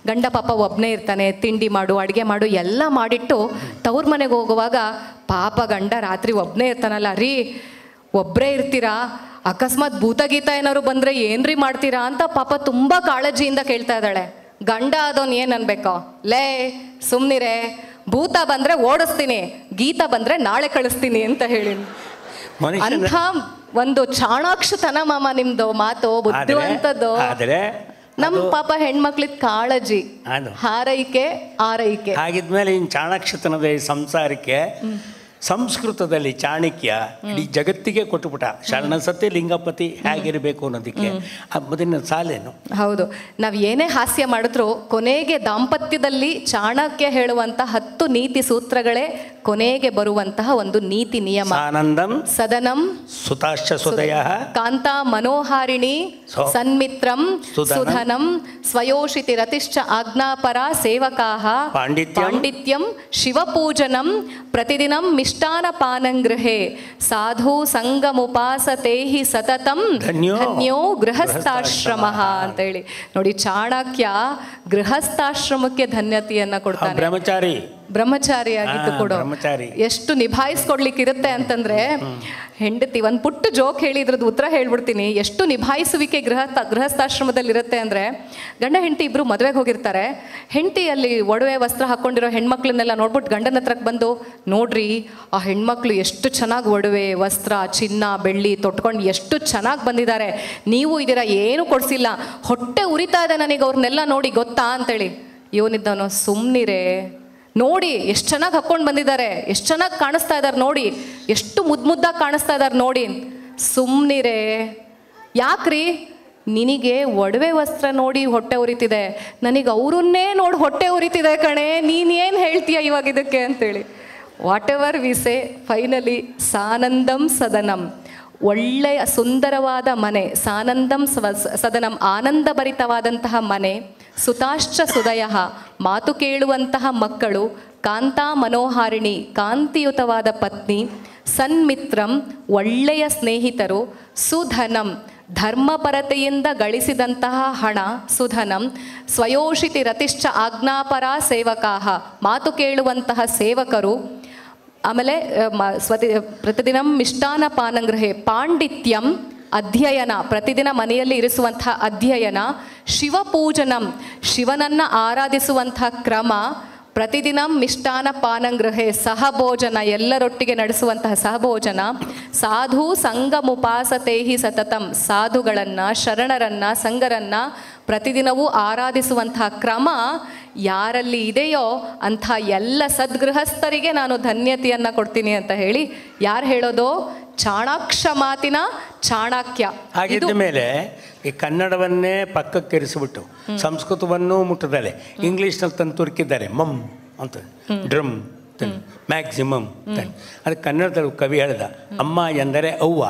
ಗಂಡ ಪಾಪ ಒಬ್ಬನೇ ಇರ್ತಾನೆ, ತಿಂಡಿ ಮಾಡು, ಅಡುಗೆ ಮಾಡು ಎಲ್ಲ ಮಾಡಿಟ್ಟು ತವ್ರ ಮನೆಗೆ ಹೋಗುವಾಗ ಪಾಪ ಗಂಡ ರಾತ್ರಿ ಒಬ್ಬನೇ ಇರ್ತಾನಲ್ಲ. ರೀ, ಒಬ್ಬರೇ ಇರ್ತೀರಾ, ಅಕಸ್ಮಾತ್ ಭೂತಗೀತ ಏನಾದ್ರು ಬಂದರೆ ಏನ್ರಿ ಮಾಡ್ತೀರಾ ಅಂತ ಪಾಪ ತುಂಬ ಕಾಳಜಿಯಿಂದ ಕೇಳ್ತಾ ಇದ್ದಾಳೆ. ಗಂಡ ಅದೋನ್ ಏನು ಅನ್ಬೇಕೋ, ಲೇ ಸುಮ್ಮನಿರೇ, ಭೂತ ಬಂದರೆ ಓಡಿಸ್ತೀನಿ, ಗೀತ ಬಂದರೆ ನಾಳೆ ಕಳಿಸ್ತೀನಿ ಅಂತ ಹೇಳಿ. ಅಂಥ ಒಂದು ಚಾಣಾಕ್ಷತನ ಮಾಮ ನಿಮ್ದು ಮಾತು, ಬುದ್ಧಿವಂತದ್ದು. ನಮ್ಮ ಪಾಪ ಹೆಣ್ಮಕ್ಳಿಗೆ ಕಾಳಜಿ, ಹಾರೈಕೆ, ಆರೈಕೆ. ಹಾಗಿದ್ಮೇಲೆ ಇನ್ನು ಚಾಣಾಕ್ಷತನದ ಈ ಸಂಸಾರಕ್ಕೆ ಸಂಸ್ಕೃತದಲ್ಲಿ ಚಾಣಕ್ಯ ಇಡೀ ಜಗತ್ತಿಗೆ ಕೊಟ್ಟುಬಿಟ್ಟ. ಶರಣಸತಿ ಲಿಂಗಪತಿ ಹೇಗಿರಬೇಕು ಅನ್ನೋದಕ್ಕೆ ಮೊದಲಿನ ಸಾಲೇನು. ಹೌದು, ನಾವು ಏನೇ ಹಾಸ್ಯ ಮಾಡಿದ್ರು ಕೊನೆಗೆ ದಾಂಪತ್ಯದಲ್ಲಿ ಚಾಣಕ್ಯ ಹೇಳುವಂಥ 10 ನೀತಿ ಸೂತ್ರಗಳೇ ಕೊನೆಗೆ ಬರುವಂತಹ ಒಂದು ನೀತಿ ನಿಯಮ. ಆನಂದಂ ಸದನಂ ಸುತಾಶ್ಚ ಸುದಯ ಕಾಂತಾ ಮನೋಹಾರಿಣಿ ಸನ್ಮಿತ್ರಂ ಸುಧನಂ ಸ್ವಯೋಷಿತಿ ರತಿಶ್ಚ ಆಜ್ಞಾಪರ ಸೇವಕಾಃ ಪಾಂಡಿತ್ಯಂ ಶಿವಪೂಜನಂ ಪ್ರತಿದಿನಂ ಮಿಷ್ಟಾನ ಪಾನಂಗೃಹೇ ಸಾಧು ಸಂಗಮುಪಾಸತೆ ಹಿ ಸತತಂ ಧನ್ಯೋ ಗೃಹಸ್ಥಾಶ್ರಮ ಅಂತೇಳಿ. ನೋಡಿ, ಚಾಣಕ್ಯ ಗೃಹಸ್ಥಾಶ್ರಮಕ್ಕೆ ಧನ್ಯತೆಯನ್ನ ಕೊಡ್ತಾನೆ. ಬ್ರಹ್ಮಚಾರಿ ಆಗಿದ್ದು ಕೂಡ ಎಷ್ಟು ನಿಭಾಯಿಸ್ಕೊಡ್ಲಿಕ್ಕಿರುತ್ತೆ ಅಂತಂದ್ರೆ, ಹೆಂಡತಿ ಒಂದು ಪುಟ್ಟ ಜೋಕ್ ಹೇಳಿದ್ರದ್ದು ಉತ್ತರ ಹೇಳ್ಬಿಡ್ತೀನಿ. ಎಷ್ಟು ನಿಭಾಯಿಸುವಿಕೆ ಗೃಹಸ್ಥಾಶ್ರಮದಲ್ಲಿ ಇರುತ್ತೆ ಅಂದ್ರೆ, ಗಂಡ ಹೆಂಡತಿ ಇಬ್ರು ಮದುವೆಗೆ ಹೋಗಿರ್ತಾರೆ. ಹೆಂಡತಿ ಅಲ್ಲಿ ಒಡವೆ ವಸ್ತ್ರ ಹಾಕೊಂಡಿರೋ ಹೆಣ್ಮಕ್ಳನ್ನೆಲ್ಲ ನೋಡ್ಬಿಟ್ಟು ಗಂಡನ ಹತ್ರಕ್ಕೆ ಬಂದು, ನೋಡ್ರಿ ಆ ಹೆಣ್ಮಕ್ಳು ಎಷ್ಟು ಚೆನ್ನಾಗಿ ಒಡವೆ ವಸ್ತ್ರ ಚಿನ್ನ ಬೆಳ್ಳಿ ತೊಟ್ಕೊಂಡು ಎಷ್ಟು ಚೆನ್ನಾಗಿ ಬಂದಿದ್ದಾರೆ, ನೀವು ಇದರ ಏನು ಕೊಡ್ಸಿಲ್ಲ, ಹೊಟ್ಟೆ ಉರಿತಾ ಇದೆ ನನಗೆ ಅವ್ರನ್ನೆಲ್ಲ ನೋಡಿ, ಗೊತ್ತಾ ಅಂತೇಳಿ. ಇವನಿದ್ದವನು, ಸುಮ್ಮನಿರೇ, ನೋಡಿ ಎಷ್ಟು ಚೆನ್ನಾಗಿ ಹಾಕ್ಕೊಂಡು ಬಂದಿದ್ದಾರೆ, ಎಷ್ಟು ಚೆನ್ನಾಗಿ ಕಾಣಿಸ್ತಾ ಇದ್ದಾರೆ ನೋಡಿ, ಎಷ್ಟು ಮುದ್ದಾಗಿ ಕಾಣಿಸ್ತಾ ಇದ್ದಾರೆ ನೋಡಿ. ಸುಮ್ಮನಿರೇ, ಯಾಕ್ರಿ, ನಿನಗೆ ಒಡವೆ ವಸ್ತ್ರ ನೋಡಿ ಹೊಟ್ಟೆ ಉರಿತಿದೆ, ನನಗೆ ಅವರನ್ನೇ ನೋಡಿ ಹೊಟ್ಟೆ ಉರಿತಿದೆ ಕಣೆ, ನೀನೇನು ಹೇಳ್ತೀಯ ಇವಾಗ ಇದಕ್ಕೆ ಅಂತೇಳಿ. Whatever we say, finally ಸಾನಂದಂ ಸದನಂ, ಒಳ್ಳೆಯ ಸುಂದರವಾದ ಮನೆ, ಸಾನಂದಂ ಸದನಂ, ಆನಂದಭರಿತವಾದಂತಹ ಮನೆ, ಸುತಾಶ್ಚ ಸುದಯ, ಮಾತು ಕೇಳುವಂತಹ ಮಕ್ಕಳು, ಕಾಂತಾ ಮನೋಹಾರಿಣಿ, ಕಾಂತಿಯುತವಾದ ಪತ್ನಿ, ಸನ್ಮಿತ್ರಂ, ಒಳ್ಳೆಯ ಸ್ನೇಹಿತರು, ಸುಧನಂ, ಧರ್ಮಪರತೆಯಿಂದ ಗಳಿಸಿದಂತಹ ಹಣ, ಸುಧನಂ, ಸ್ವಯೋಷಿತಿ ರತಿಶ್ಚ ಆಜ್ಞಾಪರ ಸೇವಕಾಹ, ಮಾತು ಕೇಳುವಂತಹ ಸೇವಕರು, ಆಮೇಲೆ ಪ್ರತಿದಿನ ಮಿಷ್ಟಾನ ಪಾನಂಗೃಹೆ, ಪಾಂಡಿತ್ಯಂ, ಅಧ್ಯಯನ, ಪ್ರತಿದಿನ ಮನೆಯಲ್ಲಿ ಇರಿಸುವಂತಹ ಅಧ್ಯಯನ, ಶಿವಪೂಜನಂ, ಶಿವನನ್ನು ಆರಾಧಿಸುವಂತಹ ಕ್ರಮ, ಪ್ರತಿದಿನ ಮಿಷ್ಟಾನ ಪಾನಂಗೃಹೆ, ಸಹಭೋಜನ, ಎಲ್ಲರೊಟ್ಟಿಗೆ ನಡೆಸುವಂತಹ ಸಹಭೋಜನ, ಸಾಧು ಸಂಗಮುಪಾಸತೇಹಿ ಸತತಂ, ಸಾಧುಗಳನ್ನು, ಶರಣರನ್ನು, ಸಂಗರನ್ನು ಪ್ರತಿದಿನವೂ ಆರಾಧಿಸುವಂತಹ ಕ್ರಮ ಯಾರಲ್ಲಿ ಇದೆಯೋ ಅಂಥ ಎಲ್ಲ ಸದ್ಗೃಹಸ್ಥರಿಗೆ ನಾನು ಧನ್ಯತೆಯನ್ನು ಕೊಡ್ತೀನಿ ಅಂತ ಹೇಳಿ ಯಾರು ಹೇಳೋದು? ಚಾಣಾಕ್ಷ ಮಾತಿನ ಚಾಣಕ್ಯ. ಹಾಗಿದ್ದ ಮೇಲೆ ಈ ಕನ್ನಡವನ್ನೇ ಪಕ್ಕಕ್ಕಿರಿಸಿಬಿಟ್ಟು ಸಂಸ್ಕೃತವನ್ನೂ ಮುಟ್ಟದಲೆ ಇಂಗ್ಲೀಷ್ನಲ್ಲಿ ತಂದು ತುರ್ಕಿದ್ದಾರೆ. ಮಮ್ ಅಂತ, ಡ್ರಮ್, ಮ್ಯಾಕ್ಸಿಮಮ್. ಅದಕ್ಕೆ ಕನ್ನಡದಲ್ಲಿ ಕವಿ ಹೇಳ್ದ, ಅಮ್ಮ ಎಂದರೆ ಅವ್ವ,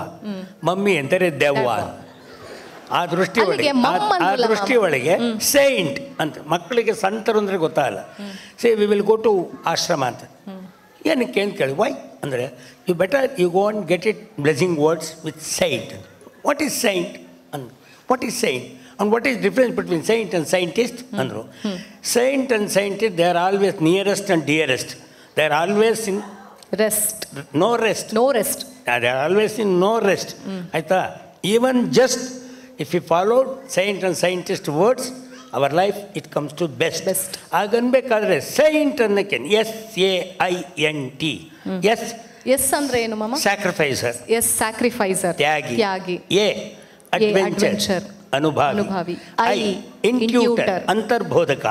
ಮಮ್ಮಿ ಎಂದರೆ ದೆವ್ವ. ಆ ದೃಷ್ಟಿ ಒಳಗೆ ಸೈಂಟ್ ಅಂತ ಮಕ್ಕಳಿಗೆ ಸಂತರು ಅಂದರೆ ಗೊತ್ತಾಗಲ್ಲ. ವಿ ವಿಲ್ ಗೋ ಟು ಆಶ್ರಮ ಅಂತ ಏನಕ್ಕೆ ಅಂತ ಕೇಳಿ, ವೈ ಅಂದರೆ you better you go and get it blessing words with saint. What is saint ಅಂದ್, what is saint? And what is difference between saint and scientist? Andru. Saint and scientist, they are always nearest and dearest. They are always in rest, no rest. No rest. They are always in no rest. ಆಯ್ತಾ? Even just if we follow saint and scientist words, our life it comes to best. ಆಗನ್ಬೇಕಾದ್ರೆ saint ಅನ್ನಕ್ಕೆ SAINT. Yes. S ಅಂದ್ರೆ ಏನು ಮಾಮ? Sacrificer. S sacrificer, ತ್ಯಾಗಿ. A adventure, ಅನುಭಾವಿ. I intutor, ಅಂತರ್ಬೋಧಕ.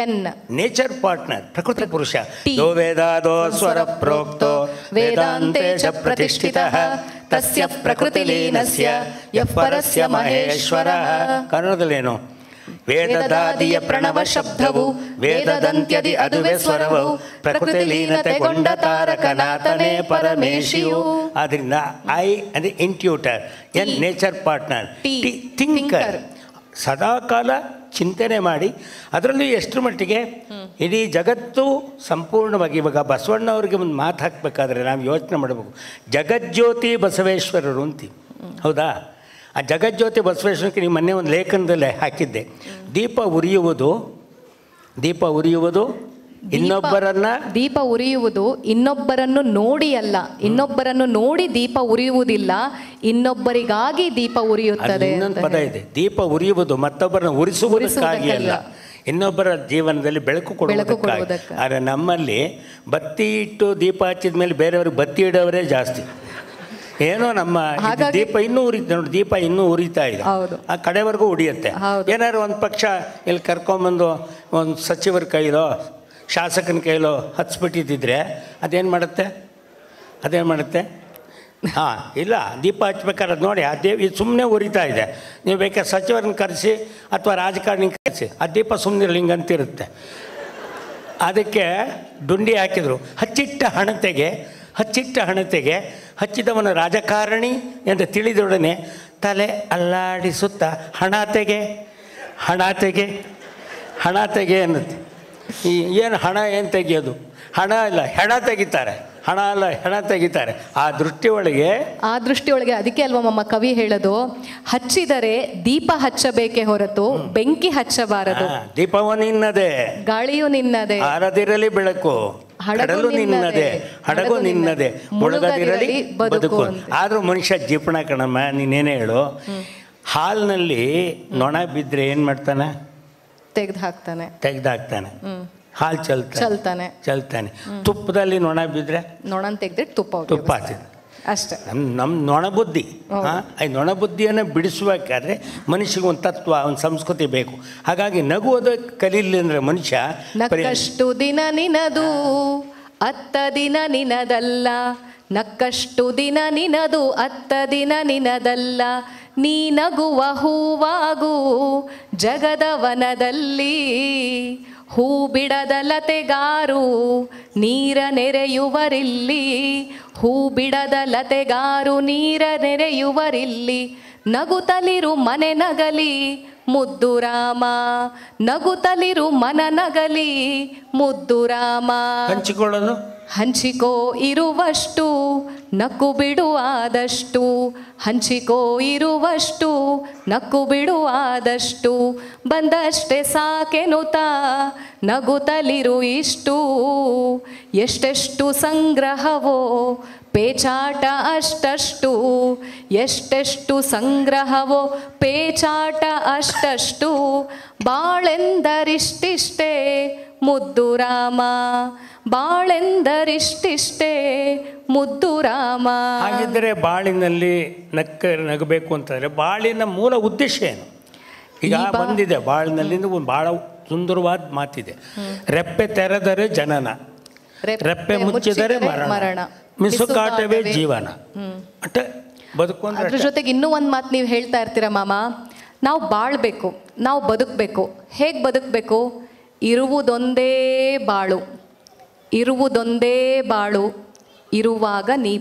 N nature partner, ಪ್ರಕೃತಿ ಪುರುಷ. ಯೋ ವೇದಾದೋ ಸ್ವರ ಪ್ರೋಕ್ತೋ ವೇದಾಂತೆ ಚ ಪ್ರತಿಷ್ಠಿತಃ ತಸ್ಯ ಪ್ರಕೃತಿ ಲೀನಸ್ಯ ಯಃ ಪರಸ್ಯ ಮಹೇಶ್ವರಃ. ಕನ್ನಡದಲ್ಲೇನು? ವೇದದಾದಿಯ ಪ್ರಣವ ಶಬ್ದವು ವೇದದಂತ್ಯದಿ ಅದುವೆ ಸ್ವರವು ಪ್ರಕೃತಿ ಲೀನತೆಗೊಂಡ ತಾರಕನಾಥನೇ ಪರಮೇಶಿಯು. ಆದ್ದರಿಂದ ಐ ಅಂದರೆ ಇಂಟ್ಯೂಟರ್, ಎನ್ ನೇಚರ್ ಪಾರ್ಟ್ನರ್, ಥಿಂಕರ್. ಸದಾಕಾಲ ಚಿಂತನೆ ಮಾಡಿ ಅದರಲ್ಲೂ ಎಷ್ಟು ಮಟ್ಟಿಗೆ ಇಡೀ ಜಗತ್ತು ಸಂಪೂರ್ಣವಾಗಿ. ಇವಾಗ ಬಸವಣ್ಣವ್ರಿಗೆ ಒಂದು ಮಾತು ಹಾಕಬೇಕಾದ್ರೆ ನಾವು ಯೋಚನೆ ಮಾಡಬೇಕು. ಜಗಜ್ಯೋತಿ ಬಸವೇಶ್ವರರು ಅಂತೀವಿ, ಹೌದಾ? ಆ ಜಗಜ್ಯೋತಿ ಬಸವೇಶ್ವರಕ್ಕೆ ನೀವು ಮೊನ್ನೆ ಒಂದು ಲೇಖನದಲ್ಲೇ ಹಾಕಿದ್ದೆ. ದೀಪ ಉರಿಯುವುದು ದೀಪ ಉರಿಯುವುದು ಇನ್ನೊಬ್ಬರನ್ನು ನೋಡಿ ಅಲ್ಲ, ಇನ್ನೊಬ್ಬರನ್ನು ನೋಡಿ ದೀಪ ಉರಿಯುವುದಿಲ್ಲ, ಇನ್ನೊಬ್ಬರಿಗಾಗಿ ದೀಪ ಉರಿಯುತ್ತದೆ. ಇನ್ನೊಂದು ಪದ ಇದೆ, ದೀಪ ಉರಿಯುವುದು ಮತ್ತೊಬ್ಬರನ್ನು ಉರಿಸುವುದಕ್ಕಾಗಿ ಅಲ್ಲ, ಇನ್ನೊಬ್ಬರ ಜೀವನದಲ್ಲಿ ಬೆಳಕು ಕೊಡುವುದಕ್ಕಾಗಿ. ಆದರೆ ನಮ್ಮಲ್ಲಿ ಬತ್ತಿ ಇಟ್ಟು ದೀಪ ಹಚ್ಚಿದ ಮೇಲೆ ಬೇರೆಯವ್ರಿಗೆ ಬತ್ತಿ ಇಡೋವರೇ ಜಾಸ್ತಿ. ಏನೋ ನಮ್ಮ ದೀಪ ಇನ್ನೂ ಉರಿತ ನೋಡಿ, ದೀಪ ಇನ್ನೂ ಉರಿತಾ ಇದೆ, ಆ ಕಡೆವರೆಗೂ ಉಡಿಯುತ್ತೆ. ಏನಾದ್ರು ಒಂದು ಪಕ್ಷ ಇಲ್ಲಿ ಕರ್ಕೊಂಬಂದು ಒಂದು ಸಚಿವರ ಕೈಲೋ ಶಾಸಕನ ಕೈಲೋ ಹಚ್ಬಿಟ್ಟಿದ್ದಿದ್ರೆ ಅದೇನು ಮಾಡುತ್ತೆ? ಹಾಂ, ಇಲ್ಲ, ದೀಪ ಹಚ್ಬೇಕಾದ್ರೆ ಅದು ನೋಡಿ, ಇದು ಸುಮ್ಮನೆ ಉರಿತಾ ಇದೆ. ನೀವು ಬೇಕಾದ್ರೆ ಸಚಿವರನ್ನ ಕರೆಸಿ ಅಥವಾ ರಾಜಕಾರಣಿ ಕರೆಸಿ, ಆ ದೀಪ ಸುಮ್ಮನೆ ಹಿಂಗಂತಿರುತ್ತೆ. ಅದಕ್ಕೆ ಡುಂಡಿ ಹಾಕಿದರು. ಹಚ್ಚಿಟ್ಟ ಹಣತೆಗೆ ಹಚ್ಚಿದವನ ರಾಜಕಾರಣಿ ಎಂದು ತಿಳಿದೊಡನೆ ತಲೆ ಅಲ್ಲಾಡಿಸುತ್ತಾ ಹಣ ತೆಗೆ ಅನ್ನುತ್ತೆ. ಏನು ಹಣ ಏನು ತೆಗಿಯೋದು? ಹಣ ಇಲ್ಲ, ಹೆಣ ತೆಗಿತಾರೆ. ಆ ದೃಷ್ಟಿಯೊಳಗೆ ಅದಕ್ಕೆ ಅಲ್ವಾ ಮಮ್ಮ ಕವಿ ಹೇಳೋದು, ಹಚ್ಚಿದರೆ ದೀಪ ಹಚ್ಚಬೇಕೇ ಹೊರತು ಬೆಂಕಿ ಹಚ್ಚಬಾರದು. ದೀಪವು ನಿನ್ನದೇ, ಗಾಳಿಯು ನಿನ್ನದೇ, ಆರದಿರಲಿ ಬೆಳಕು, ಹಡಗು ನಿನ್ನದೇ, ಮುಳುಗದಿರಲಿ ಬದುಕು. ಆದರೂ ಮನುಷ್ಯ ಜೀಪಣ ಕಣಮ್ಮ. ನೀನೇನೇ ಹೇಳು, ಹಾಲಿನಲ್ಲಿ ನೊಣ ಬಿದ್ದರೆ ಏನು ಮಾಡ್ತಾನೆ? ತೆಗೆದು ಹಾಕ್ತಾನೆ. ಹಾಲು ಚಲ್ತಾನೆ. ತುಪ್ಪದಲ್ಲಿ ನೊಣ ಬಿದ್ದರೆ ನೊಣ ತೆಗೆದ್ರೆ ತುಪ್ಪ ಆಗ್ತದೆ ಅಷ್ಟೇ. ನಮ್ಮ ನೊಣ ಬುದ್ಧಿ, ನೊಣ ಬುದ್ಧಿಯನ್ನು ಬಿಡಿಸಬೇಕಾದ್ರೆ ಮನುಷ್ಯಗೆ ಒಂದು ತತ್ವ, ಒಂದು ಸಂಸ್ಕೃತಿ ಬೇಕು. ಹಾಗಾಗಿ ನಗುವುದು ಕಲೀಲಿ ಅಂದರೆ ಮನುಷ್ಯ ನಕ್ಕಷ್ಟು ದಿನ ನಿನದು ಅತ್ತ ದಿನ ನಿನದಲ್ಲ, ನಕ್ಕಷ್ಟು ದಿನ ನಿನದು ಅತ್ತ ದಿನ ನಿನದಲ್ಲ, ನೀ ನಗುವ ಹೂವಾಗು ಜಗದ ವನದಲ್ಲಿ, ಹೂ ಬಿಡದ ಲತೆಗಾರು ನೀರ ನೆರೆಯುವರಿಲ್ಲಿ, ಹೂ ಬಿಡದ ಲತೆಗಾರು ನೀರ ನೆರೆಯುವರಿಲ್ಲಿ, ನಗುತ್ತಲಿರು ಮನೆ ನಗಲಿ ಮುದ್ದು ರಾಮ, ನಗುತ್ತಲಿರು ಮನ ನಗಲಿ ಮುದ್ದು ರಾಮ. ಹಂಚಿಕೋ ಇರುವಷ್ಟು ನಕ್ಕು ಬಿಡು ಆದಷ್ಟು, ಹಂಚಿಕೋ ಇರುವಷ್ಟು ನಕ್ಕು ಬಿಡು ಆದಷ್ಟು, ಬಂದಷ್ಟೇ ಸಾಕೆನುತಾ ನಗುತ್ತಲಿರು ಇಷ್ಟು, ಎಷ್ಟೆಷ್ಟು ಸಂಗ್ರಹವೋ ಪೇಚಾಟ ಅಷ್ಟಷ್ಟು, ಎಷ್ಟೆಷ್ಟು ಸಂಗ್ರಹವೋ ಪೇಚಾಟ ಅಷ್ಟಷ್ಟು, ಬಾಳೆಂದರಿಷ್ಟಿಷ್ಟೇ ಮುದ್ದು ರಾಮ, ಬಾಳೆಂದರಿಷ್ಟಿಷ್ಟೇ ಮುದ್ದು ರಾಮ. ಹಾಗಿದ್ದರೆ ಬಾಳಿನಲ್ಲಿ ನಗಬೇಕು ಅಂತಂದರೆ ಬಾಳಿನ ಮೂಲ ಉದ್ದೇಶ ಏನು? ಈಗ ಬಂದಿದೆ ಬಾಳಿನಲ್ಲಿಂದ ಒಂದು ಭಾಳ ಸುಂದರವಾದ ಮಾತಿದೆ, ರೆಪ್ಪೆ ತೆರೆದರೆ ಜನನ, ರೆಪ್ಪೆ ಮುಚ್ಚಿದರೆ ಮರಣ, ಮಿಸುಕಾಟವೇ ಜೀವನ. ಅಷ್ಟೇ ಬದುಕೊಂಡ್ರೆ. ಅದ್ರ ಜೊತೆಗೆ ಇನ್ನೂ ಒಂದು ಮಾತು ನೀವು ಹೇಳ್ತಾ ಇರ್ತೀರ ಮಾಮ, ನಾವು ಬಾಳ್ಬೇಕು, ನಾವು ಬದುಕಬೇಕು. ಹೇಗೆ ಬದುಕಬೇಕು? ಇರುವುದೊಂದೇ ಬಾಳು, ಇರುವುದೊಂದೇ ಬಾಳು, ಇರುವಾಗ ನೀ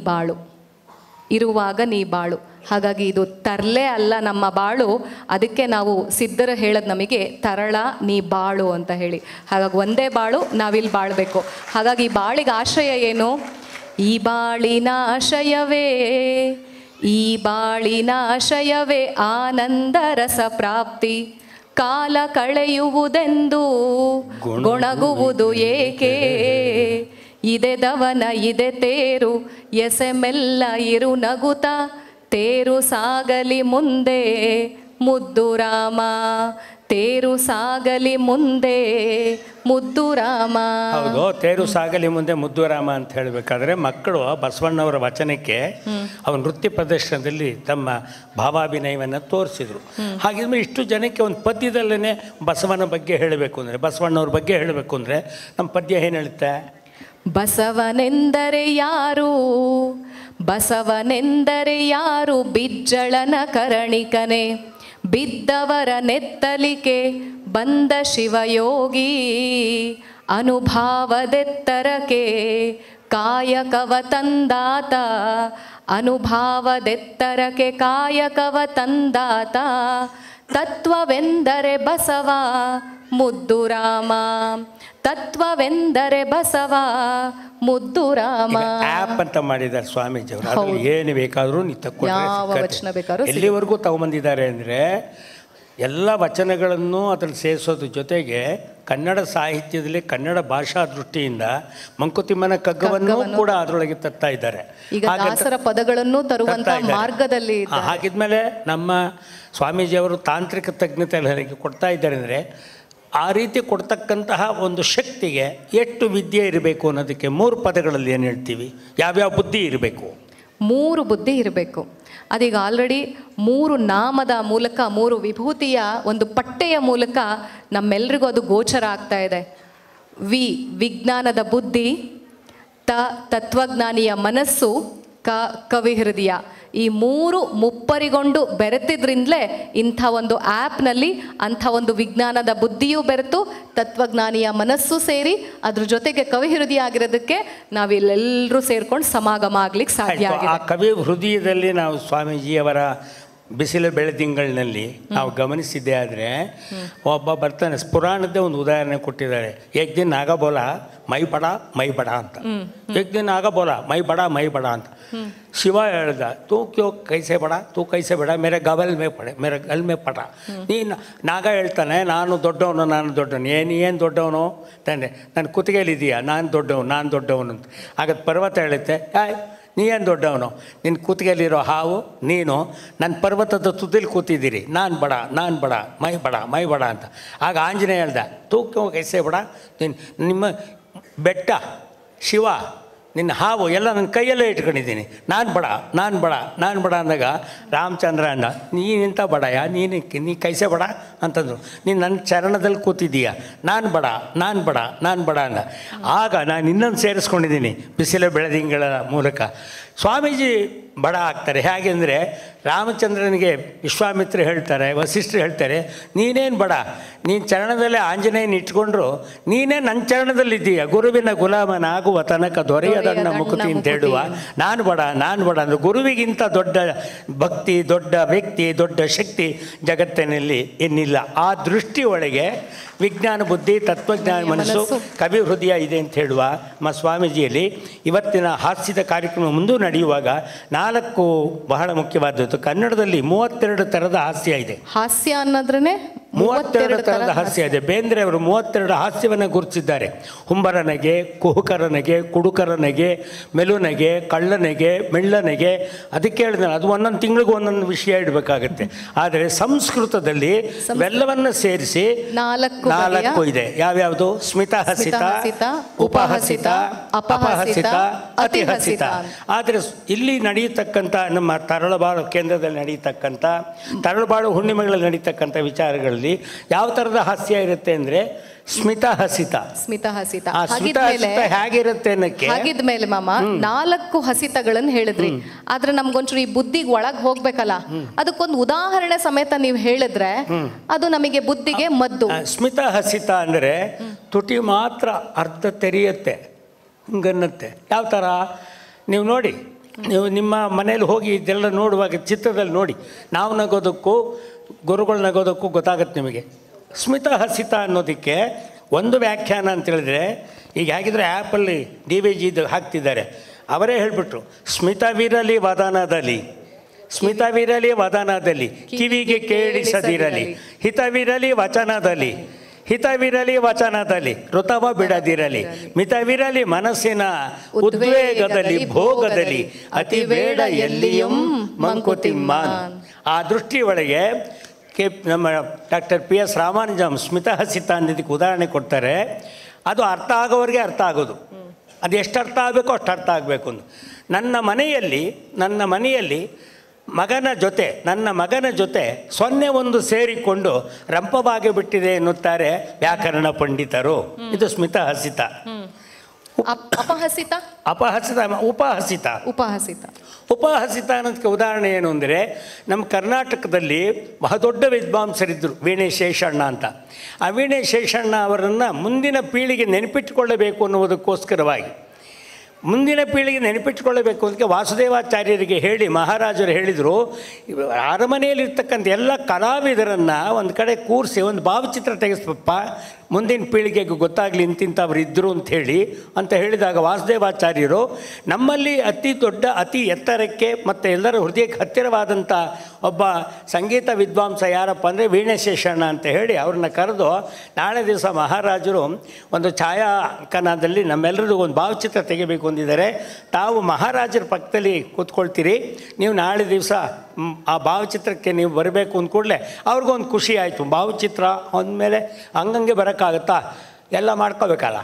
ಬಾಳು. ಹಾಗಾಗಿ ಇದು ತರಲೆ ಅಲ್ಲ ನಮ್ಮ ಬಾಳು. ಅದಕ್ಕೆ ನಾವು ಸಿದ್ಧರು ಹೇಳೋದು ನಮಗೆ ತರಳ ನೀ ಬಾಳು ಅಂತ ಹೇಳಿ. ಹಾಗಾಗಿ ಒಂದೇ ಬಾಳು, ನಾವಿಲ್ಲಿ ಬಾಳಬೇಕು. ಹಾಗಾಗಿ ಈ ಬಾಳಿಗೆ ಆಶ್ರಯ ಏನು? ಈ ಬಾಳಿನ ಆಶಯವೇ ಈ ಬಾಳಿನಾಶಯವೇ ಆನಂದ ರಸ ಪ್ರಾಪ್ತಿ, ಕಾಲ ಕಳೆಯುವುದೆಂದು ಗೊಣಗುವುದು ಏಕೆ, ಇದೆದವನ ಇದೆ ತೇರು ಎಸೆಮೆಲ್ಲ ಇರು ನಗುತ, ತೇರು ಸಾಗಲಿ ಮುಂದೆ ಮುದ್ದು ರಾಮ, ತೇರು ಸಾಗಲಿ ಮುಂದೆ ಮುದ್ದು ರಾಮ. ಹೌದು, ತೇರು ಸಾಗಲಿ ಮುಂದೆ ಮುದ್ದು ರಾಮ ಅಂತ ಹೇಳಬೇಕಾದ್ರೆ ಮಕ್ಕಳು ಬಸವಣ್ಣವರ ವಚನಕ್ಕೆ ಅವನ ನೃತ್ಯ ಪ್ರದರ್ಶನದಲ್ಲಿ ತಮ್ಮ ಭಾವಾಭಿನಯವನ್ನು ತೋರಿಸಿದ್ರು. ಹಾಗಿದ್ರೆ ಇಷ್ಟು ಜನಕ್ಕೆ ಒಂದು ಪದ್ಯದಲ್ಲೇ ಬಸವನ ಬಗ್ಗೆ ಹೇಳಬೇಕು ಅಂದರೆ, ಬಸವಣ್ಣವ್ರ ಬಗ್ಗೆ ಹೇಳಬೇಕು ಅಂದರೆ ನಮ್ಮ ಪದ್ಯ ಏನು ಹೇಳುತ್ತೆ? ಬಸವನೆಂದರೆ ಯಾರು, ಬಸವನೆಂದರೆ ಯಾರು, ಬಿಜ್ಜಳನ ಕರಣಿಕನೆ, ಬಿದ್ದವರ ನೆತ್ತಲಿಕೆ ಬಂದ ಶಿವಯೋಗಿ, ಅನುಭಾವದೆತ್ತರಕ್ಕೆ ಕಾಯಕವ ತಂದಾತ, ಅನುಭಾವದೆತ್ತರಕ್ಕೆ ಕಾಯಕವ ತಂದಾತ, ತತ್ವವೆಂದರೆ ಬಸವ ಮುದ್ದು ರಾಮ, ತತ್ವವೆಂದರೆ ಬಸವ ಮುದ್ದು ರಾಮ. ಆ್ಯಪ್ ಅಂತ ಮಾಡಿದ್ದಾರೆ ಸ್ವಾಮೀಜಿ ಅವರು, ಅದ್ರಲ್ಲಿ ಏನು ಬೇಕಾದರೂ ನೀವು ತಕ್ಕೊಂಡ್ರೆ ಎಲ್ಲಿವರೆಗೂ ತಗೊಂಬಂದಿದ್ದಾರೆ ಅಂದರೆ ಎಲ್ಲ ವಚನಗಳನ್ನು ಅದ್ರಲ್ಲಿ ಸೇರಿಸೋದ್ರ ಜೊತೆಗೆ ಕನ್ನಡ ಸಾಹಿತ್ಯದಲ್ಲಿ ಕನ್ನಡ ಭಾಷಾ ದೃಷ್ಟಿಯಿಂದ ಮಂಕುತಿಮ್ಮನ ಕಗ್ಗವನ್ನು ಕೂಡ ಅದರೊಳಗೆ ತರ್ತಾ ಇದ್ದಾರೆ. ಈಗ ದಾಸರ ಪದಗಳನ್ನು ತರುವಂತ ಮಾರ್ಗದಲ್ಲಿ ಹಾಗಿದ್ಮೇಲೆ ನಮ್ಮ ಸ್ವಾಮೀಜಿಯವರು ತಾಂತ್ರಿಕ ತಜ್ಞತೆ ಕೊಡ್ತಾ ಇದ್ದಾರೆ ಅಂದರೆ ಆ ರೀತಿ ಕೊಡ್ತಕ್ಕಂತಹ ಒಂದು ಶಕ್ತಿಗೆ ಎಷ್ಟು ವಿದ್ಯೆ ಇರಬೇಕು ಅನ್ನೋದಕ್ಕೆ 3 ಪದಗಳಲ್ಲಿ ಏನು ಹೇಳ್ತೀವಿ? ಯಾವ್ಯಾವ ಬುದ್ಧಿ ಇರಬೇಕು? 3 ಬುದ್ಧಿ ಇರಬೇಕು. ಅದೀಗ ಆಲ್ರೆಡಿ 3 ನಾಮದ ಮೂಲಕ 3 ವಿಭೂತಿಯ ಒಂದು ಪಟ್ಟೆಯ ಮೂಲಕ ನಮ್ಮೆಲ್ರಿಗೂ ಅದು ಗೋಚರ ಆಗ್ತಾ ಇದೆ. ವಿಜ್ಞಾನದ ಬುದ್ಧಿ, ತತ್ವಜ್ಞಾನಿಯ ಮನಸ್ಸು, ಕವಿ ಹೃದಯ. ಈ 3 ಮುಪ್ಪರಿಗೊಂಡು ಬೆರೆತಿದ್ರಿಂದಲೇ ಇಂಥ ಒಂದು ಆ್ಯಪ್ನಲ್ಲಿ ಅಂಥ ಒಂದು ವಿಜ್ಞಾನದ ಬುದ್ಧಿಯೂ ಬೆರೆತು ತತ್ವಜ್ಞಾನಿಯ ಮನಸ್ಸು ಸೇರಿ ಅದ್ರ ಜೊತೆಗೆ ಕವಿ ಹೃದಯ ಆಗಿರೋದಕ್ಕೆ ನಾವಿಲ್ಲೆಲ್ಲರೂ ಸೇರ್ಕೊಂಡು ಸಮಾಗಮ ಆಗ್ಲಿಕ್ಕೆ ಸಾಧ್ಯ ಆಗಿದೆ. ಆ ಕವಿ ಹೃದಯದಲ್ಲಿ ನಾವು ಸ್ವಾಮೀಜಿಯವರ ಬಿಸಿಲು ಬೆಳೆದಿಂಗಳಿನಲ್ಲಿ ನಾವು ಗಮನಿಸಿದ್ದೆ ಆದರೆ ಒಬ್ಬ ಬರ್ತಾನೆ, ಪುರಾಣದ್ದೇ ಒಂದು ಉದಾಹರಣೆ ಕೊಟ್ಟಿದ್ದಾರೆ. ಏಕ್ ದಿನ ನಾಗಬೋಲ ಮೈ ಬಡ ಅಂತ, ಏಕ್ ದಿನ ನಾಗಬೋಲ ಮೈ ಬಡ ಅಂತ. ಶಿವ ಹೇಳ್ದ, ತೂ ಕ್ಯೋ ಕೈಸೆ ಬಡ, ತೂ ಕೈಸೆ ಬೇಡ, ಮೇರೆ ಗಬಲ್ ಮೇ ಪಡೆ, ಮೇರೆ ಗಲ್ ಮೇ ಪಟ. ನೀನು ನಾಗ ಹೇಳ್ತಾನೆ, ನಾನು ದೊಡ್ಡವನು. ಏನು ದೊಡ್ಡವನು ತಾನೆ, ನನ್ನ ಕುತ್ತಿಗೆಯಲ್ಲಿದೆಯಾ, ನಾನು ದೊಡ್ಡವನು ಅಂತ. ಆಗ ಪರ್ವತ ಹೇಳುತ್ತೆ, ನೀ ಏನು ದೊಡ್ಡವನು, ನಿನ್ನ ಕೂತಿಗೆಯಲ್ಲಿರೋ ಹಾವು ನೀನು, ನನ್ನ ಪರ್ವತದ ತುದಿಲಿ ಕೂತಿದ್ದೀರಿ, ನಾನು ಬಡ ಮೈ ಬಡ ಅಂತ. ಆಗ ಆಂಜನೇಯ ಹೇಳ್ದ, ತೂಕ ಕೈಸೆ ಬಡ, ನಿಮ್ಮ ಬೆಟ್ಟ ಶಿವ ನಿನ್ನ ಹಾವು ಎಲ್ಲ ನನ್ನ ಕೈಯಲ್ಲೇ ಇಟ್ಕೊಂಡಿದ್ದೀನಿ, ನಾನು ಬಡ ಅಂದಾಗ ರಾಮಚಂದ್ರ ಅಂದ, ನೀನಿಂತ ಬಡಯ, ನೀ ಕೈಸೆ ಬಡ ಅಂತಂದರು. ನೀನು ನನ್ನ ಚರಣದಲ್ಲಿ ಕೂತಿದ್ದೀಯ, ನಾನು ಬಡ ಅಂದ. ಆಗ ನಾನು ಇನ್ನೊಂದು ಸೇರಿಸ್ಕೊಂಡಿದ್ದೀನಿ ಬಿಸಿಲು ಬೆಳೆದಿಂಗಳ ಮೂಲಕ. ಸ್ವಾಮೀಜಿ ಬಡ ಆಗ್ತಾರೆ. ಹೇಗೆ ಅಂದರೆ ರಾಮಚಂದ್ರನಿಗೆ ವಿಶ್ವಾಮಿತ್ರ ಹೇಳ್ತಾರೆ, ವಸಿಷ್ಠರು ಹೇಳ್ತಾರೆ, ನೀನೇನು ಬಡ, ನೀನು ಚರಣದಲ್ಲೇ ಆಂಜನೇಯನ ಇಟ್ಕೊಂಡ್ರು ನೀನೇ ನನ್ನ ಚರಣದಲ್ಲಿದ್ದೀಯ, ಗುರುವಿನ ಗುಲಾಮನಾಗುವ ತನಕ ದೊರೆಯದನ್ನ ಮುಕುತಿ ಅಂತ ಹೇಳುವ ನಾನು ಬಡ ಅಂದರೆ ಗುರುವಿಗಿಂತ ದೊಡ್ಡ ಭಕ್ತಿ, ದೊಡ್ಡ ವ್ಯಕ್ತಿ, ದೊಡ್ಡ ಶಕ್ತಿ ಜಗತ್ತಿನಲ್ಲಿ ಇನ್ನಿಲ್ಲ. ಆ ದೃಷ್ಟಿ ಒಳಗೆ ವಿಜ್ಞಾನ ಬುದ್ಧಿ, ತತ್ವಜ್ಞಾನ ಮನಸ್ಸು, ಕವಿ ಹೃದಯ ಇದೆ ಅಂತ ಹೇಳುವ ನಮ್ಮ ಸ್ವಾಮೀಜಿಯಲ್ಲಿ ಇವತ್ತಿನ ಹಾಸ್ಯದ ಕಾರ್ಯಕ್ರಮ ಮುಂದೆ ನಡೆಯುವಾಗ 4 ಬಹಳ ಮುಖ್ಯವಾದದ್ದು. ಕನ್ನಡದಲ್ಲಿ 32 ಥರದ ಹಾಸ್ಯ ಇದೆ. ಹಾಸ್ಯ ಅನ್ನೋದ್ರೇ 32 ಥರದ ಹಾಸ್ಯ ಇದೆ. ಬೇಂದ್ರೆ ಅವರು 32 ಹಾಸ್ಯವನ್ನು ಗುರುತಿಸಿದ್ದಾರೆ. ಹುಂಬರನಗೆ, ಕುಹುಕರನಗೆ, ಕುಡುಕರನಗೆ, ಮೆಲುನಗೆ, ಕಳ್ಳನಗೆ, ಮೆಳ್ಳನಗೆ. ಅದಕ್ಕೆ ಹೇಳಿದ್ರೆ ಅದು ಒಂದೊಂದು ತಿಂಗಳಿಗೂ ಒಂದೊಂದು ವಿಷಯ ಇಡಬೇಕಾಗತ್ತೆ. ಆದರೆ ಸಂಸ್ಕೃತದಲ್ಲಿ ಇವೆಲ್ಲವನ್ನು ಸೇರಿಸಿ 4 ಇದೆ. ಯಾವ್ಯಾವುದು? ಸ್ಮಿತಹಸಿತ, ಉಪಹಸಿತ, ಅಪಹಸಿತ, ಅತಿಹಸಿತ. ಆದರೆ ಇಲ್ಲಿ ನಡೆಯತಕ್ಕಂಥ ನಮ್ಮ ತರಳಬಾಳು ಕೇಂದ್ರದಲ್ಲಿ ನಡೀತಕ್ಕಂಥ ತರಳಬಾಳು ಹುಣ್ಣಿಮೆಗಳಲ್ಲಿ ನಡೀತಕ್ಕಂಥ ವಿಚಾರಗಳಲ್ಲಿ ಯಾವ ಥರದ ಹಾಸ್ಯ ಇರುತ್ತೆ ಅಂದರೆ ಸ್ಮಿತಹಸಿತ. ಹೇಗಿರುತ್ತೆ ಅನ್ನಕ್ಕೆ ಹಾಗಿದ್ಮೇಲೆ ಮಾಮ 4 ಹಸಿತಗಳನ್ನು ಹೇಳಿದ್ರಿ. ಆದ್ರೆ ನಮ್ಗೊಂಚೂರು ಈ ಬುದ್ಧಿಗೆ ಒಳಗೆ ಹೋಗ್ಬೇಕಲ್ಲ, ಅದಕ್ಕೊಂದು ಉದಾಹರಣೆ ಸಮೇತ ನೀವು ಹೇಳಿದ್ರೆ ಅದು ನಮಗೆ ಬುದ್ಧಿಗೆ ಮದ್ದು. ಸ್ಮಿತಹಸಿತ ಅಂದರೆ ತುಟಿ ಮಾತ್ರ ಅರ್ಧ ತೆರೆಯುತ್ತೆ, ಹಿಂಗನ್ನತ್ತೆ. ಯಾವ ಥರ ನೀವು ನೋಡಿ, ನೀವು ನಿಮ್ಮ ಮನೇಲಿ ಹೋಗಿ ಇದೆಲ್ಲ ನೋಡುವಾಗ ಚಿತ್ರದಲ್ಲಿ ನೋಡಿ, ನಾವು ನಗೋದಕ್ಕೂ ಗುರುಗಳು ನಗೋದಕ್ಕೂ ಗೊತ್ತಾಗುತ್ತೆ ನಿಮಗೆ. ಸ್ಮಿತಹಸಿತ ಅನ್ನೋದಕ್ಕೆ ಒಂದು ವ್ಯಾಖ್ಯಾನ ಅಂತ ಹೇಳಿದ್ರೆ, ಈಗ ಹೇಗಿದ್ರೆ ಆ್ಯಪಲ್ಲಿ DVG ಹಾಕ್ತಿದ್ದಾರೆ, ಅವರೇ ಹೇಳಿಬಿಟ್ರು, ಸ್ಮಿತವಿರಲಿ ವದನದಲ್ಲಿ ಸ್ಮಿತವಿರಲಿ ವದನದಲ್ಲಿ, ಕಿವಿಗೆ ಕೇಳಿಸದಿರಲಿ, ಹಿತವಿರಲಿ ವಚನದಲ್ಲಿ, ಹಿತವಿರಲಿ ವಚನದಲ್ಲಿ, ಋತವ ಬಿಡದಿರಲಿ, ಮಿತವಿರಲಿ ಮನಸ್ಸಿನ ಉದ್ವೇಗದಲ್ಲಿ, ಭೋಗದಲ್ಲಿ, ಅತಿ ಬೇಡ ಎಲ್ಲಿಯೂ ಮಂಕುತಿಮ್ಮ. ಆ ದೃಷ್ಟಿ ಒಳಗೆ ನಮ್ಮ ಡಾಕ್ಟರ್ PS ರಾಮಾನುಜಂ ಸ್ಮಿತಹಸಿತ ಅನ್ನೋದಕ್ಕೆ ಉದಾಹರಣೆ ಕೊಡ್ತಾರೆ. ಅದು ಅರ್ಥ ಆಗೋವರೆಗೆ ಅರ್ಥ ಆಗೋದು, ಅದು ಎಷ್ಟು ಅರ್ಥ ಆಗಬೇಕೋ ಅಷ್ಟು ಅರ್ಥ ಆಗಬೇಕು. ನನ್ನ ಮನೆಯಲ್ಲಿ ನನ್ನ ಮಗನ ಜೊತೆ 0 ಸೇರಿಕೊಂಡು ರಂಪವಾಗಿ ಬಿಟ್ಟಿದೆ ಎನ್ನುತ್ತಾರೆ ವ್ಯಾಕರಣ ಪಂಡಿತರು. ಇದು ಸ್ಮಿತಹಸಿತ. ಅಪಹಸಿತ, ಉಪಹಸಿತ ಅನ್ನೋದಕ್ಕೆ ಉದಾಹರಣೆ ಏನು ಅಂದರೆ, ನಮ್ಮ ಕರ್ನಾಟಕದಲ್ಲಿ ಬಹುದೊಡ್ಡ ವಿದ್ವಾಂಸರಿದ್ದರು, ವೀಣೆ ಶೇಷಣ್ಣ ಅಂತ. ಆ ವೀಣೆ ಶೇಷಣ್ಣ ಅವರನ್ನು ಮುಂದಿನ ಪೀಳಿಗೆ ನೆನಪಿಟ್ಟುಕೊಳ್ಳಬೇಕು ಅನ್ನುವುದಕ್ಕೋಸ್ಕರವಾಗಿ, ಮುಂದಿನ ಪೀಳಿಗೆ ನೆನಪಿಟ್ಟುಕೊಳ್ಳಬೇಕು ಅಂತ ವಾಸುದೇವಾಚಾರ್ಯರಿಗೆ ಹೇಳಿ ಮಹಾರಾಜರು ಹೇಳಿದರು, ಅರಮನೆಯಲ್ಲಿರ್ತಕ್ಕಂಥ ಎಲ್ಲ ಕಲಾವಿದರನ್ನು ಒಂದು ಕಡೆ ಕೂರಿಸಿ ಒಂದು ಭಾವಚಿತ್ರ ತೆಗೆಸ್ಪಪ್ಪ, ಮುಂದಿನ ಪೀಳಿಗೆಗೆ ಗೊತ್ತಾಗಲಿ ಇಂತಿಂಥವ್ರು ಇದ್ದರು ಅಂಥೇಳಿ ಅಂತ ಹೇಳಿದಾಗ ವಾಸುದೇವಾಚಾರ್ಯರು ನಮ್ಮಲ್ಲಿ ಅತಿ ಎತ್ತರಕ್ಕೆ ಮತ್ತು ಎಲ್ಲರ ಹೃದಯಕ್ಕೆ ಹತ್ತಿರವಾದಂಥ ಒಬ್ಬ ಸಂಗೀತ ವಿದ್ವಾಂಸ ಯಾರಪ್ಪ ಅಂದರೆ ವೀಣೆ ಶೇಷಣ್ಣ ಅಂತ ಹೇಳಿ ಅವ್ರನ್ನ ಕರೆದು, ನಾಳೆ ದಿವಸ ಮಹಾರಾಜರು ಒಂದು ಛಾಯಾಂಕನದಲ್ಲಿ ನಮ್ಮೆಲ್ಲರಿಗೂ ಒಂದು ಭಾವಚಿತ್ರ ತೆಗಿಬೇಕು ಅಂದಿದ್ದಾರೆ, ತಾವು ಮಹಾರಾಜರ ಪಕ್ಕದಲ್ಲಿ ಕೂತ್ಕೊಳ್ತೀರಿ, ನೀವು ನಾಳೆ ದಿವಸ ಆ ಭಾವಚಿತ್ರಕ್ಕೆ ನೀವು ಬರಬೇಕು ಅಂದ ಕೂಡಲೇ ಅವ್ರಿಗೊಂದು ಖುಷಿ ಆಯಿತು. ಭಾವಚಿತ್ರ ಅಂದಮೇಲೆ ಹಂಗಂಗೆ ಬರೋಕ್ಕಾಗುತ್ತಾ, ಎಲ್ಲ ಮಾಡ್ಕೋಬೇಕಲ್ಲ,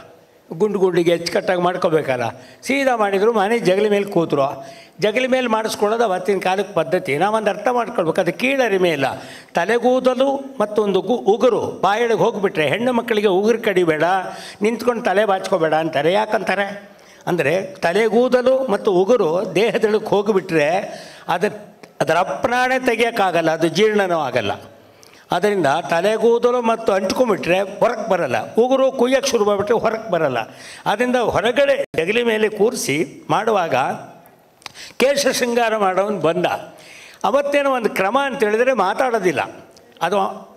ಗುಂಡಿಗೆ ಅಚ್ಚುಕಟ್ಟಾಗಿ ಮಾಡ್ಕೋಬೇಕಲ್ಲ. ಸೀದಾ ಮಾಡಿದರು, ಮನೆ ಜಗಲಿ ಮೇಲೆ ಕೂತರು. ಜಗಲಿ ಮೇಲೆ ಮಾಡಿಸ್ಕೊಳ್ಳೋದು ಅವತ್ತಿನ ಕಾಲಕ್ಕೆ ಪದ್ಧತಿ. ನಾವೊಂದು ಅರ್ಥ ಮಾಡ್ಕೊಳ್ಬೇಕು, ಅದು ಕೀಳರಿಮೆ ಇಲ್ಲ. ತಲೆಗೂದಲು ಮತ್ತೊಂದು ಉಗುರು ಬಾಯೊಳಗೆ ಹೋಗಿಬಿಟ್ರೆ ಹೆಣ್ಣು ಮಕ್ಕಳಿಗೆ ಉಗುರು ಕಡಿಬೇಡ, ನಿಂತ್ಕೊಂಡು ತಲೆ ಬಾಚ್ಕೋಬೇಡ ಅಂತಾರೆ. ಯಾಕಂತಾರೆ ಅಂದರೆ ತಲೆಗೂದಲು ಮತ್ತು ಉಗುರು ದೇಹದೊಳಗೆ ಹೋಗಿಬಿಟ್ರೆ ಅದರ ಅಪ್ರಾಣೆ ತೆಗಿಯೋಕ್ಕಾಗಲ್ಲ, ಅದು ಜೀರ್ಣನೂ ಆಗಲ್ಲ. ಅದರಿಂದ ತಲೆಗೂದಲು ಮತ್ತು ಅಂಟ್ಕೊಂಡ್ಬಿಟ್ರೆ ಹೊರಗೆ ಬರಲ್ಲ, ಉಗುರು ಕುಯ್ಯಕ್ಕೆ ಶುರು ಮಾಡಿಬಿಟ್ರೆ ಹೊರಗೆ ಬರಲ್ಲ. ಅದರಿಂದ ಹೊರಗಡೆ ಜಗಲಿ ಮೇಲೆ ಕೂರಿಸಿ ಮಾಡುವಾಗ ಕೇಶ ಶೃಂಗಾರ ಮಾಡೋನು ಬಂದ. ಅವತ್ತೇನೋ ಒಂದು ಕ್ರಮ ಅಂತ ಹೇಳಿದರೆ ಮಾತಾಡೋದಿಲ್ಲ, ಅದು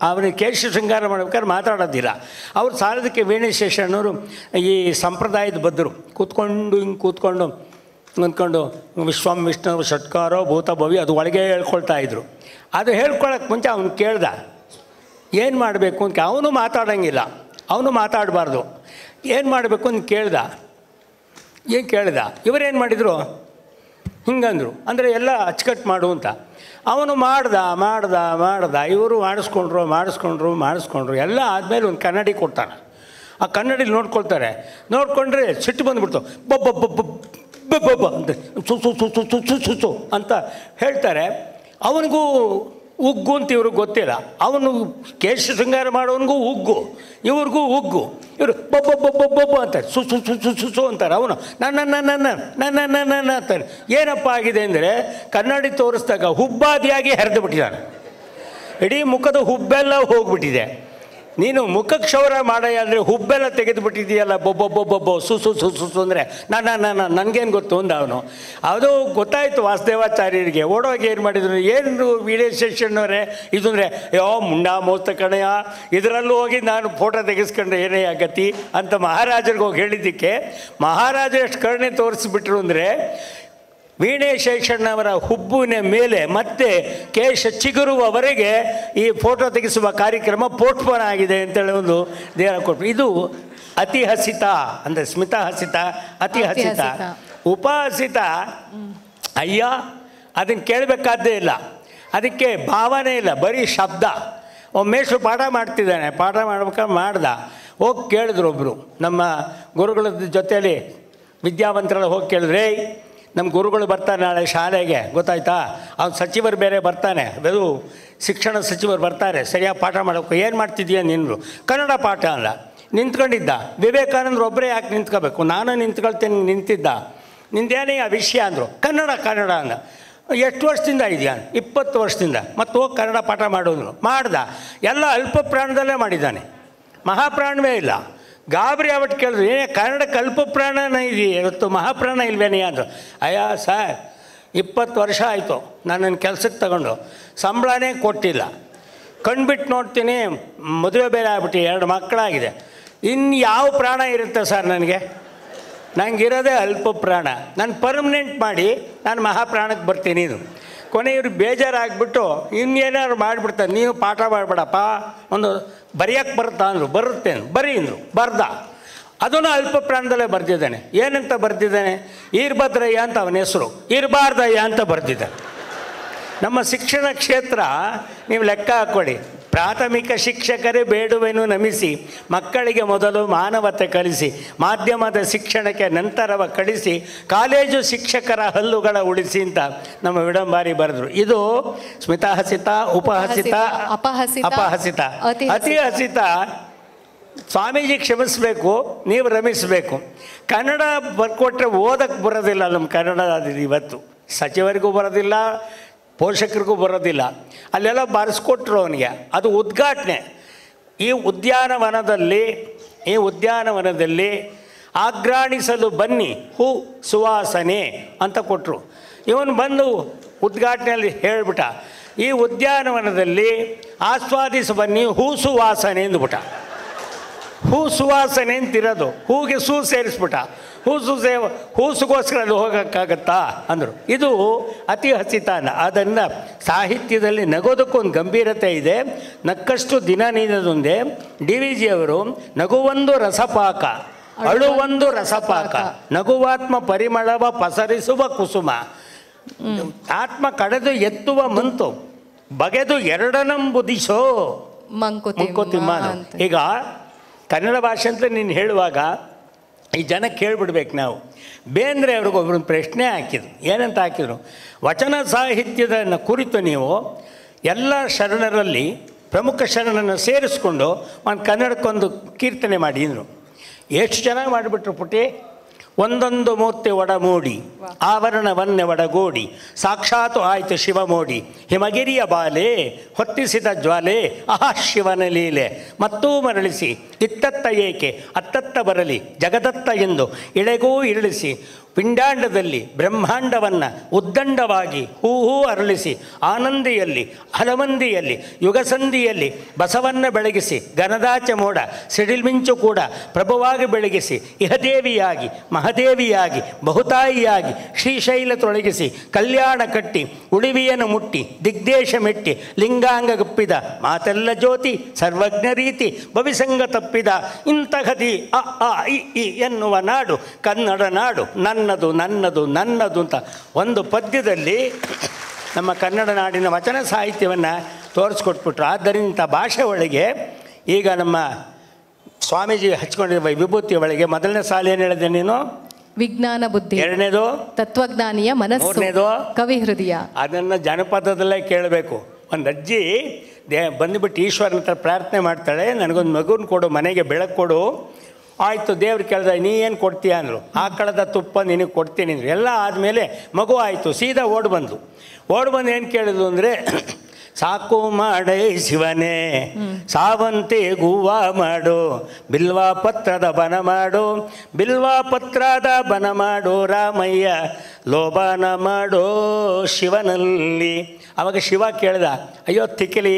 ಅವನಿಗೆ ಕೇಶ ಶೃಂಗಾರ ಮಾಡ್ಬೇಕಾದ್ರೆ ಮಾತಾಡೋದಿಲ್ಲ. ಅವ್ರು ಸಾಲದಕ್ಕೆ ವೀಣೆ ಶೇಷಣ್ಣವರು ಈ ಸಂಪ್ರದಾಯದ ಬದ್ದರು ಕೂತ್ಕೊಂಡು ಅಂದ್ಕೊಂಡು ವಿಶ್ವಂ ವಿಷ್ಣು ಷಟ್ಕಾರೋ ಭೂತ ಭವಿ ಅದು ಒಳಗೆ ಹೇಳ್ಕೊಳ್ತಾ ಇದ್ರು. ಅದು ಹೇಳ್ಕೊಳ್ಳೋಕ್ಕೆ ಮುಂಚೆ ಅವನು ಕೇಳ್ದ ಏನು ಮಾಡಬೇಕು ಅಂತ. ಅವನು ಮಾತಾಡೋಂಗಿಲ್ಲ, ಅವನು ಮಾತಾಡಬಾರ್ದು, ಏನು ಮಾಡಬೇಕು ಅಂತ ಕೇಳ್ದ. ಇವರೇನು ಮಾಡಿದರು, ಹಿಂಗಂದರು, ಅಂದರೆ ಎಲ್ಲ ಅಚ್ಚುಕಟ್ಟು ಮಾಡು ಅಂತ. ಅವನು ಮಾಡ್ದ. ಇವರು ಮಾಡಿಸ್ಕೊಂಡ್ರು. ಎಲ್ಲ ಆದಮೇಲೆ ಒಂದು ಕನ್ನಡಿ ಕೊಡ್ತಾನೆ. ಆ ಕನ್ನಡಿಲಿ ನೋಡ್ಕೊಂಡ್ರೆ ಸಿಟ್ಟು ಬಂದುಬಿಡ್ತು. ಬಬ್ಬ ಅಂತ ಸುಸು ಅಂತ ಹೇಳ್ತಾರೆ. ಅವನಿಗೂ ಉಗ್ಗು ಅಂತ ಇವ್ರಿಗೆ ಗೊತ್ತಿಲ್ಲ. ಅವನು ಕೇಶ ಶೃಂಗಾರ ಮಾಡೋನಿಗೂ ಉಗ್ಗು, ಇವ್ರಿಗೂ ಉಗ್ಗು. ಇವರು ಬಬ್ಬ ಅಂತಾರೆ, ಸುಸು ಅಂತಾರೆ. ಅವನು ನನ್ನ ಅಂತಾರೆ. ಏನಪ್ಪ ಆಗಿದೆ ಅಂದರೆ ಕನ್ನಡಿ ತೋರಿಸಿದಾಗ ಹುಬ್ಬಾದಿಯಾಗಿ ಹರಿದು ಬಿಟ್ಟಿದ್ದಾನೆ. ಇಡೀ ಮುಖದ ಹುಬ್ಬೆಲ್ಲ ಹೋಗ್ಬಿಟ್ಟಿದೆ. ನೀನು ಮುಖಕ್ಕೆ ಕ್ಷೌರ ಮಾಡಯ್ಯ ಅಂದರೆ ಹುಬ್ಬೆಲ್ಲ ತೆಗೆದುಬಿಟ್ಟಿದೆಯಲ್ಲ, ಬೊಬ್ಬೊಬ್ಬೊಬ್ಬೊಬ್ಬೊ ಸುಸು ಅಂದರೆ ನನಗೇನು ಗೊತ್ತು ಅಂದ ಅವನು. ಅದು ಗೊತ್ತಾಯಿತು ವಾಸುದೇವಾಚಾರ್ಯರಿಗೆ. ಓಡೋಗಿ ಏನು ಮಾಡಿದ್ರು, ಏನು ವೀಣೆ ಶೇಷಣ್ಣವರೇ ಇದು ಅಂದರೆ, ಮುಂಡಾ ಮೋಸ್ತ ಕಣಯ್ಯ, ಇದರಲ್ಲೂ ಹೋಗಿ ನಾನು ಫೋಟೋ ತೆಗೆಸ್ಕೊಂಡ್ರೆ ಏನೇ ಆಗತಿ ಅಂತ ಮಹಾರಾಜರಿಗೆ ಹೋಗಿ ಹೇಳಿದ್ದಕ್ಕೆ ಮಹಾರಾಜರು ಎಷ್ಟು ಕರುಣೆ ತೋರಿಸ್ಬಿಟ್ರು ಅಂದರೆ, ವೀಣೆ ಶೇಷಣ್ಣವರ ಹುಬ್ಬಿನ ಮೇಲೆ ಮತ್ತೆ ಕೇಶ ಚಿಗುರುವವರೆಗೆ ಈ ಫೋಟೋ ತೆಗೆಸುವ ಕಾರ್ಯಕ್ರಮ ಪೋಸ್ಟ್ಪೋನ್ ಆಗಿದೆ ಅಂತೇಳಿ ಒಂದು ದೇಹ ಕೊಟ್ಟರು. ಇದು ಅತಿಹಸಿತ ಅಂದರೆ ಸ್ಮಿತಹಸಿತ, ಅತಿಹಸಿತ. ಉಪಹಸಿತ ಅಯ್ಯ ಅದನ್ನು ಕೇಳಬೇಕಾದ್ದೇ ಇಲ್ಲ, ಅದಕ್ಕೆ ಭಾವನೆ ಇಲ್ಲ, ಬರೀ ಶಬ್ದ. ಒಮ್ಮೇಶ್ರು ಪಾಠ ಮಾಡ್ತಿದ್ದಾನೆ, ಪಾಠ ಮಾಡ್ದ. ಹೋಗಿ ಕೇಳಿದ್ರು ಒಬ್ಬರು ನಮ್ಮ ಗುರುಗಳ ಜೊತೆಯಲ್ಲಿ ವಿದ್ಯಾವಂತರೆಲ್ಲ ಹೋಗಿ ಕೇಳಿದ್ರೆ, ನಮ್ಮ ಗುರುಗಳು ಬರ್ತಾರೆ ನಾಳೆ ಶಾಲೆಗೆ, ಗೊತ್ತಾಯ್ತಾ, ಅವ್ನು ಸಚಿವರು ಬೇರೆ ಬರ್ತಾನೆ, ಅದು ಶಿಕ್ಷಣ ಸಚಿವರು ಬರ್ತಾರೆ, ಸರಿಯಾಗಿ ಪಾಠ ಮಾಡಬೇಕು. ಏನು ಮಾಡ್ತಿದ್ದೀಯ ನೀನು? ಕನ್ನಡ ಪಾಠ ಅಲ್ಲ. ನಿಂತ್ಕೊಂಡಿದ್ದ ವಿವೇಕಾನಂದರು ಒಬ್ಬರೇ ಯಾಕೆ ನಿಂತ್ಕೋಬೇಕು, ನಾನು ನಿಂತಿದ್ದ. ನಿಂದೇನೇ ಆ ವಿಷಯ ಅಂದರು. ಕನ್ನಡ ಅಂದ. ಎಷ್ಟು ವರ್ಷದಿಂದ ಇದೆಯಾ? 20 ವರ್ಷದಿಂದ. ಮತ್ತು ಹೋಗಿ ಕನ್ನಡ ಪಾಠ ಮಾಡೋದು ಮಾಡ್ದ. ಎಲ್ಲ ಅಲ್ಪ ಪ್ರಾಣದಲ್ಲೇ ಮಾಡಿದ್ದಾನೆ, ಮಹಾಪ್ರಾಣವೇ ಇಲ್ಲ. ಗಾಬರಿ ಆಗ್ಬಿಟ್ಟು ಕೇಳಿದ್ರು, ಏನೇ ಕನ್ನಡಕ್ಕೆ ಅಲ್ಪ ಪ್ರಾಣನ ಇದೆಯೇ, ಇವತ್ತು ಮಹಾಪ್ರಾಣ ಇಲ್ವೇನೇ ಅಂದರು. ಅಯ್ಯ ಸರ್, 20 ವರ್ಷ ಆಯಿತು ನನ್ನನ್ನು ಕೆಲಸಕ್ಕೆ ತಗೊಂಡು, ಸಂಬಳನೇ ಕೊಟ್ಟಿಲ್ಲ, ಕಣ್ಬಿಟ್ಟು ನೋಡ್ತೀನಿ, ಮದುವೆ ಬೇರೆ ಆಗ್ಬಿಟ್ಟು 2 ಮಕ್ಕಳಾಗಿದೆ, ಇನ್ನು ಯಾವ ಪ್ರಾಣ ಇರುತ್ತೆ ಸರ್ ನನಗಿರೋದೇ ಅಲ್ಪ ಪ್ರಾಣ. ನಾನು ಪರ್ಮನೆಂಟ್ ಮಾಡಿ ನಾನು ಮಹಾಪ್ರಾಣಕ್ಕೆ ಬರ್ತೀನಿ. ಇದು ಕೊನೆ ಇವ್ರಿಗೆ ಬೇಜಾರಾಗ್ಬಿಟ್ಟು ಇನ್ನೇನಾದ್ರು ಮಾಡಿಬಿಡ್ತಾರೆ, ನೀನು ಪಾಠ ಮಾಡಬೇಡಪ್ಪ, ಒಂದು ಬರೆಯೋಕ್ಕೆ ಬರುತ್ತಾ ಅಂದರು. ಬರುತ್ತೇನು ಬರೀ ಅಂದರು. ಬರ್ದ. ಅದನ್ನು ಅಲ್ಪ ಪ್ರಾಣದಲ್ಲೇ ಬರೆದಿದ್ದಾನೆ. ಏನಂತ ಬರೆದಿದ್ದಾನೆ? ಈರ್ಭದ್ರಯ್ಯ ಅಂತ ಅವನ ಹೆಸರು, ಇರಬಾರ್ದಯ್ಯ ಅಂತ ಬರೆದಿದ್ದಾನೆ. ನಮ್ಮ ಶಿಕ್ಷಣ ಕ್ಷೇತ್ರ ನೀವು ಲೆಕ್ಕ ಹಾಕ್ಕೊಳ್ಳಿ. ಪ್ರಾಥಮಿಕ ಶಿಕ್ಷಕರೇ ಬೇಡುವೆನು ನಮಿಸಿ, ಮಕ್ಕಳಿಗೆ ಮೊದಲು ಮಾನವತೆ ಕಲಿಸಿ, ಮಾಧ್ಯಮದ ಶಿಕ್ಷಣಕ್ಕೆ ನಂತರವ ಕಳಿಸಿ, ಕಾಲೇಜು ಶಿಕ್ಷಕರ ಹಲ್ಲುಗಳ ಉಳಿಸಿ ಅಂತ ನಮ್ಮ ವಿಡಂಬಾರಿ ಬರೆದ್ರು. ಇದು ಸ್ಮಿತಹಸಿತ, ಉಪಹಸಿತ, ಅಪಹಸಿತ, ಅತಿ ಹಸಿತ. ಸ್ವಾಮೀಜಿ ಕ್ಷಮಿಸಬೇಕು, ನೀವು ರಮಿಸಬೇಕು. ಕನ್ನಡ ಬರ್ಕೊಟ್ರೆ ಓದಕ್ಕೆ ಬರೋದಿಲ್ಲ. ನಮ್ಮ ಕನ್ನಡ ಇವತ್ತು ಸಚಿವರಿಗೂ ಬರೋದಿಲ್ಲ, ಪೋಷಕರಿಗೂ ಬರೋದಿಲ್ಲ. ಅಲ್ಲೆಲ್ಲ ಬರೆಸ್ಕೊಟ್ರು ಅವನಿಗೆ. ಅದು ಉದ್ಘಾಟನೆ. ಈ ಉದ್ಯಾನವನದಲ್ಲಿ ಆಘ್ರಾಣಿಸಲು ಬನ್ನಿ ಹೂ ಸುವಾಸನೆ ಅಂತ ಕೊಟ್ಟರು. ಇವನು ಬಂದು ಉದ್ಘಾಟನೆಯಲ್ಲಿ ಹೇಳಿಬಿಟ್ಟ, ಈ ಉದ್ಯಾನವನದಲ್ಲಿ ಆಸ್ವಾದಿಸ ಬನ್ನಿ ಹೂ ಸುವಾಸನೆ ಅಂದ್ಬಿಟ್ಟ. ಹೂ ಸುವಾಸನೆ ಅಂತಿರೋದು, ಹೂಗೆ ಸೂ ಸೇರಿಸ್ಬಿಟ್ಟ. ಹೂಸುಗೋಸ್ಕರ ಅಲ್ಲಿ ಹೋಗೋಕ್ಕಾಗತ್ತಾ ಅಂದರು. ಇದು ಅತಿ ಹಸಿತಾನ. ಅದನ್ನು ಸಾಹಿತ್ಯದಲ್ಲಿ ನಗೋದಕ್ಕೊಂದು ಗಂಭೀರತೆ ಇದೆ. ನಕ್ಕಷ್ಟು ದಿನ ನೀನದೊಂದೇ. DVG ಅವರು ನಗುವೊಂದು ರಸಪಾಕ, ಅಳುವೊಂದು ರಸಪಾಕ, ನಗುವಾತ್ಮ ಪರಿಮಳವ ಪಸರಿಸುವ ಕುಸುಮ, ಆತ್ಮ ಕಡೆದು ಎತ್ತುವ ಮಂತು, ಬಗೆದು ಎರಡನಂಬುದಿಸೋ ಮಂಕುತಿಮ್ಮ. ಈಗ ಕನ್ನಡ ಭಾಷೆ ಅಂತ ನೀನು ಹೇಳುವಾಗ ಈ ಜನಕ್ಕೆ ಕೇಳಿಬಿಡ್ಬೇಕು ನಾವು. ಬೇಂದ್ರೆ ಅವ್ರಿಗೊಬ್ಬರು ಪ್ರಶ್ನೆ ಹಾಕಿದ್ರು. ಏನಂತ ಹಾಕಿದ್ರು? ವಚನ ಸಾಹಿತ್ಯದ ಕುರಿತು ನೀವು ಎಲ್ಲ ಶರಣರಲ್ಲಿ ಪ್ರಮುಖ ಶರಣನ್ನು ಸೇರಿಸ್ಕೊಂಡು ಒಂದು ಕನ್ನಡಕ್ಕೊಂದು ಕೀರ್ತನೆ ಮಾಡಿ ಅಂದರು. ಎಷ್ಟು ಚೆನ್ನಾಗಿ ಮಾಡಿಬಿಟ್ರು ಪುಟಿ. ಒಂದೊಂದು ಮೂರ್ತಿ ಒಡಮೂಡಿ, ಆವರಣವನ್ನೇ ಒಡಗೂಡಿ, ಸಾಕ್ಷಾತ್ ಆಯಿತು ಶಿವಮೋಡಿ, ಹಿಮಗಿರಿಯ ಬಾಲೆ ಹೊತ್ತಿಸಿದ ಜ್ವಾಲೆ, ಆಹಾ ಶಿವನ ಲೀಲೆ ಮತ್ತೂ ಮರಳಿಸಿ, ಇತ್ತತ್ತ ಏಕೆ ಅತ್ತತ್ತ ಬರಲಿ ಜಗದತ್ತ ಎಂದು ಇಳೆಗೂ ಇರಳಿಸಿ, ಪಿಂಡಾಂಡದಲ್ಲಿ ಬ್ರಹ್ಮಾಂಡವನ್ನು ಉದ್ದಂಡವಾಗಿ ಹೂ ಅರಳಿಸಿ, ಆನಂದಿಯಲ್ಲಿ ಹಲವಂದಿಯಲ್ಲಿ ಯುಗಸಂಧಿಯಲ್ಲಿ ಬಸವನ್ನ ಬೆಳಗಿಸಿ, ಗನದಾಚೆ ಮೋಡ ಸಿಡಿಲ್ಮಿಂಚು ಕೂಡ ಪ್ರಭುವಾಗಿ ಬೆಳಗಿಸಿ, ಇಹದೇವಿಯಾಗಿ ಮಹದೇವಿಯಾಗಿ ಬಹುತಾಯಿಯಾಗಿ ಶ್ರೀಶೈಲ ತೊಳಗಿಸಿ, ಕಲ್ಯಾಣ ಕಟ್ಟಿ ಉಳಿವಿಯನ್ನು ಮುಟ್ಟಿ ದಿಗ್ದೇಶ ಮೆಟ್ಟಿ, ಲಿಂಗಾಂಗ ಗಪ್ಪಿದ ಮಾತೆಲ್ಲ ಜ್ಯೋತಿ ಸರ್ವಜ್ಞ ರೀತಿ ಭವಿಸಂಗ ತಪ್ಪಿದ, ಇಂತಹದಿ ಅ ಆ ಇ ಎನ್ನುವ ನಾಡು ಕನ್ನಡ ನಾಡು, ನನ್ನದು ನನ್ನದು ನನ್ನದು ಅಂತ ಒಂದು ಪದ್ಯದಲ್ಲಿ ನಮ್ಮ ಕನ್ನಡ ನಾಡಿನ ವಚನ ಸಾಹಿತ್ಯವನ್ನು ತೋರಿಸ್ಕೊಟ್ಬಿಟ್ರು. ಆದ್ದರಿಂದ ಭಾಷೆ ಒಳಗೆ ಈಗ ನಮ್ಮ ಸ್ವಾಮೀಜಿ ಹಚ್ಕೊಂಡಿರುವ ವಿಭೂತಿ ಒಳಗೆ ಮೊದಲನೇ ಸಾಲ ಏನು ಹೇಳಿದೆ ನೀನು? ವಿಜ್ಞಾನ ಬುದ್ಧಿ. ಎರಡನೇದು ತತ್ವಜ್ಞಾನಿಯ ಮನಸ್ಸು. ಮೂರನೇದು ಕವಿ ಹೃದಯ. ಅದನ್ನು ಜನಪದದಲ್ಲೇ ಕೇಳಬೇಕು. ಒಂದು ಅಜ್ಜಿ ಬಂದುಬಿಟ್ಟು ಈಶ್ವರನ ಹತ್ರ ಪ್ರಾರ್ಥನೆ ಮಾಡ್ತಾಳೆ, ನನಗೊಂದು ಮಗುನ ಕೊಡು, ಮನೆಗೆ ಬೆಳಕು ಕೊಡು. ಆಯಿತು, ದೇವ್ರು ಕೇಳ್ದ, ನೀ ಏನು ಕೊಡ್ತೀಯ ಅಂದರು. ಆಕಳದ ತುಪ್ಪ ನಿನಗೆ ಕೊಡ್ತೀನಿ ಅಂದರು. ಎಲ್ಲ ಆದಮೇಲೆ ಮಗು ಆಯಿತು, ಸೀದಾ ಓಡಿ ಬಂದು ಏನು ಕೇಳಿದ್ರು ಅಂದರೆ, ಸಾಕು ಮಾಡೈ ಶಿವನೇ ಸಾವಂತೆ ಹೂವ ಮಾಡು, ಬಿಲ್ವಾ ಪತ್ರದ ಬನ ಮಾಡು, ಬಿಲ್ವಾ ಪತ್ರದ ಬನ ಮಾಡು, ರಾಮಯ್ಯ ಲೋಬಾನ ಮಾಡೋ ಶಿವನಲ್ಲಿ. ಆವಾಗ ಶಿವ ಕೇಳ್ದ, ಅಯ್ಯೋ ತಿಕ್ಕಲಿ,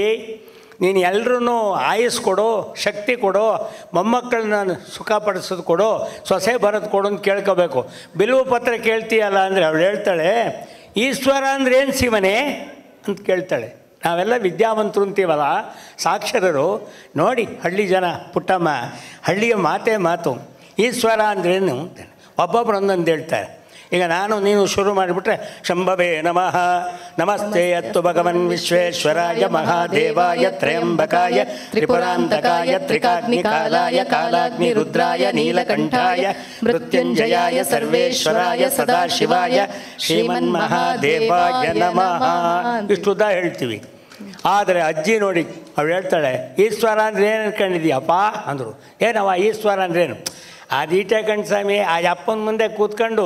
ನೀನು ಎಲ್ರೂ ಆಯಸ್ಸು ಕೊಡು, ಶಕ್ತಿ ಕೊಡು, ಮೊಮ್ಮಕ್ಕಳನ್ನ ಸುಖಪಡಿಸೋದು ಕೊಡು, ಸೊಸೆ ಬರೋದು ಕೊಡು ಅಂತ ಕೇಳ್ಕೋಬೇಕು. ಬಿಲ್ವ ಪತ್ರ ಕೇಳ್ತೀಯಲ್ಲ ಅಂದರೆ ಅವಳು ಹೇಳ್ತಾಳೆ, ಈಶ್ವರ ಅಂದ್ರೆ ಏನು ಶಿವನೇ ಅಂತ ಕೇಳ್ತಾಳೆ. ನಾವೆಲ್ಲ ವಿದ್ಯಾವಂತರು ಅಂತೀವಲ್ಲ, ಸಾಕ್ಷರರು ನೋಡಿ. ಹಳ್ಳಿ ಜನ ಪುಟ್ಟಮ್ಮ, ಹಳ್ಳಿಯ ಮಾತೇ ಮಾತು. ಈಶ್ವರ ಅಂದ್ರೇನು ಒಬ್ಬೊಬ್ರು ಒಂದೊಂದು ಹೇಳ್ತಾರೆ. ಈಗ ನಾನು ನೀನು ಶುರು ಮಾಡಿಬಿಟ್ರೆ, ಶಂಭವೇ ನಮಃ ನಮಸ್ತೆ ಅತ್ತು ಭಗವನ್ ವಿಶ್ವೇಶ್ವರಾಯ ಮಹಾದೇವಾಯ ತ್ರಯಂಬಕಾಯ ತ್ರಿಪುರಾಂತಕಾಯ ತ್ರಿಕಾಗ್ನಿಕಾಲಾಯ ಕಾಲಾಗ್ನಿ ರುದ್ರಾಯ ನೀಲಕಂಠಾಯ ಮೃತ್ಯುಂಜಯಾಯ ಸರ್ವೇಶ್ವರಾಯ ಸದಾಶಿವಾಯ ಶ್ರೀಮನ್ ಮಹಾದೇವಾಯ ನಮಃ. ಇಷ್ಟುದ್ದ ಹೇಳ್ತೀವಿ. ಆದರೆ ಅಜ್ಜಿ ನೋಡಿ ಅವಳು ಹೇಳ್ತಾಳೆ, ಈಶ್ವರ ಅಂದ್ರೆ ಏನು ಅನ್ಕೊಂಡಿದ್ದೀಯಪ್ಪ ಅಂದರು. ಏನವ ಈಶ್ವರ ಅಂದ್ರೇನು? ಅದು ಈಟೆ ಕಂಡು ಸ್ವಾಮಿ, ಆ ಅಪ್ಪನ ಮುಂದೆ ಕೂತ್ಕೊಂಡು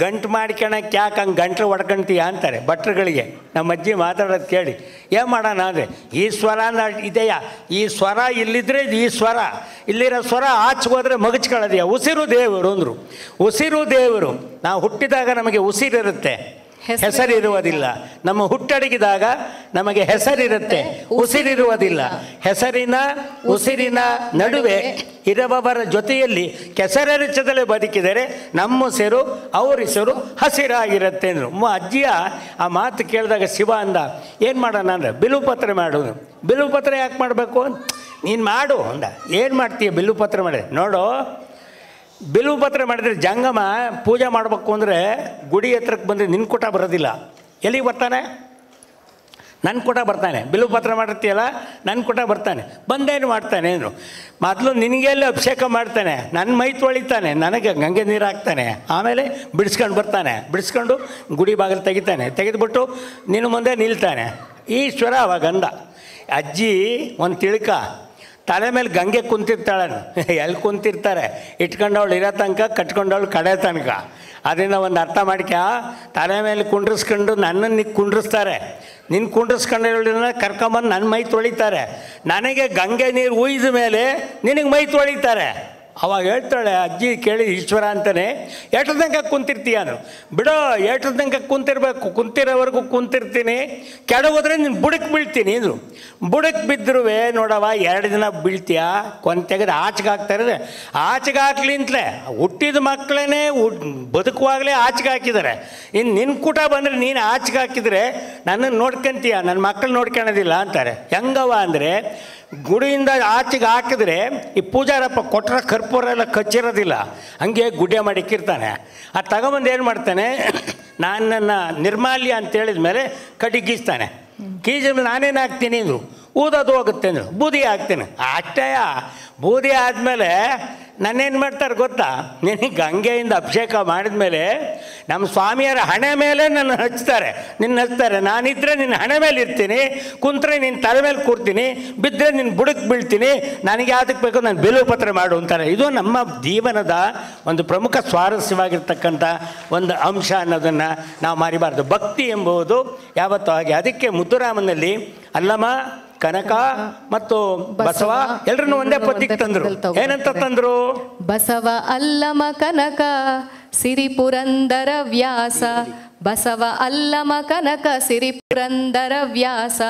ಗಂಟು ಮಾಡ್ಕೊಳಕ್ಕೆ ಯಾಕೆ ಹಂಗೆ ಗಂಟ್ಲು ಹೊಡ್ಕೊಂತೀಯ ಅಂತಾರೆ ಭಟ್ರುಗಳಿಗೆ. ನಮ್ಮ ಅಜ್ಜಿ ಮಾತಾಡೋದು ಕೇಳಿ ಏನು ಮಾಡೋಣ ಅಂದರೆ, ಈ ಸ್ವರ ಅಂದ್ರೆ ಇದೆಯಾ, ಈ ಸ್ವರ ಇಲ್ಲಿದ್ರೆ ಈ ಸ್ವರ, ಇಲ್ಲಿರೋ ಸ್ವರ ಆಚೆಗೋದ್ರೆ ಮಗಚ್ಕೊಳ್ಳೋದೆಯಾ? ಉಸಿರು ದೇವರು ಅಂದರು. ಉಸಿರು ದೇವರು. ನಾವು ಹುಟ್ಟಿದಾಗ ನಮಗೆ ಉಸಿರಿರುತ್ತೆ, ಹೆಸರಿರುವುದಿಲ್ಲ. ನಮ್ಮ ಹುಟ್ಟಡಗಿದಾಗ ನಮಗೆ ಹೆಸರಿರುತ್ತೆ, ಉಸಿರಿರುವುದಿಲ್ಲ. ಹೆಸರಿನ ಉಸಿರಿನ ನಡುವೆ ಇರುವವರ ಜೊತೆಯಲ್ಲಿ ಕೆಸರೆರಚದಲ್ಲೇ ಬದುಕಿದರೆ ನಮ್ಮ ಉಸಿರು ಅವ್ರ ಹೆಸರು ಹಸಿರಾಗಿರುತ್ತೆ ಅಂದರು. ಅಜ್ಜಿಯ ಆ ಮಾತು ಕೇಳಿದಾಗ ಶಿವ ಅಂದ, ಏನು ಮಾಡೋಣ ಅಂದರೆ ಬಿಲ್ವಪತ್ರೆ ಮಾಡೋದು. ಬಿಲ್ವಪತ್ರೆ ಯಾಕೆ ಮಾಡಬೇಕು? ನೀನು ಮಾಡು ಅಂದ. ಏನು ಮಾಡ್ತೀಯ ಬಿಲ್ವಪತ್ರೆ ಮಾಡಿ? ನೋಡು, ಬಿಲ್ವಪತ್ರೆ ಮಾಡಿದರೆ ಜಂಗಮ ಪೂಜೆ ಮಾಡಬೇಕು ಅಂದರೆ ಗುಡಿ ಹತ್ರಕ್ಕೆ ಬಂದರೆ ನಿನ್ನ ಕೂಟ ಬರೋದಿಲ್ಲ. ಎಲ್ಲಿಗೆ ಬರ್ತಾನೆ? ನನ್ನ ಕೂಟ ಬರ್ತಾನೆ. ಬಿಲ್ವಪತ್ರೆ ಮಾಡಿರ್ತೀಯಲ್ಲ, ನನ್ನ ಕೂಟ ಬರ್ತಾನೆ. ಬಂದೇನು ಮಾಡ್ತಾನೆ ಅಂದರು. ಮೊದಲು ನಿನಗೆಲ್ಲ ಅಭಿಷೇಕ ಮಾಡ್ತಾನೆ, ನನ್ನ ಮೈ ತೊಳಿತಾನೆ, ನನಗೆ ಗಂಗೆ ನೀರು ಹಾಕ್ತಾನೆ, ಆಮೇಲೆ ಬಿಡಿಸ್ಕೊಂಡು ಬರ್ತಾನೆ. ಬಿಡಿಸ್ಕೊಂಡು ಗುಡಿ ಬಾಗಿಲು ತೆಗಿತಾನೆ, ತೆಗೆದುಬಿಟ್ಟು ನಿನ್ನ ಮುಂದೆ ನಿಲ್ತಾನೆ. ಈಶ್ವರ ಅವಾಗಂದ. ಅಜ್ಜಿ ಒಂದು ತಿಳ್ಕ, ತಲೆ ಮೇಲೆ ಗಂಗೆ ಕುಂತಿರ್ತಾಳೆ. ಎಲ್ಲಿ ಕುಂತಿರ್ತಾರೆ? ಇಟ್ಕೊಂಡವಳು ಇರೋ ತನಕ, ಕಟ್ಕೊಂಡವಳು ಕಡೆ ತನಕ. ಅದರಿಂದ ಒಂದು ಅರ್ಥ ಮಾಡ್ಕ, ತಲೆ ಮೇಲೆ ಕುಂಡ್ರಿಸ್ಕೊಂಡು ನನ್ನನ್ನು ಕುಂಡ್ರಿಸ್ತಾರೆ. ನಿನ್ನ ಕುಂಡ್ರಿಸ್ಕೊಂಡವಳನ್ನ ಕರ್ಕೊಂಬಂದು ನನ್ನ ಮೈ ತೊಳಿತಾರೆ. ನನಗೆ ಗಂಗೆ ನೀರು ಉಯ್ದ ಮೇಲೆ ನಿನಗೆ ಮೈ ತೊಳಿತಾರೆ. ಅವಾಗ ಹೇಳ್ತಾಳೆ ಅಜ್ಜಿ ಕೇಳಿ, ಈಶ್ವರ ಅಂತಾನೆ, ಎಷ್ಟು ತನಕ ಕುಂತಿರ್ತೀಯ ಅಂದರು. ಬಿಡೋ, ಎಷ್ಟು ತನಕ ಕುಂತಿರ್ಬೇಕು, ಕುಂತಿರೋವರೆಗೂ ಕುಂತಿರ್ತೀನಿ, ಕೆಳಗೋದ್ರೆ ನೀನು ಬುಡಕ್ಕೆ ಬೀಳ್ತೀನಿ ಅಂದರು. ಬುಡಕ್ಕೆ ಬಿದ್ದರೂ ನೋಡವ 2 ದಿನ ಬೀಳ್ತೀಯ, ತೆಗೆದು ಆಚೆಗೆ ಹಾಕ್ತಾರೆ. ಆಚೆಗೆ ಹಾಕ್ಲಿ ಅಂತಲೇ ಹುಟ್ಟಿದ ಮಕ್ಕಳೇ ಬದುಕುವಾಗಲೇ ಆಚೆಗೆ ಹಾಕಿದ್ದಾರೆ. ಇನ್ನು ನಿನ್ನ ಕೂಟ ಬಂದರೆ ನೀನು ಆಚೆಗೆ ಹಾಕಿದರೆ ನನ್ನನ್ನು ನೋಡ್ಕೊಂತೀಯ, ನನ್ನ ಮಕ್ಕಳು ನೋಡ್ಕೊಳೋದಿಲ್ಲ ಅಂತಾರೆ. ಹೆಂಗವ ಅಂದರೆ, ಗುಡಿಯಿಂದ ಆಚೆಗೆ ಹಾಕಿದ್ರೆ ಈ ಪೂಜಾರಪ್ಪ ಕೊಟ್ಟರೆ ಕರ್ಪೂರ ಎಲ್ಲ ಕಚ್ಚಿರೋದಿಲ್ಲ, ಹಂಗೆ ಗುಡ್ಡೆ ಮಾಡಿ ಇಕ್ಕಿರ್ತಾನೆ. ಅದು ತಗೊಂಬಂದು ಏನು ಮಾಡ್ತಾನೆ, ನನ್ನ ನಿರ್ಮಾಲ್ಯ ಅಂತೇಳಿದ ಮೇಲೆ ಕಡಿಗೀಸ್ತಾನೆ. ಗೀಜಿದ ನಾನೇನು ಹಾಕ್ತೀನಿ ಅಂದರು. ಊದೋದು ಹೋಗುತ್ತೆ ಅಂದರು. ಬೂದಿ ಹಾಕ್ತೀನಿ. ಅಷ್ಟೇಯ, ಬೂದಿ ಆದಮೇಲೆ ನನ್ನೇನು ಮಾಡ್ತಾರೆ ಗೊತ್ತಾ? ನಿನಗೆ ಗಂಗೆಯಿಂದ ಅಭಿಷೇಕ ಮಾಡಿದ ಮೇಲೆ ನಮ್ಮ ಸ್ವಾಮಿಯರ ಹಣೆ ಮೇಲೆ ನನ್ನ ಹಚ್ತಾರೆ, ನಿನ್ನ ಹಚ್ತಾರೆ. ನಾನಿದ್ದರೆ ನಿನ್ನ ಹಣೆ ಮೇಲೆ ಇರ್ತೀನಿ, ಕುಂತ್ರೆ ನಿನ್ನ ತಲೆ ಮೇಲೆ ಕೂರ್ತೀನಿ, ಬಿದ್ದರೆ ನಿನ್ನ ಬುಡಕ್ಕೆ ಬೀಳ್ತೀನಿ, ನನಗೆ ಯಾವುದಕ್ಕೆ ಬೇಕೋ ನಾನು ಬಿಲ್ವಪತ್ರೆ ಮಾಡು ಅಂತಾರೆ. ಇದು ನಮ್ಮ ಜೀವನದ ಒಂದು ಪ್ರಮುಖ ಸ್ವಾರಸ್ಯವಾಗಿರ್ತಕ್ಕಂಥ ಒಂದು ಅಂಶ ಅನ್ನೋದನ್ನು ನಾವು ಮರಿಬಾರ್ದು. ಭಕ್ತಿ ಎಂಬುದು ಯಾವತ್ತೂ ಹಾಗೆ. ಅದಕ್ಕೆ ಮುದ್ದುರಾಮನಲ್ಲಿ ಅಲ್ಲಮ, ಕನಕ ಮತ್ತು ಬಸವ ಎಲ್ಲರನ್ನು ಒಂದೇ ಪದ್ಯಕ್ಕೆ ತಂದರು. ಏನಂತ ತಂದರು? ಬಸವ ಅಲ್ಲಮ ಕನಕ ಸಿರಿ ಪುರಂದರ ವ್ಯಾಸ, ಬಸವ ಅಲ್ಲಮ ಕನಕ ಸಿರಿ ಪುರಂದರ ವ್ಯಾಸ,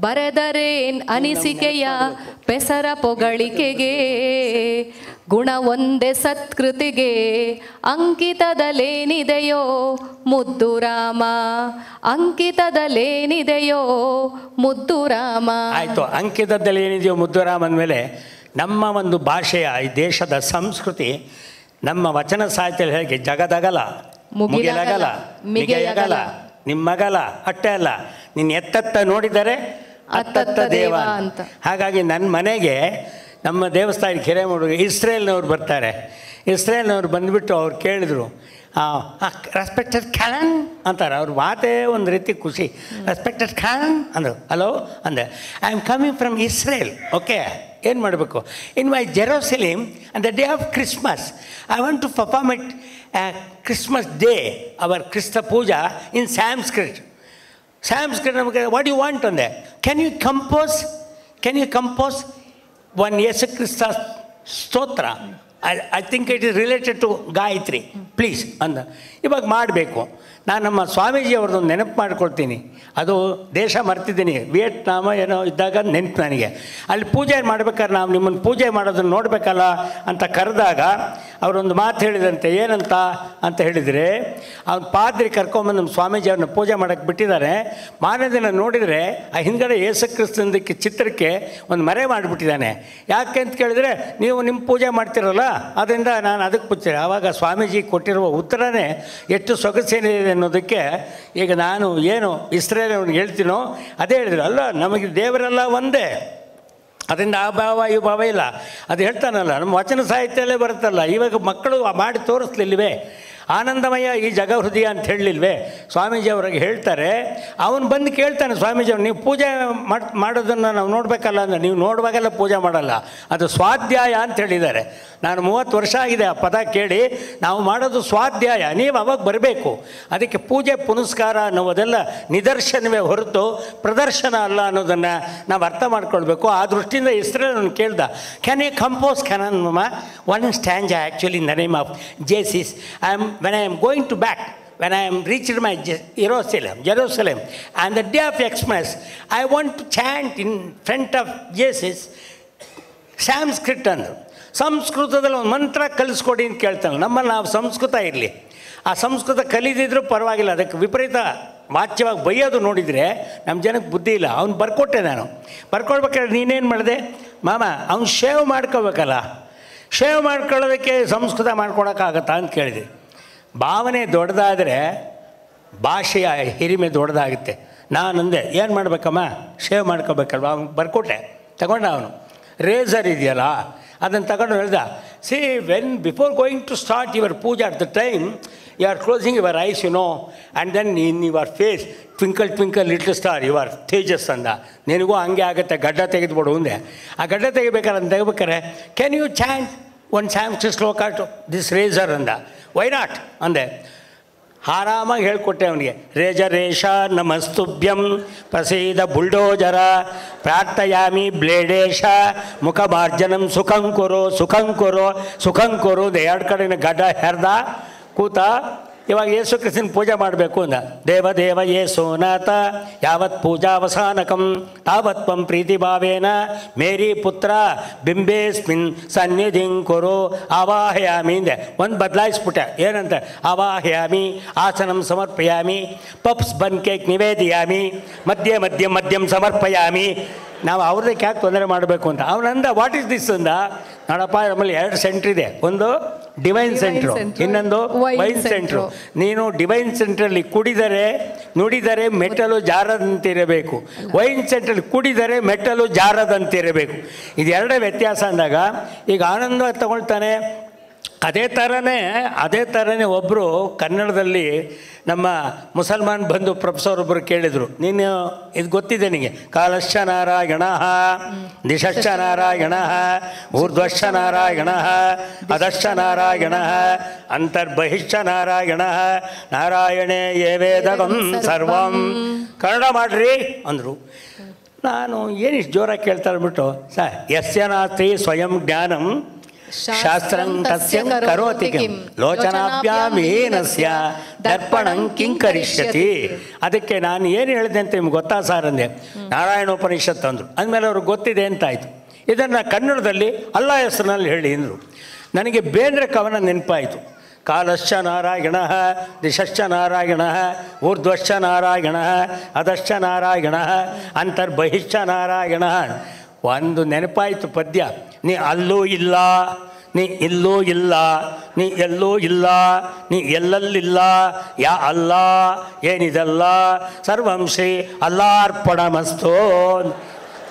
ಬರೆದರೇನ್ ಅನಿಸಿಕೆಯ ಪೆಸರ ಪೊಗಳಿಕೆಗೆ, ಗುಣ ಒಂದೇ ಸತ್ಕೃತಿಗೆ ಅಂಕಿತದಲ್ಲೇನಿದೆಯೋ ಮುದ್ದು ರಾಮ, ಅಂಕಿತದಲ್ಲೇನಿದೆಯೋ ಮುದ್ದು ರಾಮ. ಆಯಿತು, ಅಂಕಿತದಲ್ಲಿ ಏನಿದೆಯೋ ಮುದ್ದು ರಾಮ ಅಂದಮೇಲೆ ನಮ್ಮ ಒಂದು ಭಾಷೆಯ ಈ ದೇಶದ ಸಂಸ್ಕೃತಿ, ನಮ್ಮ ವಚನ ಸಾಹಿತ್ಯ ಹೇಗೆ ಜಗದಗಲ, ಮುಗಿಲಗಲ, ಮಿಗೆಯಗಲ, ನಿಮ್ಮಗಲ, ಅಟ್ಟೆ ಅಲ್ಲ, ನಿನ್ನ ಎತ್ತತ್ತ ನೋಡಿದರೆ ಅತ್ತತ್ತ ದೇವ ಅಂತ. ಹಾಗಾಗಿ ನನ್ನ ಮನೆಗೆ ನಮ್ಮ ದೇವಸ್ಥಾನಕ್ಕೆ ಹಿರೇಮಠ ಇಸ್ರೇಲ್ನವ್ರು ಬರ್ತಾರೆ. ಇಸ್ರೇಲ್ನವ್ರು ಬಂದುಬಿಟ್ಟು ಅವ್ರು ಕೇಳಿದ್ರು, ರೆಸ್ಪೆಕ್ಟೆಡ್ ಖಾನ್ ಅಂತಾರೆ. ಅವ್ರ ಮಾತೇ ಒಂದು ರೀತಿ ಖುಷಿ. ರೆಸ್ಪೆಕ್ಟೆಡ್ ಖಾನ್ ಅಂದರು. ಹಲೋ ಅಂದೆ. I am coming from Israel. Okay, ಏನು ಮಾಡಬೇಕು? In my Jerusalem on the day of Christmas I want to perform it Christmas day our Krista puja in Sanskrit. Sanskrit ನಮಗೆ ವಾಟ್ ಯು ವಾಂಟ್ ಅಂದೆ. Can you compose one Yesu Krista stotra? I think it is related to Gayatri, please ಅಂದ. ಇವಾಗ ಮಾಡಬೇಕು. ನಾನು ನಮ್ಮ ಸ್ವಾಮೀಜಿ ಅವ್ರದ್ದೊಂದು ನೆನಪು ಮಾಡ್ಕೊಳ್ತೀನಿ. ಅದು ದೇಶ ಮರ್ತಿದ್ದೀನಿ, ವಿಯೆಟ್ನಾಮ ಏನೋ ಇದ್ದಾಗ ನೆನಪು ನನಗೆ. ಅಲ್ಲಿ ಪೂಜೆ ಮಾಡ್ಬೇಕಾದ್ರೆ ನಾವು ನಿಮ್ಮನ್ನು ಪೂಜೆ ಮಾಡೋದನ್ನು ನೋಡಬೇಕಲ್ಲ ಅಂತ ಕರೆದಾಗ ಅವರೊಂದು ಮಾತು ಹೇಳಿದಂತೆ. ಏನಂತ ಅಂತ ಹೇಳಿದರೆ, ಅವ್ನ ಪಾದ್ರಿ ಕರ್ಕೊಂಬಂದು ನಮ್ಮ ಸ್ವಾಮೀಜಿ ಅವ್ರನ್ನ ಪೂಜೆ ಮಾಡೋಕ್ಕೆ ಬಿಟ್ಟಿದ್ದಾರೆ. ಮಾರನೇ ದಿನ ನೋಡಿದರೆ ಆ ಹಿಂದ್ಗಡೆ ಯೇಸು ಕ್ರಿಸ್ತಂದಕ್ಕೆ ಚಿತ್ರಕ್ಕೆ ಒಂದು ಮರೆ ಮಾಡಿಬಿಟ್ಟಿದ್ದಾನೆ. ಯಾಕೆ ಅಂತ ಕೇಳಿದರೆ, ನೀವು ನಿಮ್ಮ ಪೂಜೆ ಮಾಡ್ತಿರಲ್ಲ, ಅದರಿಂದ ನಾನು ಅದಕ್ಕೆ ಪೂಜೆ. ಆವಾಗ ಸ್ವಾಮೀಜಿ ಕೊಟ್ಟಿರುವ ಉತ್ತರನೇ ಎಷ್ಟು ಸೊಗಸೇನಿದೆ ಅನ್ನೋದಕ್ಕೆ ಈಗ ನಾನು ಏನು ಇಸ್ರೇಲ್ ಅವ್ನಿಗೆ ಹೇಳ್ತೀನೋ ಅದೇ ಹೇಳಿದ್ರು. ಅಲ್ಲ, ನಮಗೆ ದೇವರೆಲ್ಲ ಒಂದೇ, ಅದರಿಂದ ಆ ಭಾವ ಈ ಭಾವ ಇಲ್ಲ. ಅದು ಹೇಳ್ತಾನಲ್ಲ, ನಮ್ಮ ವಚನ ಸಾಹಿತ್ಯಲ್ಲೇ ಬರುತ್ತಲ್ಲ. ಇವಾಗ ಮಕ್ಕಳು ಮಾಡಿ ತೋರಿಸ್ಲಿಲ್ವೇ ಆನಂದಮಯ ಈ ಜಗ ಹೃದಯ ಅಂತ ಹೇಳಲಿಲ್ವೇ? ಸ್ವಾಮೀಜಿ ಅವ್ರಿಗೆ ಹೇಳ್ತಾರೆ. ಅವನು ಬಂದು ಕೇಳ್ತಾನೆ ಸ್ವಾಮೀಜಿ ಅವ್ರು, ನೀವು ಪೂಜೆ ಮಾಡೋದನ್ನು ನಾವು ನೋಡಬೇಕಲ್ಲ ಅಂದರೆ, ನೀವು ನೋಡುವಾಗೆಲ್ಲ ಪೂಜೆ ಮಾಡಲ್ಲ, ಅದು ಸ್ವಾಧ್ಯಾಯ ಅಂತ ಹೇಳಿದ್ದಾರೆ. ನಾನು 30 ವರ್ಷ ಆಗಿದೆ ಆ ಪದ ಕೇಳಿ. ನಾವು ಮಾಡೋದು ಸ್ವಾಧ್ಯಾಯ, ನೀವು ಅವಾಗ ಬರಬೇಕು. ಅದಕ್ಕೆ ಪೂಜೆ ಪುನಸ್ಕಾರ ಅನ್ನೋದೆಲ್ಲ ನಿದರ್ಶನವೇ ಹೊರತು ಪ್ರದರ್ಶನ ಅಲ್ಲ ಅನ್ನೋದನ್ನು ನಾವು ಅರ್ಥ ಮಾಡ್ಕೊಳ್ಬೇಕು. ಆ ದೃಷ್ಟಿಯಿಂದ ಇಸ್ರೇಲ್ ಕೇಳ್ದ, can you compose canon one stanza actually in the name of Jesus. When I am going to back, when I am reached my Jerusalem, and the day of Xmas, I want to chant in front of Jesus Sanskrit. ಸಂಸ್ಕೃತದಲ್ಲಿ ಒಂದು ಮಂತ್ರ ಕಲಿಸ್ಕೊಡಿ ಅಂತ ಕೇಳ್ತಾನೆ. ನಮ್ಮಲ್ಲಿ ನಾವು ಸಂಸ್ಕೃತ ಇರಲಿ, ಆ ಸಂಸ್ಕೃತ ಕಲಿದಿದ್ರೂ ಪರವಾಗಿಲ್ಲ, ಅದಕ್ಕೆ ವಿಪರೀತ ವಾಚ್ಯವಾಗಿ ಬೈಯೋದು ನೋಡಿದರೆ ನಮ್ಮ ಜನಕ್ಕೆ ಬುದ್ಧಿ ಇಲ್ಲ. ಅವ್ನು ಬರ್ಕೊಟ್ಟೆ ನಾನು. ಬರ್ಕೊಳ್ಬೇಕಾದ್ರೆ ನೀನೇನು ಮಾಡಿದೆ ಮಾಮ, ಅವ್ನು ಶೇವ್ ಮಾಡ್ಕೋಬೇಕಲ್ಲ, ಶೇವ್ ಮಾಡ್ಕೊಳ್ಳೋದಕ್ಕೆ ಸಂಸ್ಕೃತ ಮಾಡ್ಕೊಳಕ್ಕಾಗತ್ತಾ ಅಂತ ಕೇಳಿದೆ. ಭಾವನೆ ದೊಡ್ಡದಾದರೆ ಭಾಷೆಯ ಹಿರಿಮೆ ದೊಡ್ಡದಾಗುತ್ತೆ. ನಾನಂದೆ ಏನು ಮಾಡಬೇಕಮ್ಮ, ಶೇವ್ ಮಾಡ್ಕೋಬೇಕಲ್ವ. ಅವ್ನು ಬರ್ಕೊಟ್ಟೆ, ತಗೊಂಡ ಅವನು. ರೇಸರ್ ಇದೆಯಲ್ಲ ಅದನ್ನು ತಗೊಂಡು ಹೇಳ್ದ, see when before going to start your puja at the time you are closing your eyes you know and then in your face twinkle twinkle little star your ತೇಜಸ್ ಅಂದ. ನಿನಗೂ ಹಂಗೆ ಆಗುತ್ತೆ, ಗಡ್ಡ ತೆಗೆದುಬಿಡು ಅಂದೆ. ಆ ಗಡ್ಡ ತೆಗಿಬೇಕಾದ್ರೆ ಅಂತ ತೆಗಿಬೇಕಾರೆ can you chant one Sam's shloka to this razor ಅಂದ. ವೈ ನಾಟ್ ಅಂದೆ. ಆರಾಮಾಗಿ ಹೇಳ್ಕೊಟ್ಟೆ ಅವನಿಗೆ. ರೇಜರೇಶ ನಮಸ್ತುಭ್ಯಂ ಪ್ರಸೀದ ಬುಲ್ಡೋಜರ ಪ್ರಾರ್ಥಯಾಮಿ ಬ್ಲೇಡೇಶ ಮುಖಮಾರ್ಜನಂ ಸುಖಂಕುರು ಸುಖಂಕುರು ಸುಖಂಕುರು. ಎರಡು ಕಡೆನ ಗಡ್ಡ ಹೆರ್ದ ಕೂತ. ಇವಾಗ ಯೇಸು ಕ್ರಿಸ್ತನ ಪೂಜೆ ಮಾಡಬೇಕು ಅಂದ. ದೇವದೇವ ಯೇಸುನಾಥ ಯಾವತ್ ಪೂಜಾವಸಾನಕಂ ತಾವತ್ವಂ ಪ್ರೀತಿಭಾವೇನ ಮೇರಿ ಪುತ್ರ ಬಿಂಬೇಸ್ಮಿನ್ ಸನ್ನಿಧಿಂ ಕುರು ಆವಾಹಯಾಮಿ ಅಂದೆ. ಒಂದು ಬದಲಾಯಿಸ್ಬಿಟ್ಟೆ. ಏನಂತ, ಆವಾಹಯಾಮಿ ಆಸನಂ ಸಮರ್ಪಯಾಮಿ ಪಪ್ಸ್ ಬನ್ ಕೇಕ್ ನಿವೇದಯಾಮಿ ಮಧ್ಯೆ ಮಧ್ಯೆ ಮಧ್ಯಂ ಸಮರ್ಪಯಾಮಿ. ನಾವು ಅವ್ರದಕ್ಕೆ ಯಾಕೆ ತೊಂದರೆ ಮಾಡಬೇಕು ಅಂತ ಅವನಂದ. ವಾಟ್ ಈಸ್ ದಿಸ್ ಅಂದ. ನೋಡಪ್ಪ, ನಮ್ಮಲ್ಲಿ 2 ಸೆಂಟ್ರ್ ಇದೆ. ಒಂದು ಡಿವೈನ್ ಸೆಂಟ್ರು, ಇನ್ನೊಂದು ವೈನ್ ಸೆಂಟ್ರು. ನೀನು ಡಿವೈನ್ ಸೆಂಟ್ರಲ್ಲಿ ಕುಡಿದರೆ ನುಡಿದರೆ ಮೆಟ್ಟಲು ಜಾರದಂತಿರಬೇಕು, ವೈನ್ ಸೆಂಟ್ರಲ್ಲಿ ಕುಡಿದರೆ ಮೆಟ್ಟಲು ಜಾರದಂತಿರಬೇಕು. ಇದು ಎರಡೇ ವ್ಯತ್ಯಾಸ ಅಂದಾಗ ಈಗ ಆನಂದ ತಗೊಳ್ತಾನೆ. ಅದೇ ಥರನೇ ಒಬ್ಬರು ಕನ್ನಡದಲ್ಲಿ ನಮ್ಮ ಮುಸಲ್ಮಾನ್ ಬಂದು ಪ್ರೊಫೆಸರ್ ಒಬ್ಬರು ಕೇಳಿದರು, ನೀನು ಇದು ಗೊತ್ತಿದೆ ನಿನಗೆ, ಕಾಲಶ್ಚ ನಾರಾಯಣ ದಿಶಶ್ಚ ನಾರಾಯಣ ಊರ್ಧ್ವಶ್ಚ ನಾರಾಯಣ ಅಧಶ್ಚ ನಾರಾಯಣ ಅಂತರ್ಬಹಿಶ್ಚ ನಾರಾಯಣ ನಾರಾಯಣೇ ಯೇ ವೇದಗಂ ಸರ್ವಂ. ಕನ್ನಡ ಮಾಡ್ರಿ ಅಂದರು. ನಾನು ಏನಿಷ್ಟು ಜೋರಾಗಿ ಕೇಳ್ತಾ ಇದ್ಬಿಟ್ಟು, ಸರ್ ಯಸ್ಯ ನಾಸ್ತಿ ಸ್ವಯಂ ಜ್ಞಾನಂ ಶಾಸ್ತ್ರಂ ತಸ್ಯಂ ಕರೋತಿ ಕಿಂ ಲೋಚನಾಭ್ಯಾಂ ಏನಸ್ಯ ದರ್ಪಣಂ ಕಿಂ ಕರಿಷ್ಯತಿ. ಅದಕ್ಕೆ ನಾನು ಏನು ಹೇಳಿದೆ ಅಂತ ನಿಮ್ಗೆ ಗೊತ್ತಾ ಸರ್ ಅಂದೆ. ನಾರಾಯಣೋಪನಿಷತ್ ಅಂದರು. ಅಂದಮೇಲೆ ಅವ್ರಿಗೆ ಗೊತ್ತಿದೆ ಅಂತಾಯಿತು. ಇದನ್ನು ಕನ್ನಡದಲ್ಲಿ ಅಲ್ಲ ಹೆಸರಿನಲ್ಲಿ ಹೇಳಿ ಅಂದರು. ನನಗೆ ಬೇಂದ್ರೆ ಕವನ ನೆನಪಾಯಿತು. ಕಾಲಶ್ಚ ನಾರಾಯಣ ದಿಶಶ್ಚ ನಾರಾಯಣ ಊರ್ಧ್ವಶ್ಚ ನಾರಾಯಣ ಅಧಶ್ಚ ನಾರಾಯಣ ಅಂತರ್ಬಹಿಶ್ಚ ನಾರಾಯಣ. ಒಂದು ನೆನಪಾಯಿತು ಪದ್ಯ. ನೀ ಅಲ್ಲೂ ಇಲ್ಲ, ನೀ ಇಲ್ಲೂ ಇಲ್ಲ, ನೀ ಎಲ್ಲೂ ಇಲ್ಲ, ನೀ ಎಲ್ಲಲ್ಲಿಲ್ಲ, ಯಾ ಅಲ್ಲ ಏನಿದಲ್ಲ ಸರ್ವಂ ಶ್ರೀ ಅಲ್ಲಾರ್ಪಣಮಸ್ತೋ.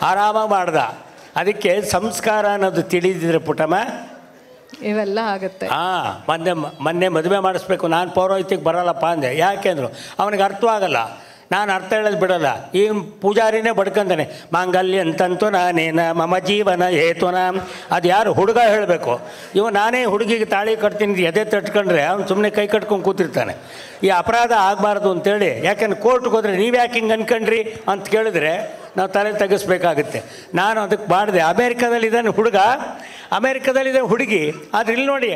ಆರಾಮಾಗಿ ಮಾಡ್ದ. ಅದಕ್ಕೆ ಸಂಸ್ಕಾರ ಅನ್ನೋದು ತಿಳಿದಿದ್ರೆ ಪುಟಮ್ಮ ಇವೆಲ್ಲ ಆಗುತ್ತೆ. ಮೊನ್ನೆ ಮದುವೆ ಮಾಡಿಸ್ಬೇಕು, ನಾನು ಪೌರೋಹಿತ್ಯಕ್ಕೆ ಬರಲ್ಲಪ್ಪ ಅಂದೆ. ಯಾಕೆ ಅಂದರು, ಅವನಿಗೆ ಅರ್ಥವಾಗಲ್ಲ. ನಾನು ಅರ್ಥ ಹೇಳೋದು ಬಿಡೋಲ್ಲ. ಈ ಪೂಜಾರಿನೇ ಬಡ್ಕೊಂತಾನೆ, ಮಾಂಗಲ್ಯ ಅಂತಂತೂ ನಾನೇನ ಮಮ ಜೀವನ ಹೇತುನ. ಅದು ಯಾರು ಹುಡುಗ ಹೇಳಬೇಕು. ನಾನೇ ಹುಡುಗಿಗೆ ತಾಳಿ ಕಟ್ತೀನಿ ಎದೆ ತಟ್ಕೊಂಡ್ರೆ ಅವ್ನು ಸುಮ್ಮನೆ ಕೈ ಕಟ್ಕೊಂಡು ಕೂತಿರ್ತಾನೆ. ಈ ಅಪರಾಧ ಆಗಬಾರ್ದು ಅಂತೇಳಿ, ಯಾಕೆಂದ್ರೆ ಕೋರ್ಟ್ಗೆ ಹೋದರೆ ನೀವು ಯಾಕೆ ಹಿಂಗೆ ಅನ್ಕೊಂಡ್ರಿ ಅಂತ ಕೇಳಿದ್ರೆ ನಾವು ತಲೆ ತೆಗೆಸ್ಬೇಕಾಗುತ್ತೆ. ನಾನು ಅದಕ್ಕೆ ಮಾಡಿದೆ. ಅಮೇರಿಕಾದಲ್ಲಿದ್ದಾನೆ ಹುಡುಗ, ಅಮೇರಿಕಾದಲ್ಲಿದ್ದಾನೆ ಹುಡುಗಿ. ಆದರೆ ಇಲ್ಲಿ ನೋಡಿ,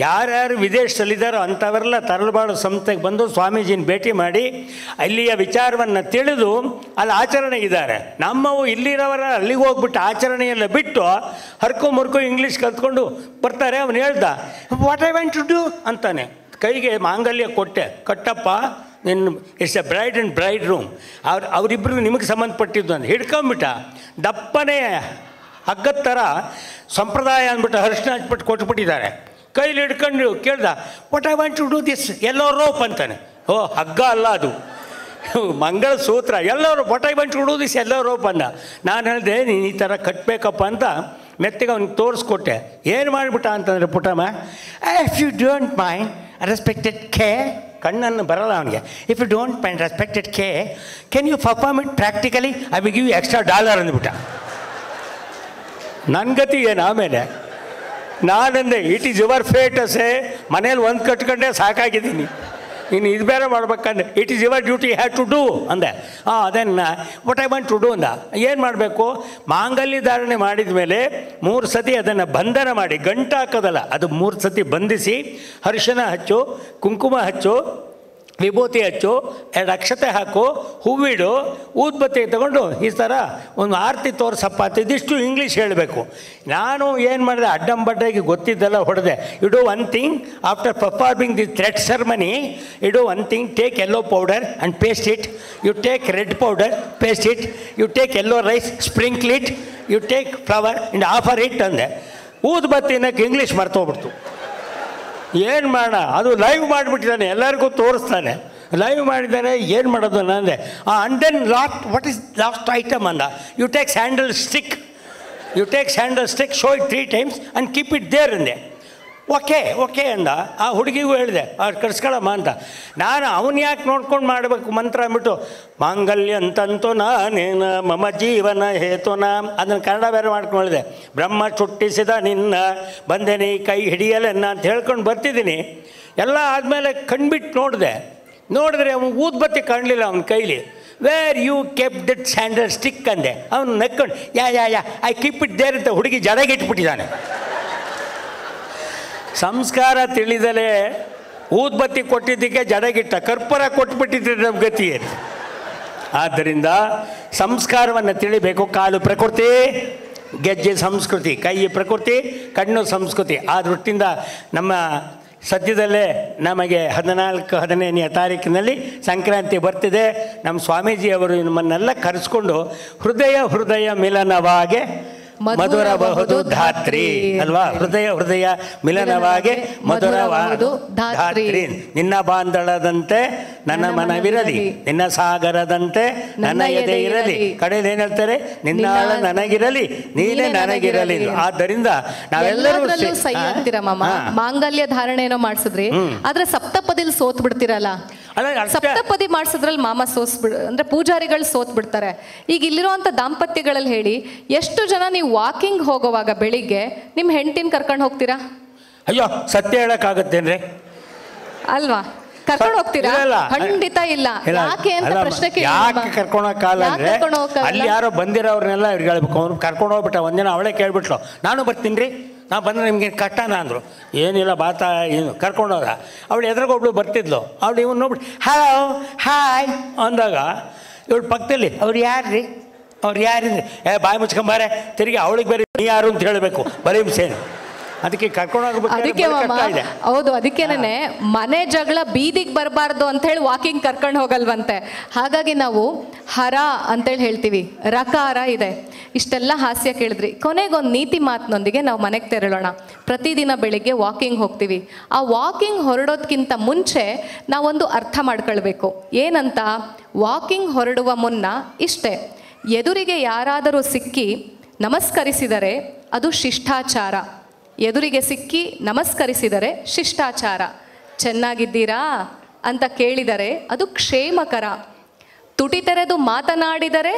ಯಾರ್ಯಾರು ವಿದೇಶದಲ್ಲಿದ್ದಾರೋ ಅಂಥವರೆಲ್ಲ ತರಳಬಾಳು ಸಂಸ್ಥೆಗೆ ಬಂದು ಸ್ವಾಮೀಜಿನ ಭೇಟಿ ಮಾಡಿ ಅಲ್ಲಿಯ ವಿಚಾರವನ್ನು ತಿಳಿದು ಅಲ್ಲಿ ಆಚರಣೆಗಿದ್ದಾರೆ. ನಮ್ಮವು ಇಲ್ಲಿರೋವರ ಅಲ್ಲಿಗೆ ಹೋಗ್ಬಿಟ್ಟು ಆಚರಣೆಯೆಲ್ಲ ಬಿಟ್ಟು ಹರ್ಕೊ ಮುರ್ಕೊ ಇಂಗ್ಲೀಷ್ ಕಲ್ತ್ಕೊಂಡು ಬರ್ತಾರೆ. ಅವನು ಹೇಳ್ದ, what I want to do ಅಂತಾನೆ. ಕೈಗೆ ಮಾಂಗಲ್ಯ ಕೊಟ್ಟೆ, ಕಟ್ಟಪ್ಪ ನಿನ್ನ it's a bride and bride room. ಅವರಿಬ್ಬರು ನಿಮಗೆ ಸಂಬಂಧಪಟ್ಟಿದ್ದು ಅಂತ ಹಿಡ್ಕೊಂಬಿಟ್ಟ. ದಪ್ಪನೇ ಹಗ್ಗದ ಥರ ಸಂಪ್ರದಾಯ ಅಂದ್ಬಿಟ್ಟು ಅರಿಶಿನ ಹಚ್ಬಿಟ್ಟು ಕೊಟ್ಬಿಟ್ಟಿದ್ದಾರೆ. ಕೈಲಿ ಹಿಡ್ಕೊಂಡು ಕೇಳ್ದ, what I want to do this yellow rope ಅಂತಾನೆ. ಹಗ್ಗ ಅಲ್ಲ ಅದು, ಮಂಗಳ ಸೂತ್ರ. ಎಲ್ಲರೂ what I want to do this yellow rope ಅಂದ. ನಾನು ಹೇಳಿದೆ, ನೀನು ಈ ಥರ ಕಟ್ಟಬೇಕಪ್ಪ ಅಂತ ಮೆತ್ತಿಗೆ ಅವ್ನಿಗೆ ತೋರಿಸ್ಕೊಟ್ಟೆ. ಏನು ಮಾಡಿಬಿಟ್ಟ ಅಂತಂದರೆ ಪುಟಮ್ಮ, if you don't mind respected K, ಕಣ್ಣನ್ನು ಬರಲ್ಲ ಅವನಿಗೆ. If you don't mind respected K can you perform it practically, I will give you $extra ಅಂದ್ಬಿಟ್ಟ. ನನ್ನ ಗತಿ ಏನು ಆಮೇಲೆ? ನಾನಂದೆ, ಇಟ್ ಈಸ್ ಯುವರ್ ಫೇಟಸೇ. ಮನೇಲಿ ಒಂದು ಕಟ್ಕೊಂಡೆ ಸಾಕಾಗಿದ್ದೀನಿ, ಇನ್ನು ಇದು ಬೇರೆ ಮಾಡ್ಬೇಕಂದ್ರೆ it is your duty have to do ಅಂದೆ. ಅದನ್ನು what I want to do ಅಂದ. ಏನು ಮಾಡಬೇಕು, ಮಾಂಗಲ್ಯ ಧಾರಣೆ ಮಾಡಿದ ಮೇಲೆ 3 ಸತಿ ಅದನ್ನು ಬಂಧನ ಮಾಡಿ, ಗಂಟು ಹಾಕೋದಲ್ಲ, ಅದು 3 ಸತಿ ಬಂಧಿಸಿ ಅರಿಶಿನ ಹಚ್ಚು, ಕುಂಕುಮ ಹಚ್ಚು, ವಿಭೂತಿ ಹಚ್ಚು, 2 ಅಕ್ಷತೆ ಹಾಕು, ಹೂವಿಡು, ಊದ್ಬತ್ತಿ ತಗೊಂಡು ಈ ಥರ ಒಂದು ಆರತಿ ತೋರಿಸಪ್ಪ ಅಂತ ಇದಿಷ್ಟು ಇಂಗ್ಲೀಷ್ ಹೇಳಬೇಕು. ನಾನು ಏನು ಮಾಡಿದೆ, ಅಡ್ಡಂಬಡ್ಡಾಗಿ ಗೊತ್ತಿದ್ದೆಲ್ಲ ಹೊಡೆದೆ. You do one thing after performing the thread ceremony, you do one thing, take yellow powder and paste it, you take red powder, paste it, you take yellow rice, sprinkle it, you take flower and offer it ಅಂದೆ. ಊದ್ಬತ್ತಿನಕ್ಕೆ English ಮರ್ತೋಗ್ಬಿಡ್ತು. ಏನು ಮಾಡೋಣ, ಅದು live ಮಾಡಿಬಿಟ್ಟಿದ್ದಾನೆ, ಎಲ್ಲರಿಗೂ ತೋರಿಸ್ತಾನೆ, live ಮಾಡಿದ್ದಾನೆ, ಏನು ಮಾಡೋದು ಅಂದೆ. And then what is last item ಅಂದ. You take sandal stick, you take sandal stick, show it 3 times and keep it there ಅಂದೆ. ಓಕೆ ಅಂದ. ಆ ಹುಡುಗಿಗೂ ಹೇಳಿದೆ, ಅವ್ರು ಕರ್ಸ್ಕೊಳಮ್ಮ ಅಂತ. ನಾನು ಅವನು ಯಾಕೆ ನೋಡ್ಕೊಂಡು ಮಾಡಬೇಕು ಮಂತ್ರ ಅಂದ್ಬಿಟ್ಟು, ಮಾಂಗಲ್ಯ ಅಂತಂತೂ ನಾನೇನ ಮಮ ಜೀವನ ಹೇತುನ ಅದನ್ನು ಕನ್ನಡ ಬೇರೆ ಮಾಡ್ಕೊಂಡು ಹೇಳಿದೆ. ಬ್ರಹ್ಮ ಚುಟ್ಟಿಸಿದ ನಿನ್ನ ಬಂದೇನೆ ಕೈ ಹಿಡಿಯಲೆನ್ನ ಅಂತ ಹೇಳ್ಕೊಂಡು ಬರ್ತಿದ್ದೀನಿ. ಎಲ್ಲ ಆದಮೇಲೆ ಕಣ್ಬಿಟ್ಟು ನೋಡಿದ್ರೆ ಅವನು ಊದ್ಬತ್ತಿ ಕಾಣಲಿಲ್ಲ ಅವನ ಕೈಲಿ. Where you kept that sandal stick ಅಂದೆ. ಅವನು ನಕ್ಕೊಂಡು yeah I keep it there ಅಂತ ಹುಡುಗಿ ಜಡಗಿಟ್ಬಿಟ್ಟಿದ್ದಾನೆ. ಸಂಸ್ಕಾರ ತಿಳಿದಲೇ ಊದ್ಬತ್ತಿ ಕೊಟ್ಟಿದ್ದಕ್ಕೆ ಜಡಗಿಟ್ಟ, ಕರ್ಪೂರ ಕೊಟ್ಬಿಟ್ಟಿದ್ರೆ ನಮ್ಮ ಗತಿ ಏನು? ಆದ್ದರಿಂದ ಸಂಸ್ಕಾರವನ್ನು ತಿಳಿಬೇಕು. ಕಾಲು ಪ್ರಕೃತಿ, ಗೆಜ್ಜೆ ಸಂಸ್ಕೃತಿ, ಕೈ ಪ್ರಕೃತಿ, ಕಣ್ಣು ಸಂಸ್ಕೃತಿ. ಆ ದೃಷ್ಟಿಯಿಂದ ನಮ್ಮ ಸದ್ಯದಲ್ಲೇ ನಮಗೆ 14-15ನೇ ತಾರೀಕಿನಲ್ಲಿ ಸಂಕ್ರಾಂತಿ ಬರ್ತಿದೆ. ನಮ್ಮ ಸ್ವಾಮೀಜಿಯವರು ನಮ್ಮನ್ನೆಲ್ಲ ಕರೆಸ್ಕೊಂಡು ಹೃದಯ ಮಿಲನವಾಗೆ ಮಧುರಬಹುದು ಧಾತ್ರಿ ಅಲ್ವಾ, ಹೃದಯ ಮಿಲನವಾಗಿ ಮಧುರವಾದು ಧಾತ್ರಿ. ನಿನ್ನ ಬಾಂಧಳದಂತೆ ನನ್ನ ಮನವಿರಲಿ, ನಿನ್ನ ಸಾಗರದಂತೆ ನನ್ನ ಎದೆ ಇರಲಿ. ಕಡೆಯಲ್ಲಿ ಏನು ಹೇಳ್ತಾರೆ, ನಿನ್ನಾಳ ನನಗಿರಲಿ, ನೀನೇ ನನಗಿರಲಿ. ಆದ್ದರಿಂದ ನಾವೆಲ್ಲರೂ ಸಹಿ ಆಗ್ತೀರಾ ಮಾಮ. ಮಾಂಗಲ್ಯ ಧಾರಣೆ ಏನೋ ಮಾಡಿಸಿದ್ರಿ, ಆದ್ರೆ ಸಪ್ತಪದಿಲಿ ಸೋತ್ ಬಿಡ್ತೀರಲ್ಲ. ಸಪ್ತಪದಿ ಮಾಡಿಸಿದ್ರಲ್ಲಿ ಮಾಮ ಅಂದ್ರೆ ಪೂಜಾರಿಗಳು ಸೋತ್ ಬಿಡ್ತಾರೆ. ಈಗ ಇಲ್ಲಿರುವಂತ ದಾಂಪತ್ಯಗಳಲ್ಲಿ ಹೇಳಿ, ಎಷ್ಟು ಜನ ನೀವು ವಾಕಿಂಗ್ ಹೋಗುವಾಗ ಬೆಳಿಗ್ಗೆ ನಿಮ್ಮ ಹೆಂಡತಿನ ಕರ್ಕೊಂಡು ಹೋಗ್ತೀರಾ? ಅಯ್ಯೋ, ಸತ್ಯ ಹೇಳಕ್ಕಾಗತ್ತೇನ್ರಿ? ಅಲ್ವಾ, ಕರ್ಕೊಂಡು ಹೋಗ್ತೀರಾ? ಖಂಡಿತ ಇಲ್ಲ. ಯಾಕೆ ಅಂತ ಪ್ರಶ್ನೆ ಕೇಳಿ. ಯಾಕೆ ಕರ್ಕೊಂಡೋಗಲ್ಲ ಅಂದ್ರೆ, ಅಲ್ಲಿ ಯಾರೋ ಬಂದಿರೋರ್ನೆಲ್ಲ ಇವ್ರಿಗೆ ಹೇಳ್ಬೇಕು. ಅವ್ರು ಕರ್ಕೊಂಡು ಹೋಗ್ಬಿಟ್ಟ. ಒಂದಿನ ಅವಳೇ ಕೇಳ್ಬಿಟ್ಲು, ನಾನು ಬರ್ತೀನಿ ರೀ, ನಾ ಬಂದರೆ ನಿಮ್ಗೆ ಕಟ್ಟಣ ಅಂದರು. ಏನಿಲ್ಲ ಬಾತ ಏನು ಕರ್ಕೊಂಡೋದ. ಅವಳು ಎದುರುಗೊಬ್ಳು ಬರ್ತಿದ್ಲು. ಅವಳು ಇವನು ನೋಡ್ಬಿಟ್ಟು ಹಲೋ ಹಾಯ್ ಅಂದಾಗ ಇವಳು ಪಕ್ಕದಲ್ಲಿ ಅವ್ರು ಯಾರ್ರಿ ಯಾರಿದ್ರೆ ಬಾಯಿ ಮುಚ್ಕೊಂಬಾರೆ ತಿರುಗಿ ಅವಳಿಗೆ ಬರೀ ನೀ ಯಾರು ಅಂತ ಹೇಳಬೇಕು, ಬರೀ ಸೇನು. ಅದಕ್ಕೆ ಕರ್ಕೊಂಡೋಗ್ಬೇಕು. ಹೌದು, ಅದಕ್ಕೇನೆ ಮನೆ ಜಗಳ ಬೀದಿಗೆ ಬರಬಾರ್ದು ಅಂತ ಹೇಳಿ ವಾಕಿಂಗ್ ಕರ್ಕೊಂಡು ಹೋಗಲ್ವಂತೆ. ಹಾಗಾಗಿ ನಾವು ಹರ ಅಂತೇಳಿ ಹೇಳ್ತೀವಿ, ರಕಾರ ಇದೆ. ಇಷ್ಟೆಲ್ಲ ಹಾಸ್ಯ ಕೇಳಿದ್ರಿ. ಕೊನೆಗೊಂದು ನೀತಿ ಮಾತಿನೊಂದಿಗೆ ನಾವು ಮನೆಗೆ ತೆರಳೋಣ. ಪ್ರತಿದಿನ ಬೆಳಿಗ್ಗೆ ವಾಕಿಂಗ್ ಹೋಗ್ತೀವಿ. ಆ ವಾಕಿಂಗ್ ಹೊರಡೋದಕ್ಕಿಂತ ಮುಂಚೆ ನಾವೊಂದು ಅರ್ಥ ಮಾಡ್ಕೊಳ್ಬೇಕು. ಏನಂತ, ವಾಕಿಂಗ್ ಹೊರಡುವ ಮುನ್ನ ಇಷ್ಟೇ, ಎದುರಿಗೆ ಯಾರಾದರೂ ಸಿಕ್ಕಿ ನಮಸ್ಕರಿಸಿದರೆ ಅದು ಶಿಷ್ಟಾಚಾರ. ಎದುರಿಗೆ ಸಿಕ್ಕಿ ನಮಸ್ಕರಿಸಿದರೆ ಶಿಷ್ಟಾಚಾರ. ಚೆನ್ನಾಗಿದ್ದೀರಾ ಅಂತ ಕೇಳಿದರೆ ಅದು ಕ್ಷೇಮಕರ. ತುಟಿ ತೆರೆದು ಮಾತನಾಡಿದರೆ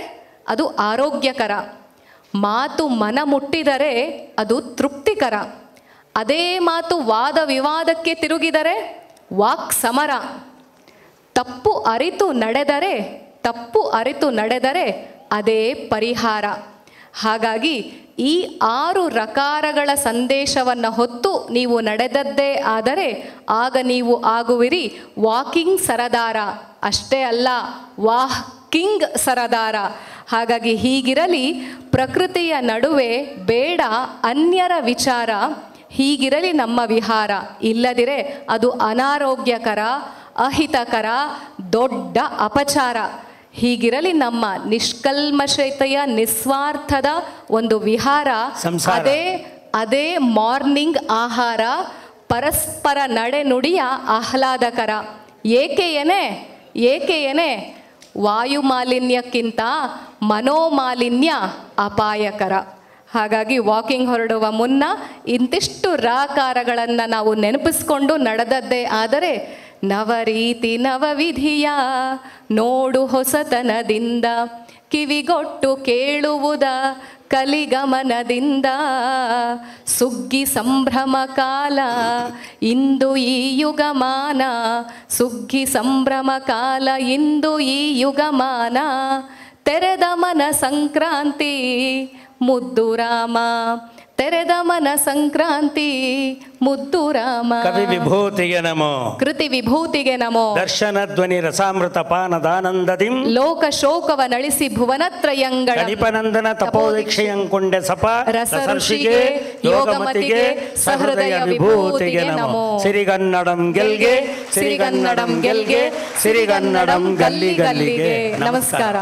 ಅದು ಆರೋಗ್ಯಕರ. ಮಾತು ಮನ ಮುಟ್ಟಿದರೆ ಅದು ತೃಪ್ತಿಕರ. ಅದೇ ಮಾತು ವಾದ ವಿವಾದಕ್ಕೆ ತಿರುಗಿದರೆ ವಾಕ್ ಸಮರ. ತಪ್ಪು ಅರಿತು ನಡೆದರೆ ಅದೇ ಪರಿಹಾರ. ಹಾಗಾಗಿ ಈ 6 ರಕಾರಗಳ ಸಂದೇಶವನ್ನು ಹೊತ್ತು ನೀವು ನಡೆದದ್ದೇ ಆದರೆ ಆಗ ನೀವು ಆಗುವಿರಿ ವಾಕಿಂಗ್ ಸರದಾರ. ಅಷ್ಟೇ ಅಲ್ಲ, ವಾಕಿಂಗ್ ಸರದಾರ. ಹಾಗಾಗಿ ಹೀಗಿರಲಿ ಪ್ರಕೃತಿಯ ನಡುವೆ ಬೇಡ ಅನ್ಯರ ವಿಚಾರ. ಹೀಗಿರಲಿ ನಮ್ಮ ವಿಹಾರ. ಇಲ್ಲದಿರೆ ಅದು ಅನಾರೋಗ್ಯಕರ, ಅಹಿತಕರ, ದೊಡ್ಡ ಅಪಚಾರ. ಹೀಗಿರಲಿ ನಮ್ಮ ನಿಷ್ಕಲ್ಮಶತೆಯ ನಿಸ್ವಾರ್ಥದ ಒಂದು ವಿಹಾರ. ಅದೇ ಮಾರ್ನಿಂಗ್ ಆಹಾರ. ಪರಸ್ಪರ ನಡೆನುಡಿಯ ಆಹ್ಲಾದಕರ. ಏಕೆಯೇನೆ ವಾಯು ಮಾಲಿನ್ಯಕ್ಕಿಂತ ಮನೋಮಾಲಿನ್ಯ ಅಪಾಯಕರ. ಹಾಗಾಗಿ ವಾಕಿಂಗ್ ಹೊರಡುವ ಮುನ್ನ ಇಂತಿಷ್ಟು ರಾಕಾರಗಳನ್ನು ನಾವು ನೆನಪಿಸ್ಕೊಂಡು ನಡೆದದ್ದೇ ಆದರೆ ನವರೀತಿ ನವವಿಧಿಯ ನೋಡು ಹೊಸತನದಿಂದ, ಕಿವಿಗೊಟ್ಟು ಕೇಳುವುದ ಕಲಿಗಮನದಿಂದ. ಸುಗ್ಗಿ ಸಂಭ್ರಮ ಕಾಲ ಇಂದು ಈ ಯುಗಮಾನ, ಸುಗ್ಗಿ ಸಂಭ್ರಮ ಕಾಲ ಇಂದು ಈ ಯುಗಮಾನ. ತೆರೆದ ಮನ ಸಂಕ್ರಾಂತಿ ಮುದ್ದು ರಾಮ, ತೆರೆದ ಮನ ಸಂಕ್ರಾಂತಿ ಮುದ್ದು ರಾಮ. ಕವಿ ವಿಭೂತಿಗೆ ನಮೋ. ಕೃತಿ ವಿಭೂತಿಗೆ ನಮೋ. ದರ್ಶನ ಧ್ವನಿ ರಸಾಮೃತ ಪಾನದಾನಂದದಿಂ. ಲೋಕ ಶೋಕವ ನಳಿಸಿ ಭುವನತ್ರಯಂಗಳ. ಕಣಿಪನಂದನ ತಪೋದೀಕ್ಷೆಯಂಕೊಂಡೆ ಸಪ. ರಸಋಷಿಗೆ ಯೋಗಮತಿಗೆ ಸಹೃದಯ ವಿಭೂತಿಗೆ ನಮೋ. ಸಿರಿಗನ್ನಡಂ ಗೆಲ್ಗೆ, ಸಿರಿಗನ್ನಡಂ ಗೆಲ್ಗೆ, ಸಿರಿಗನ್ನಡಂ ಗಲ್ಲಿ ಗಲ್ಲಿಗೆ. ನಮಸ್ಕಾರ.